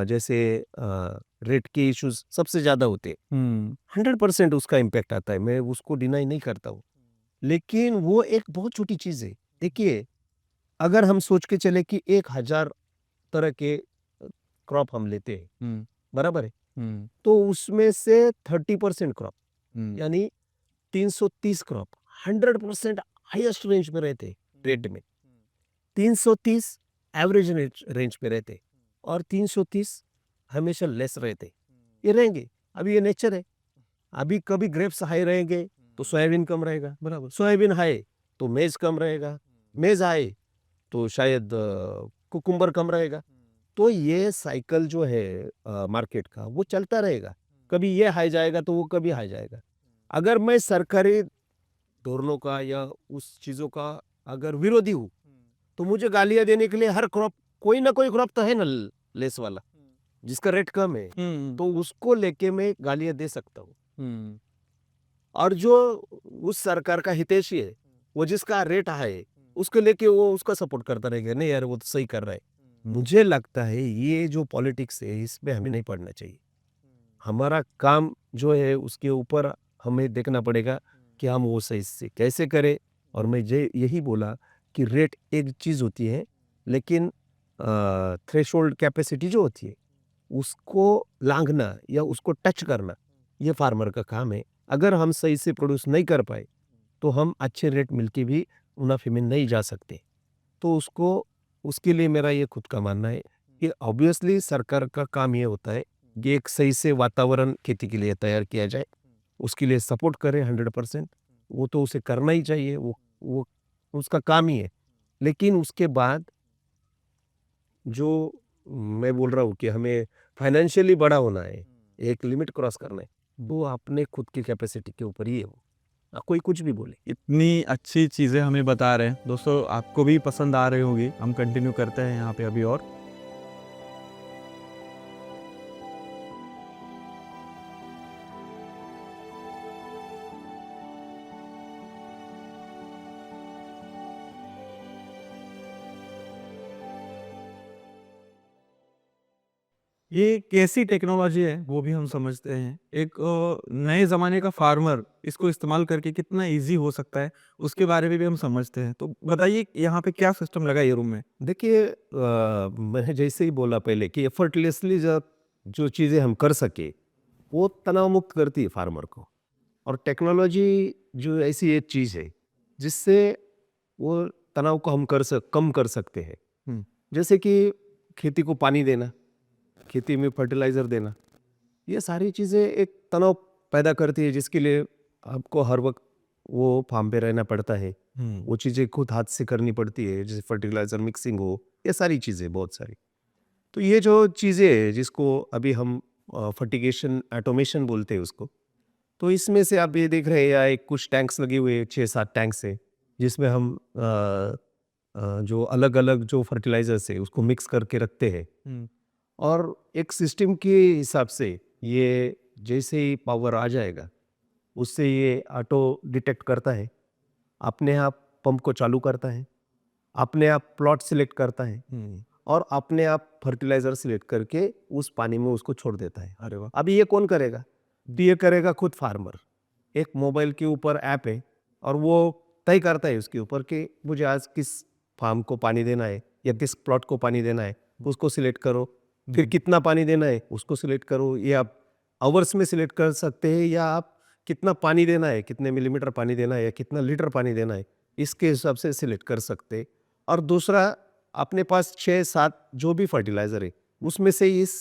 जैसे रेट के इश्यूज सबसे ज़्यादा होते हैं, 100% उसका इम्पैक्ट आता है, मैं उसको डिनाई नहीं करता हूँ, लेकिन वो एक बहुत छोटी चीज़ है। देखिए अगर हम सोच के चले कि 1000 तरह के क्रॉप हम लेते हैं, बराबर है, तो उसमें से 30% क्रॉप यानी 330 क्रॉप 100% हाईएस्ट रेंज में रहते हैं रेट में, 330 एवरेज रेंज पे रहते और 330 हमेशा लेस रहते, ये रहेंगे। अभी ये नेचर है, अभी कभी ग्रेप्स हाई रहेंगे तो सोयाबीन कम रहेगा, बराबर, सोयाबीन हाई तो मेज कम रहेगा, मेज हाई तो शायद कुकुम्बर कम रहेगा। तो ये साइकिल जो है मार्केट का वो चलता रहेगा, कभी ये हाई जाएगा तो वो कभी हाई जाएगा। अगर मैं सरकारी धोरणों का या उस चीज़ों का अगर विरोधी हूँ तो मुझे गालियां देने के लिए हर क्रॉप कोई ना कोई क्रॉप तो है ना लेस वाला जिसका रेट कम है, तो उसको लेके मैं गालियां दे सकता हूँ। और जो उस सरकार का हितैषी है वो जिसका रेट है उसको लेके वो उसका सपोर्ट करता रहेगा, नहीं यार वो तो सही कर रहा है। मुझे लगता है ये जो पॉलिटिक्स है इसमें हमें नहीं पड़ना चाहिए। हमारा काम जो है उसके ऊपर हमें देखना पड़ेगा कि हम वो सही से कैसे करें। और मैं यही बोला कि रेट एक चीज़ होती है, लेकिन थ्रेशोल्ड कैपेसिटी जो होती है उसको लांघना या उसको टच करना ये फार्मर का काम है। अगर हम सही से प्रोड्यूस नहीं कर पाए तो हम अच्छे रेट मिल के भी मुनाफे में नहीं जा सकते। तो उसके लिए मेरा ये खुद का मानना है कि ऑब्वियसली सरकार का काम ये होता है कि एक सही से वातावरण खेती के लिए तैयार किया जाए, उसके लिए सपोर्ट करें 100%। वो तो उसे करना ही चाहिए, वो उसका काम ही है। लेकिन उसके बाद जो मैं बोल रहा हूँ कि हमें फाइनेंशियली बड़ा होना है, एक लिमिट क्रॉस करना है, वो अपने खुद की कैपेसिटी के ऊपर ही है वो। कोई कुछ भी बोले। इतनी अच्छी चीज़ें हमें बता रहे हैं दोस्तों, आपको भी पसंद आ रही होगी। हम कंटिन्यू करते हैं यहाँ पे अभी और ये कैसी टेक्नोलॉजी है वो भी हम समझते हैं। एक नए ज़माने का फार्मर इसको इस्तेमाल करके कितना ईज़ी हो सकता है, उसके बारे में भी हम समझते हैं। तो बताइए यहाँ पे क्या सिस्टम लगा है ये रूम में? देखिए मैंने जैसे ही बोला पहले कि एफर्टलेसली जो चीज़ें हम कर सके वो तनाव मुक्त करती है फार्मर को। और टेक्नोलॉजी जो ऐसी एक चीज़ है जिससे वो तनाव को हम कम कर सकते हैं। हुँ। जैसे कि खेती को पानी देना, खेती में फर्टिलाइज़र देना, ये सारी चीज़ें एक तनाव पैदा करती है जिसके लिए आपको हर वक्त वो फार्म पे रहना पड़ता है। वो चीज़ें खुद हाथ से करनी पड़ती है, जैसे फर्टिलाइज़र मिक्सिंग हो, ये सारी चीज़ें बहुत सारी। तो ये जो चीज़ें हैं जिसको अभी हम फर्टिगेशन ऑटोमेशन बोलते हैं उसको, तो इसमें से आप ये देख रहे हैं या एक कुछ टैंक्स लगे हुए हैं, 6-7 टैंक्स हैं, जिसमें हम जो अलग-अलग जो फर्टिलाइज़र्स है उसको मिक्स करके रखते हैं। हुँ। और एक सिस्टम के हिसाब से ये जैसे ही पावर आ जाएगा, उससे ये ऑटो डिटेक्ट करता है, अपने आप पंप को चालू करता है, अपने आप प्लॉट सिलेक्ट करता है हुँ। और अपने आप फर्टिलाइज़र सिलेक्ट करके उस पानी में उसको छोड़ देता है। अरे वाह! अभी ये कौन करेगा? तो ये करेगा खुद फार्मर। एक मोबाइल के ऊपर ऐप है और वो तय करता है उसके ऊपर कि मुझे आज किस फार्म को पानी देना है या किस प्लॉट को पानी देना है, उसको सिलेक्ट करो। फिर कितना पानी देना है उसको सिलेक्ट करो। ये आप आवर्स में सिलेक्ट कर सकते हैं या आप कितना पानी देना है, कितने मिलीमीटर पानी देना है या कितना लीटर पानी देना है, इसके हिसाब से सिलेक्ट कर सकते हैं। और दूसरा, अपने पास 6-7 जो भी फर्टिलाइज़र है, उसमें से इस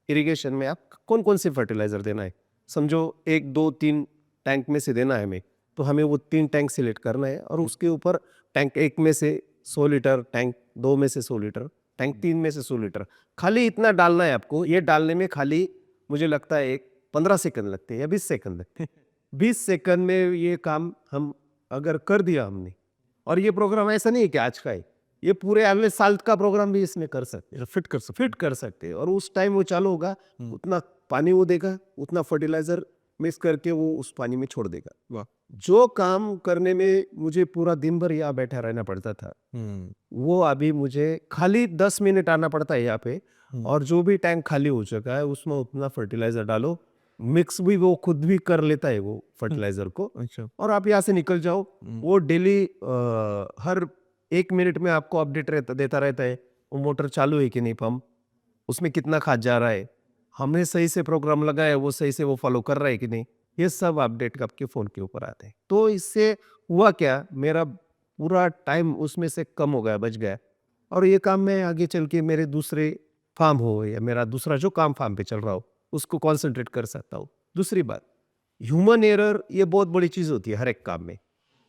इरिगेशन में आप कौन-कौन से फर्टिलाइज़र देना है। समझो 1, 2, 3 टैंक में से देना है हमें, तो हमें वो 3 टैंक सिलेक्ट करना है और उसके ऊपर टैंक 1 में से 100 लीटर, टैंक 2 में से 100 लीटर, टैंक 3 में से 100 लीटर। खाली इतना डालना है आपको। ये डालने में खाली मुझे लगता है एक 15 सेकंड लगते हैं या 20 सेकंड लगते हैं। 20 सेकंड में ये काम हम अगर कर दिया हमने, और ये प्रोग्राम ऐसा नहीं है कि आज का है, ये पूरे अगले साल का प्रोग्राम भी इसमें कर सकते हैं, फिट कर सकते हैं। और उस टाइम वो चालू होगा, उतना पानी वो देगा, उतना फर्टिलाइजर मिक्स करके वो उस पानी में छोड़ देगा। वाह! जो काम करने में मुझे पूरा दिन भर यहाँ बैठा रहना पड़ता था, वो अभी मुझे खाली 10 मिनट आना पड़ता है यहाँ पे, और जो भी टैंक खाली हो चुका है उसमें उतना फर्टिलाइजर डालो, मिक्स भी वो खुद भी कर लेता है वो फर्टिलाइजर को, अच्छा। और आप यहाँ से निकल जाओ। वो डेली हर 1 मिनट में आपको अपडेट देता रहता है, वो मोटर चालू है कि नहीं, पंप उसमें कितना खाद जा रहा है, हमने सही से प्रोग्राम लगाया, वो सही से वो फॉलो कर रहा है कि नहीं, ये सब अपडेट आपके फ़ोन के ऊपर आते हैं। तो इससे हुआ क्या, मेरा पूरा टाइम उसमें से कम हो गया, बच गया, और ये काम मैं आगे चल के मेरे दूसरे फार्म हो या मेरा दूसरा जो काम फार्म पे चल रहा हो उसको कॉन्सेंट्रेट कर सकता हूँ। दूसरी बात, ह्यूमन एरर ये बहुत बड़ी चीज़ होती है हर एक काम में।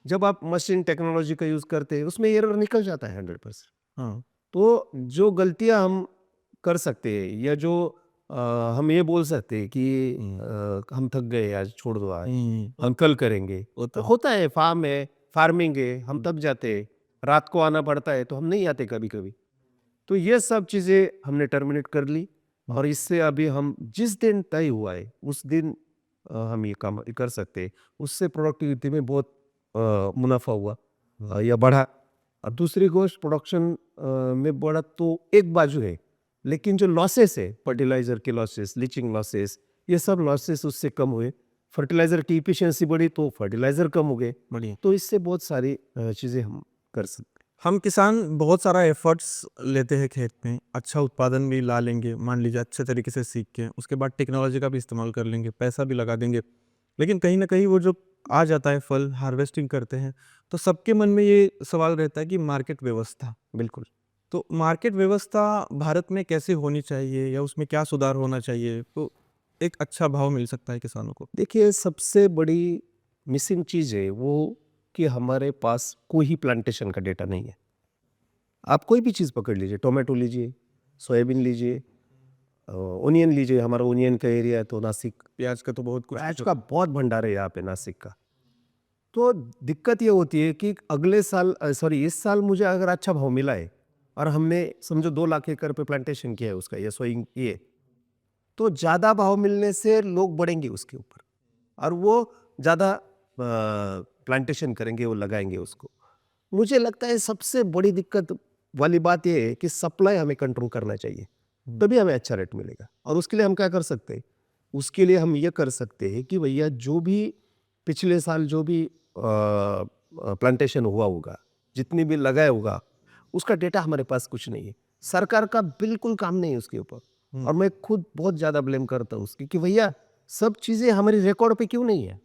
जब आप मशीन टेक्नोलॉजी का यूज़ करते हैं उसमें एरर निकल जाता है 100%। हाँ। तो जो गलतियां हम कर सकते हैं या जो हम ये बोल सकते हैं कि हम थक गए आज, छोड़ दो आज, हम कल करेंगे, तो होता है, फार्म है, फार्मिंग है, हम थक जाते हैं, रात को आना पड़ता है तो हम नहीं आते कभी कभी। तो ये सब चीज़ें हमने टर्मिनेट कर ली, और इससे अभी हम जिस दिन तय हुआ है उस दिन हम ये काम कर सकते हैं। उससे प्रोडक्टिविटी में बहुत मुनाफा हुआ या बढ़ा। और दूसरी गोष्ट, प्रोडक्शन में बढ़ा तो एक बाजू है, लेकिन जो लॉसेस है, फर्टिलाइज़र के लॉसेस, लीचिंग लॉसेस, ये सब लॉसेस उससे कम हुए। फर्टिलाइज़र की इफिशिएंसी बढ़ी तो फर्टिलाइज़र कम हो गए। बढ़िया। तो इससे बहुत सारी चीज़ें हम कर सकते हैं। हम किसान बहुत सारा एफर्ट्स लेते हैं खेत में, अच्छा उत्पादन भी ला लेंगे, मान लीजिए अच्छे तरीके से सीख के, उसके बाद टेक्नोलॉजी का भी इस्तेमाल कर लेंगे, पैसा भी लगा देंगे। लेकिन कहीं न कहीं वो जो आ जाता है फल, हार्वेस्टिंग करते हैं, तो सबके मन में ये सवाल रहता है कि मार्केट व्यवस्था। बिल्कुल। तो मार्केट व्यवस्था भारत में कैसे होनी चाहिए या उसमें क्या सुधार होना चाहिए, तो एक अच्छा भाव मिल सकता है किसानों को? देखिए, सबसे बड़ी मिसिंग चीज़ है वो कि हमारे पास कोई ही प्लांटेशन का डेटा नहीं है। आप कोई भी चीज़ पकड़ लीजिए, टोमेटो लीजिए, सोयाबीन लीजिए, ओनियन लीजिए, हमारा ओनियन का एरिया है तो नासिक, प्याज का तो बहुत कुछ प्याज का बहुत भंडार है यहाँ पे नासिक का। तो दिक्कत ये होती है कि अगले साल सॉरी इस साल मुझे अगर अच्छा भाव मिला है और हमने समझो 2 लाख एकड़ पे प्लांटेशन किया है उसका, ये सोइंग ये, तो ज़्यादा भाव मिलने से लोग बढ़ेंगे उसके ऊपर और वो ज़्यादा प्लांटेशन करेंगे, वो लगाएंगे उसको। मुझे लगता है सबसे बड़ी दिक्कत वाली बात ये है कि सप्लाई हमें कंट्रोल करना चाहिए, तभी हमें अच्छा रेट मिलेगा। और उसके लिए हम क्या कर सकते हैं? उसके लिए हम ये कर सकते हैं कि भैया जो भी पिछले साल जो भी प्लांटेशन हुआ होगा, जितनी भी लगाया होगा, उसका डेटा हमारे पास कुछ नहीं है। सरकार का बिल्कुल काम नहीं है उसके ऊपर। और मैं खुद बहुत ज़्यादा ब्लेम करता हूँ उसकी कि भैया सब चीज़ें हमारी रिकॉर्ड पे क्यों नहीं है?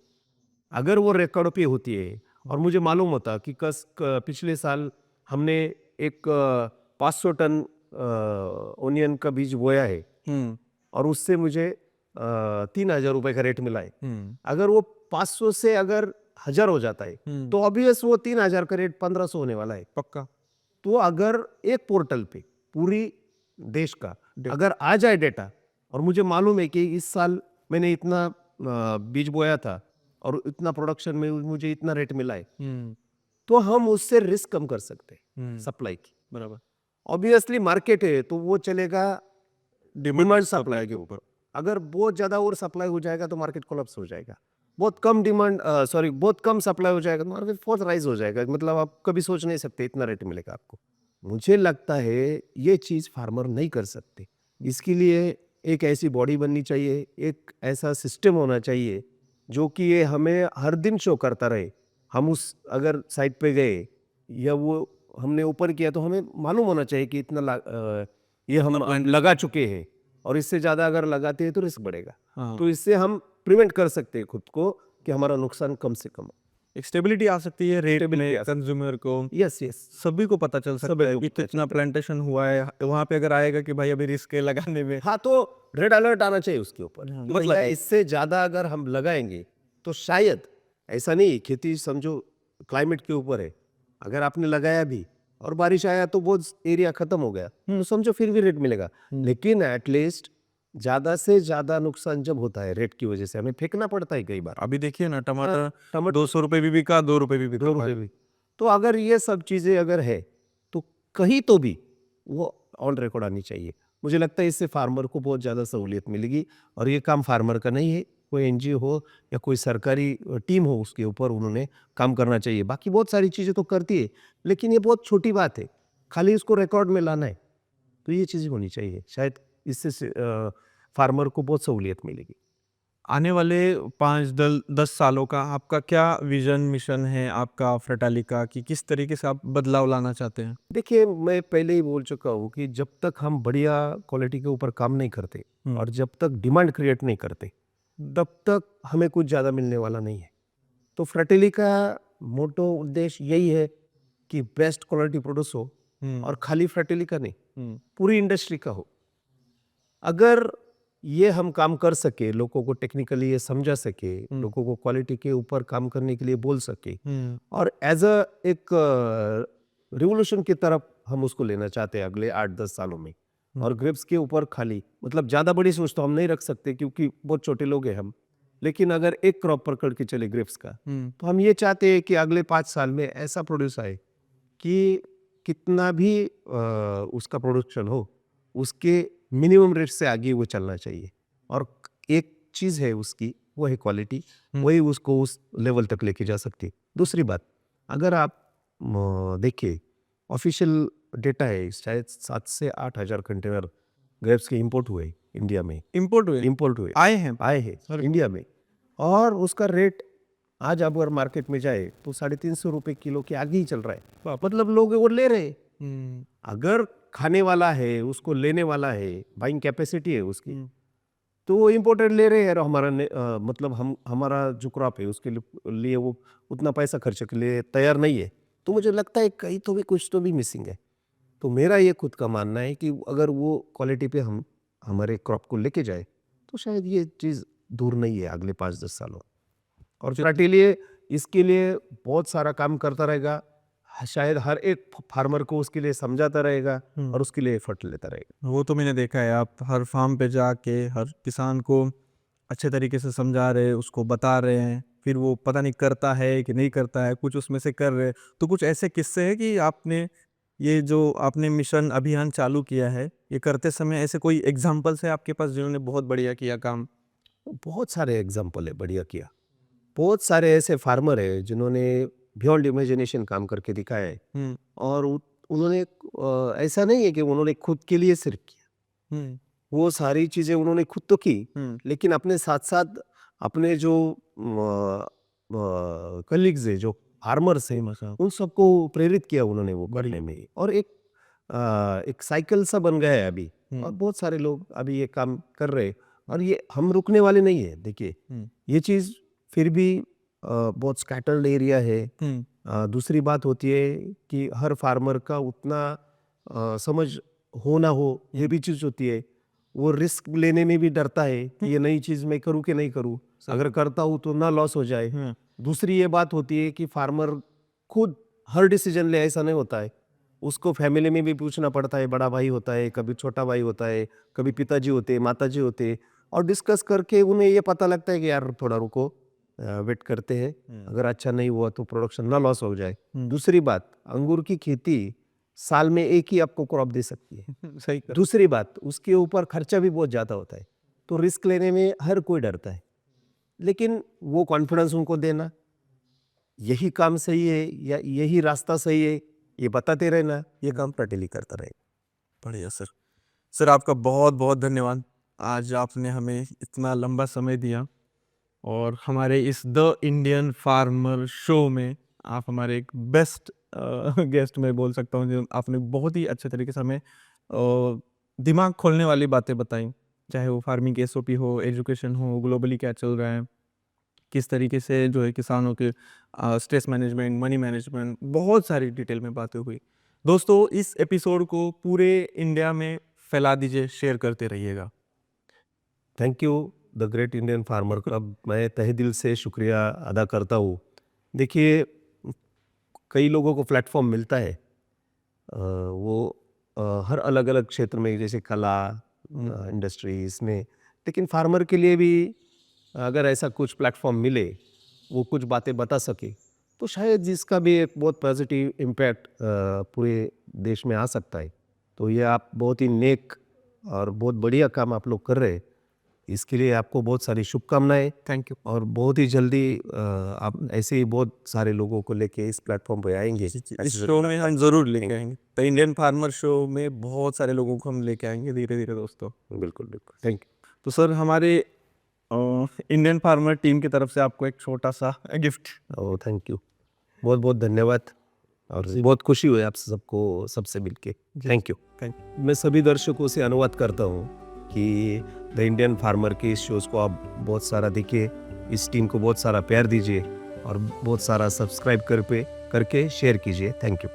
अगर वो रिकॉर्ड पे होती है और मुझे मालूम होता कि पिछले साल हमने एक 500 टन ओनियन का बीज बोया है और उससे मुझे 3,000 रुपए का रेट मिला है। अगर वो 500 से अगर 1,000 हो जाता है तो ऑब्वियस वो 3,000 का रेट 1,500 होने वाला है। पक्का। तो अगर एक पोर्टल पे पूरी देश का अगर आ जाए डेटा और मुझे मालूम है कि इस साल मैंने इतना बीज बोया था और इतना प्रोडक्शन में मुझे इतना रेट मिला है, तो हम उससे रिस्क कम कर सकते हैं सप्लाई की। बराबर। ऑब्वियसली मार्केट है तो वो चलेगा डिमांड सप्लाई के ऊपर। अगर बहुत ज़्यादा और सप्लाई हो जाएगा तो मार्केट कोलैप्स हो जाएगा। बहुत कम बहुत कम सप्लाई हो जाएगा तो मार्केट फोर्स राइज हो जाएगा। मतलब आप कभी सोच नहीं सकते इतना रेट मिलेगा आपको। मुझे लगता है ये चीज़ फार्मर नहीं कर सकते। इसके लिए एक ऐसी बॉडी बननी चाहिए, एक ऐसा सिस्टम होना चाहिए जो कि ये हमें हर दिन शो करता रहे। हम उस अगर साइट पे गए या वो हमने ऊपर किया तो हमें मालूम होना चाहिए कि ये हम लगा चुके हैं और इससे ज़्यादा अगर लगाते हैं तो रिस्क बढ़ेगा। हाँ। तो इससे हम प्रिवेंट कर सकते हैं खुद को कि हमारा नुकसान कम से कम हो। एक स्टेबिलिटी आ सकती है रेट Stability में, आ सकती कंज्यूमर को, यस यस सभी को पता चल सकता सभी है को कि पता कितना चलता प्लांटेशन हुआ है। वहाँ पे अगर आएगा कि भाई अभी रिस्क है लगाने में, हाँ, तो रेड अलर्ट आना चाहिए उसके ऊपर। हाँ, कि मतलब भैया इससे ज़्यादा अगर हम लगाएंगे तो शायद ऐसा नहीं, खेती समझो क्लाइमेट के ऊपर है। अगर आपने लगाया भी और बारिश आया तो वो एरिया खत्म हो गया तो समझो फिर भी रेट मिलेगा। लेकिन एटलीस्ट ज़्यादा से ज़्यादा नुकसान जब होता है रेट की वजह से हमें फेंकना पड़ता है कई बार। अभी देखिए ना, टमाटर टमाटर 200 रुपए भी बिका, 2 रुपए भी बिका। 2 रुपए भी। तो अगर ये सब चीज़ें अगर है तो कहीं तो भी वो ऑन रिकॉर्ड आनी चाहिए। मुझे लगता है इससे फार्मर को बहुत ज़्यादा सहूलियत मिलेगी और ये काम फार्मर का नहीं है, कोई एनजीओ हो या कोई सरकारी टीम हो उसके ऊपर उन्होंने काम करना चाहिए। बाकी बहुत सारी चीज़ें तो करती है लेकिन ये बहुत छोटी बात है, खाली इसको रिकॉर्ड में लाना है। तो ये चीज़ें होनी चाहिए, शायद इससे फार्मर को बहुत सहूलियत मिलेगी। आने वाले 5-10 सालों का आपका क्या विजन मिशन है आपका फ्रटाली का, कि किस तरीके से आप बदलाव लाना चाहते हैं? देखिए, मैं पहले ही बोल चुका हूँ कि जब तक हम बढ़िया क्वालिटी के ऊपर काम नहीं करते और जब तक डिमांड क्रिएट नहीं करते तब तक हमें कुछ ज़्यादा मिलने वाला नहीं है। तो फ्रटेली का मोटो उद्देश्य यही है कि बेस्ट क्वालिटी प्रोड्यूस हो और खाली फ्रटेली का नहीं, पूरी इंडस्ट्री का हो। अगर ये हम काम कर सके, लोगों को टेक्निकली ये समझा सके, लोगों को क्वालिटी के ऊपर काम करने के लिए बोल सके और एज अ एक रिवोल्यूशन की तरफ हम उसको लेना चाहते हैं अगले 8-10 सालों में। और ग्रेप्स के ऊपर खाली मतलब ज़्यादा बड़ी सोच तो हम नहीं रख सकते क्योंकि बहुत छोटे लोग हैं हम। लेकिन अगर एक क्रॉप पकड़ के चले ग्रेप्स का तो हम ये चाहते हैं कि अगले 5 साल में ऐसा प्रोड्यूस आए कि कितना भी उसका प्रोडक्शन हो उसके मिनिमम रेट से आगे वो चलना चाहिए। और एक चीज़ है उसकी, वो है क्वालिटी, वही उसको उस लेवल तक लेके जा सकती है। दूसरी बात, अगर आप देखिए ऑफिशियल डेटा है शायद 7 से 8 हज़ार कंटेनर ग्रेप्स के इंपोर्ट हुए इंडिया में, इंपोर्ट हुए आए हैं इंडिया में। और उसका रेट आज अब अगर मार्केट में जाए तो 350 रुपये किलो के आगे ही चल रहा है। मतलब लोग वो ले रहे हैं। अगर खाने वाला है, उसको लेने वाला है, बाइंग कैपेसिटी है उसकी, तो वो इम्पोर्टेड ले रहे हैं और मतलब हमारा जो क्रॉप है उसके लिए वो उतना पैसा खर्च के लिए तैयार नहीं है। तो मुझे लगता है कहीं तो भी कुछ तो भी मिसिंग है। तो मेरा ये खुद का मानना है कि अगर वो क्वालिटी पे हम हमारे क्रॉप को लेके जाए तो शायद ये चीज़ दूर नहीं है अगले 5-10 सालों। और के लिए इसके लिए बहुत सारा काम करता रहेगा, शायद हर एक फार्मर को उसके लिए समझाता रहेगा और उसके लिए एफर्ट लेता रहेगा। वो तो मैंने देखा है, आप हर फार्म पे जाके हर किसान को अच्छे तरीके से समझा रहे हैं, उसको बता रहे हैं, फिर वो पता नहीं करता है कि नहीं करता है, कुछ उसमें से कर रहे हैं। तो कुछ ऐसे किस्से हैं कि आपने ये जो आपने मिशन अभियान चालू किया है, ये करते समय ऐसे कोई एग्जाम्पल्स है आपके पास जिन्होंने बहुत बढ़िया किया काम? बहुत सारे एग्जाम्पल है बढ़िया किया। बहुत सारे ऐसे फार्मर है जिन्होंने बियॉन्ड इमेजिनेशन काम करके दिखाया है और उन्होंने ऐसा नहीं है कि उन्होंने खुद के लिए सिर्फ किया, वो सारी चीज़ें उन्होंने खुद तो की, लेकिन अपने साथ साथ अपने जो कलीग्स है, जो फार्मर्स है, उन सबको प्रेरित किया उन्होंने वो करने में। और एक साइकिल सा बन गया है अभी और बहुत सारे लोग अभी ये काम कर रहे हैं और ये हम रुकने वाले नहीं है। देखिए ये चीज़ फिर भी बहुत स्कैटर्ड एरिया है। दूसरी बात होती है कि हर फार्मर का उतना समझ हो ना हो, ये भी चीज़ होती है। वो रिस्क लेने में भी डरता है कि ये नई चीज़ मैं करूँ कि नहीं करूँ, अगर करता हूँ तो ना लॉस हो जाए। दूसरी ये बात होती है कि फार्मर खुद हर डिसीजन ले, ऐसा नहीं होता है। उसको फैमिली में भी पूछना पड़ता है, बड़ा भाई होता है, कभी छोटा भाई होता है, कभी पिताजी होते हैं, माताजी होते हैं, और डिस्कस करके उन्हें ये पता लगता है कि यार थोड़ा रुको, वेट करते हैं, अगर अच्छा नहीं हुआ तो प्रोडक्शन ना लॉस हो जाए। दूसरी बात, अंगूर की खेती साल में एक ही आपको क्रॉप दे सकती है। सही दूसरी बात, उसके ऊपर खर्चा भी बहुत ज़्यादा होता है, तो रिस्क लेने में हर कोई डरता है, लेकिन वो कॉन्फिडेंस उनको देना, यही काम सही है या यही रास्ता सही है, ये बताते रहना, ये काम पटेली करता रहेगा। बढ़िया सर। सर आपका बहुत बहुत धन्यवाद, आज आपने हमें इतना लंबा समय दिया और हमारे इस द इंडियन फार्मर शो में आप हमारे एक बेस्ट गेस्ट मैं बोल सकता हूँ। जो आपने बहुत ही अच्छे तरीके से हमें दिमाग खोलने वाली बातें बताई, चाहे वो फार्मिंग के SOP हो, एजुकेशन हो, ग्लोबली क्या चल रहा है, किस तरीके से जो है किसानों के स्ट्रेस मैनेजमेंट, मनी मैनेजमेंट, बहुत सारी डिटेल में बातें हुई। दोस्तों इस एपिसोड को पूरे इंडिया में फैला दीजिए, शेयर करते रहिएगा। Thank you the great Indian farmer club, मैं तहे दिल से शुक्रिया अदा करता हूँ। देखिए कई लोगों को प्लेटफॉर्म मिलता है, वो हर अलग अलग क्षेत्र में, जैसे कला, इंडस्ट्री, इसमें, लेकिन फार्मर के लिए भी अगर ऐसा कुछ प्लेटफॉर्म मिले, वो कुछ बातें बता सके, तो शायद जिसका भी एक बहुत पॉजिटिव इम्पैक्ट पूरे देश में आ सकता है। तो ये आप बहुत ही नेक और बहुत बढ़िया काम आप लोग कर रहे हैं, इसके लिए आपको बहुत सारी शुभकामनाएं। Thank you. और बहुत ही जल्दी आप ऐसे ही बहुत सारे लोगों को लेके इस प्लेटफॉर्म पे आएंगे। इस शो में हम जरूर लेके आएंगे, द इंडियन फार्मर शो में बहुत सारे लोगों को हम लेके आएंगे धीरे धीरे दोस्तों। बिल्कुल बिल्कुल, थैंक यू। तो सर हमारे इंडियन फार्मर टीम की तरफ से आपको एक छोटा सा गिफ्ट। ओह थैंक यू, बहुत बहुत धन्यवाद और बहुत खुशी हुई आप सबको सबसे मिलके। Thank you. मैं सभी दर्शकों से अनुरोध करता हूँ कि द इंडियन फार्मर के इस शोज़ को आप बहुत सारा देखिए, इस टीम को बहुत सारा प्यार दीजिए और बहुत सारा सब्सक्राइब करके शेयर कीजिए। Thank you.